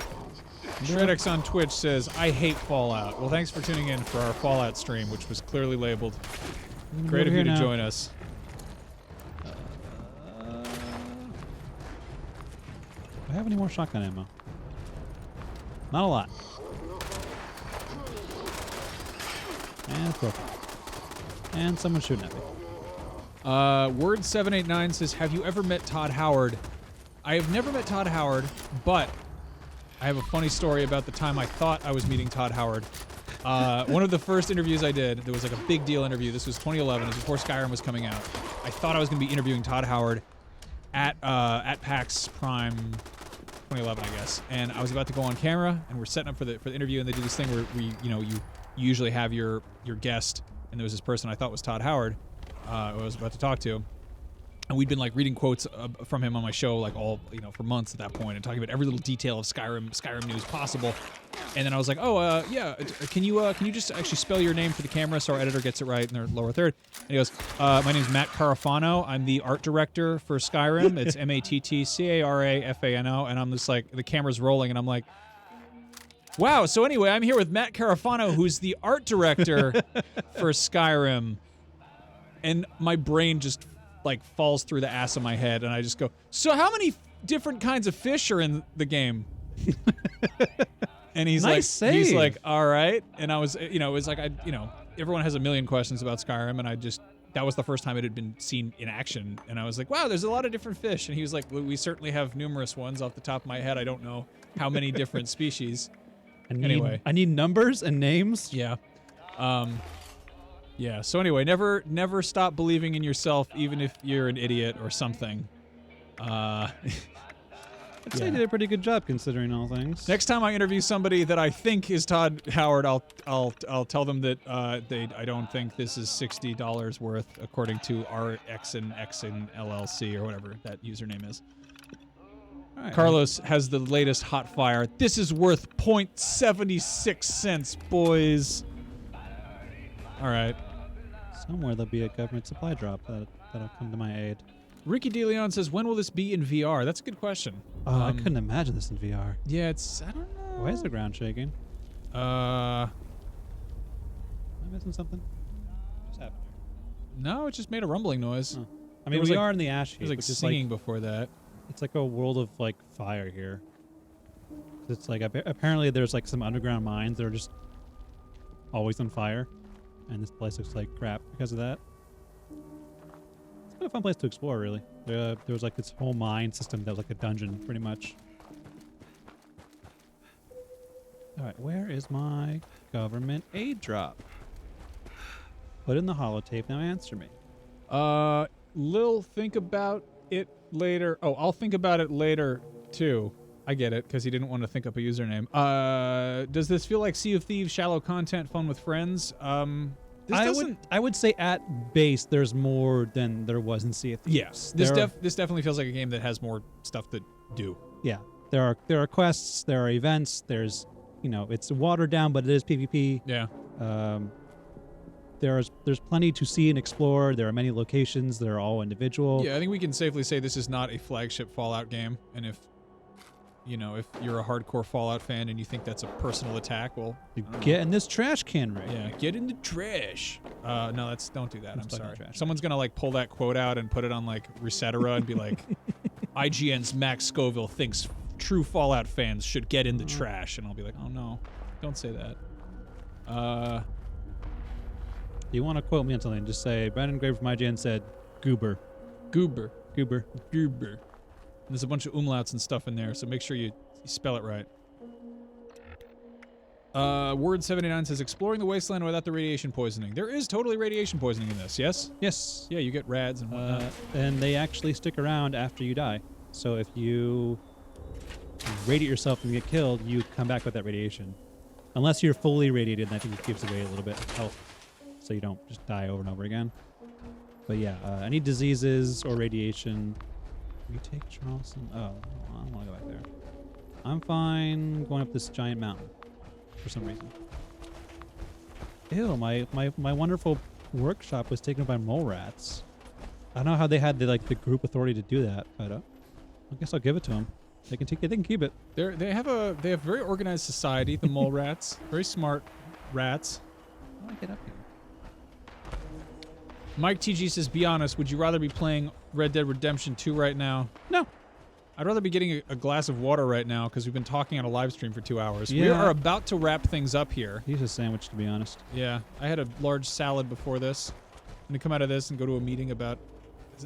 Shredx on Twitch says, I hate Fallout. Well, thanks for tuning in for our Fallout stream, which was clearly labeled. I'm gonna Great go of you here to now. join us. Do I have any more shotgun ammo? Not a lot. And it's broken. And someone's shooting at me. Word789 says, have you ever met Todd Howard? I have never met Todd Howard, but I have a funny story about the time I thought I was meeting Todd Howard. One of the first interviews I did, there was like a big deal interview. This was 2011. It was before Skyrim was coming out. I thought I was going to be interviewing Todd Howard at PAX Prime 2011, I guess. And I was about to go on camera, and we're setting up for the interview, and they do this thing where you usually have your guest, and there was this person I thought was Todd Howard, who I was about to talk to. And we'd been like reading quotes from him on my show, like all for months at that point, and talking about every little detail of Skyrim news possible. And then I was like, oh yeah, can you just actually spell your name for the camera so our editor gets it right in their lower third? And he goes, my name's Matt Carafano. I'm the art director for Skyrim. It's MATTCARAFANO. And I'm just like, the camera's rolling, and I'm like, wow. So anyway, I'm here with Matt Carafano, who's the art director for Skyrim, and my brain just like falls through the ass of my head, and I just go, so how many different kinds of fish are in the game? And he's like, all right. And I was, it was like, everyone has a million questions about Skyrim, and that was the first time it had been seen in action. And I was like, wow, there's a lot of different fish. And he was like, well, we certainly have numerous ones. Off the top of my head, I don't know how many different species. I need numbers and names. Yeah. Yeah. So anyway, never stop believing in yourself, even if you're an idiot or something. I'd say you did a pretty good job considering all things. Next time I interview somebody that I think is Todd Howard, I'll tell them that I don't think this is $60 worth, according to RXN LLC or whatever that username is. All right, Carlos has the latest hot fire. This is worth 0.76 cents, boys. All right. Somewhere there'll be a government supply drop that'll come to my aid. Ricky DeLeon says, when will this be in VR? That's a good question. I couldn't imagine this in VR. Yeah, I don't know. Why is the ground shaking? Am I missing something? What's happening? No, it just made a rumbling noise. Oh. I mean, we are in the ash heap. It was like singing before that. It's like a world of like fire here. It's like apparently there's like some underground mines that are just always on fire, and this place looks like crap because of that. It's been a fun place to explore, really. There was like this whole mine system that was like a dungeon, pretty much. All right, where is my government aid drop? Put in the holotape. Now answer me. Lil, think about it later. Oh, I'll think about it later too. I get it, because he didn't want to think up a username. Does this feel like Sea of Thieves, shallow content, fun with friends? I would say at base there's more than there was in Sea of Thieves. Yes, this definitely feels like a game that has more stuff to do. Yeah, there are quests, there are events. There's, it's watered down, but it is PvP. Yeah. There's plenty to see and explore. There are many locations that are all individual. Yeah, I think we can safely say this is not a flagship Fallout game, and if you're a hardcore Fallout fan and you think that's a personal attack, well, get in this trash can right Yeah, here. get in the trash. No, don't do that. I'm stuck in sorry. trash. Someone's gonna like pull that quote out and put it on like Resetera and be like, IGN's Max Scoville thinks true Fallout fans should get in the trash, and I'll be like, oh no, don't say that. You want to quote me on something? Just say Brandon Graves from IGN said, "Goober, Goober, goober, goober." And there's a bunch of umlauts and stuff in there, so make sure you spell it right. Word79 says, exploring the wasteland without the radiation poisoning. There is totally radiation poisoning in this, yes? Yes. Yeah, you get rads and whatnot. And they actually stick around after you die. So if you radiate yourself and get killed, you come back with that radiation. Unless you're fully radiated, and I think it gives away a little bit of health, so you don't just die over and over again. But yeah, any diseases or radiation. Retake Charleston. Oh, I don't want to go back there. I'm fine going up this giant mountain for some reason. Ew, my wonderful workshop was taken by mole rats. I don't know how they had the group authority to do that, but I guess I'll give it to them. They can keep it. They have very organized society, the mole rats. Very smart rats. How do I get up here? Mike TG says, be honest, would you rather be playing Red Dead Redemption 2 right now? No. I'd rather be getting a glass of water right now because we've been talking on a live stream for 2 hours. We Yeah. are about to wrap things up here. Use a sandwich, to be honest. Yeah, I had a large salad before this. going to come out of this and go to a meeting about...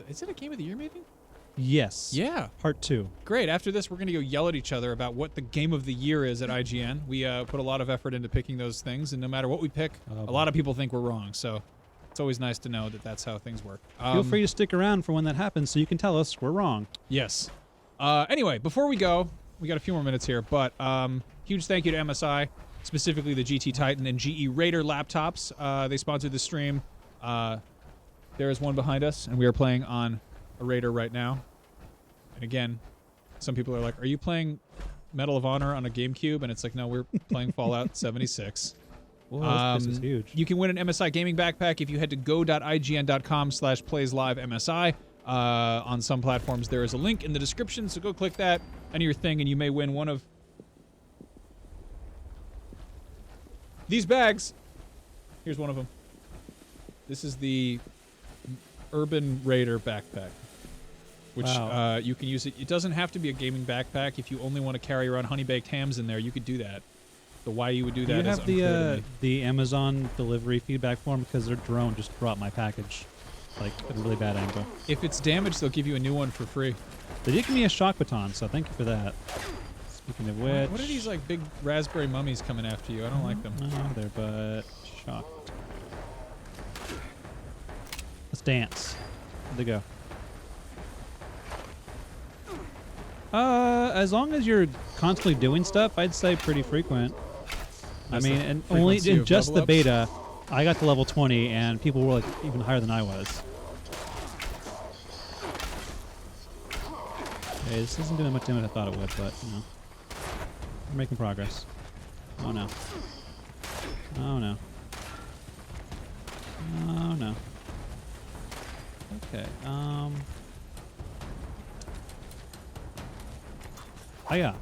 Is it a Game of the Year meeting? Yes. Yeah. Part 2. Great. After this, we're going to go yell at each other about what the Game of the Year is at IGN. We put a lot of effort into picking those things, and no matter what we pick, a lot of people think we're wrong. So it's always nice to know that that's how things work. Feel free to stick around for when that happens so you can tell us we're wrong. Yes. Anyway, before we go, we got a few more minutes here, but huge thank you to MSI, specifically the GT Titan and GE Raider laptops. They sponsored the stream. There is one behind us, and we are playing on a Raider right now. And again, some people are like, are you playing Medal of Honor on a GameCube? And it's like, no, we're playing Fallout 76. Whoa, this is huge. You can win an MSI gaming backpack if you head to go.ign.com/playsLiveMSI. On some platforms, there is a link in the description, so go click that, enter your thing, and you may win one of these bags. Here's one of them. This is the Urban Raider backpack, which Wow. you can use it. It doesn't have to be a gaming backpack. If you only want to carry around honey-baked hams in there, you could do that. The why you would do Do that you is have unclear to me. the Amazon delivery feedback form? Because their drone just brought my package, like, at a really bad angle. If it's damaged, they'll give you a new one for free. They did give me a shock baton, so thank you for that. Speaking of which... What are these, like, big raspberry mummies coming after you? I don't like them. No, they're but shocked. Let's dance. Where'd they go? As long as you're constantly doing stuff, I'd say pretty frequent. I That's mean, the and only frequency in of just the level ups? beta, I got to level 20, and people were like even higher than I was. Okay, this isn't doing much damage I thought it would, but you know, we're making progress. Oh no! Oh no! Oh no! Okay. Oh yeah.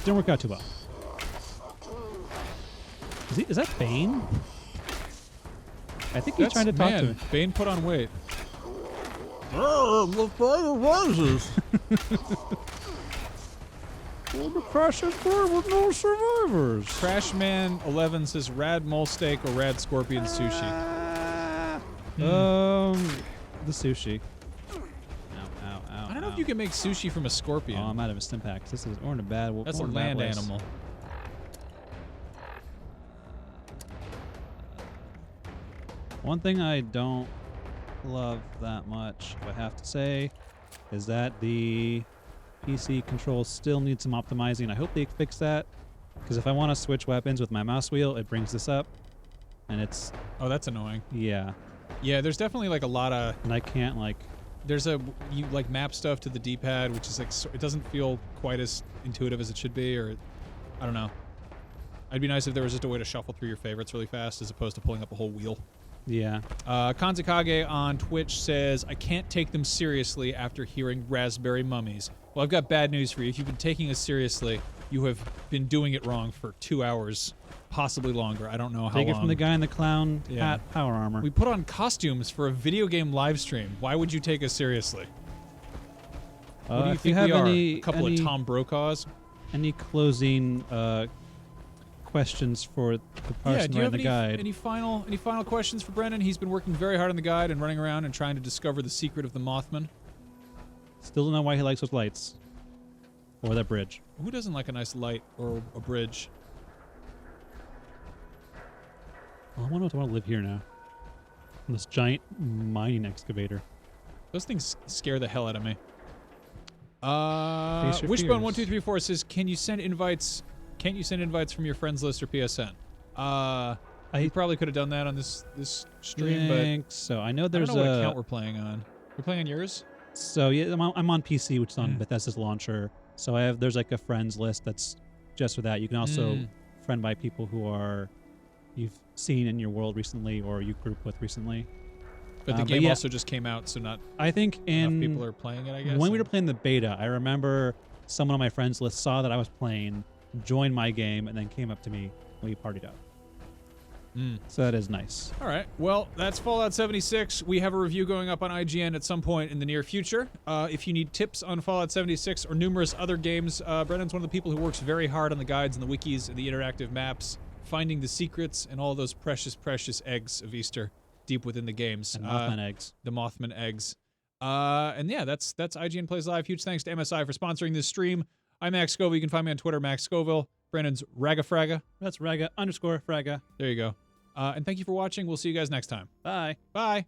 Didn't work out too well. Is that Bane? I think he's trying to talk to me. Bane put on weight. The fire rises. The crash is burned with no survivors. Crashman 11 says rad mole steak or rad scorpion sushi. The sushi. Ow, ow, ow. I don't know if you can make sushi from a scorpion. Oh, I'm out of a stim pack. This is we're in a bad. That's a we're in land bad place. animal. One thing I don't love that much, if I have to say, is that the PC controls still need some optimizing. I hope they fix that, because if I want to switch weapons with my mouse wheel, it brings this up, and it's Oh, that's annoying. yeah, Yeah, there's definitely like a lot of and I can't like you like map stuff to the D-pad, which is like it doesn't feel quite as intuitive as it should be, or I don't know. It'd be nice if there was just a way to shuffle through your favorites really fast as opposed to pulling up a whole wheel. yeah. Kanzakage on Twitch says, I can't take them seriously after hearing raspberry mummies. Well, I've got bad news for you. If you've been taking us seriously, you have been doing it wrong for 2 hours, possibly longer. I don't know how long. Take it from the guy in the clown Yeah. hat power armor. We put on costumes for a video game live stream. Why would you take us seriously? What do you if think you have we are? any, A couple of Tom Brokaws? any closing questions for the person Do you writing have the guide? any final questions for Brendan? He's been working very hard on the guide and running around and trying to discover the secret of the Mothman. Still don't know why he likes those lights or that bridge. Who doesn't like a nice light or a bridge? Well, I want to live here now. On this giant mining excavator. Those things scare the hell out of me. Face your Wishbone fears. 1234 says, "Can you send invites? Can't you send invites from your friends list or PSN?" We probably could have done that on this stream, but think so. I know I there's don't know what a account we're playing on. We're playing on yours? so yeah. I'm on PC, which is on Mm. Bethesda's launcher. So there's like a friends list that's just for that. You can also friend by people who are you've seen in your world recently or you group with recently. But the but game yeah. also just came out, so not I think enough in people are playing it, I guess. when we were playing the beta, I remember someone on my friends list saw that I was playing, joined my game, and then came up to me when we partied up. So that is nice. All right. Well, that's Fallout 76. We have a review going up on IGN at some point in the near future. If you need tips on Fallout 76 or numerous other games, Brennan's one of the people who works very hard on the guides and the wikis and the interactive maps, finding the secrets and all those precious, precious eggs of Easter. deep within the games. And Mothman eggs. The Mothman eggs. And yeah, that's IGN Plays Live. Huge thanks to MSI for sponsoring this stream. I'm Max Scoville. You can find me on Twitter, Max Scoville. Brandon's Ragafraga. That's Raga_Fraga. There you go. And thank you for watching. We'll see you guys next time. Bye. Bye.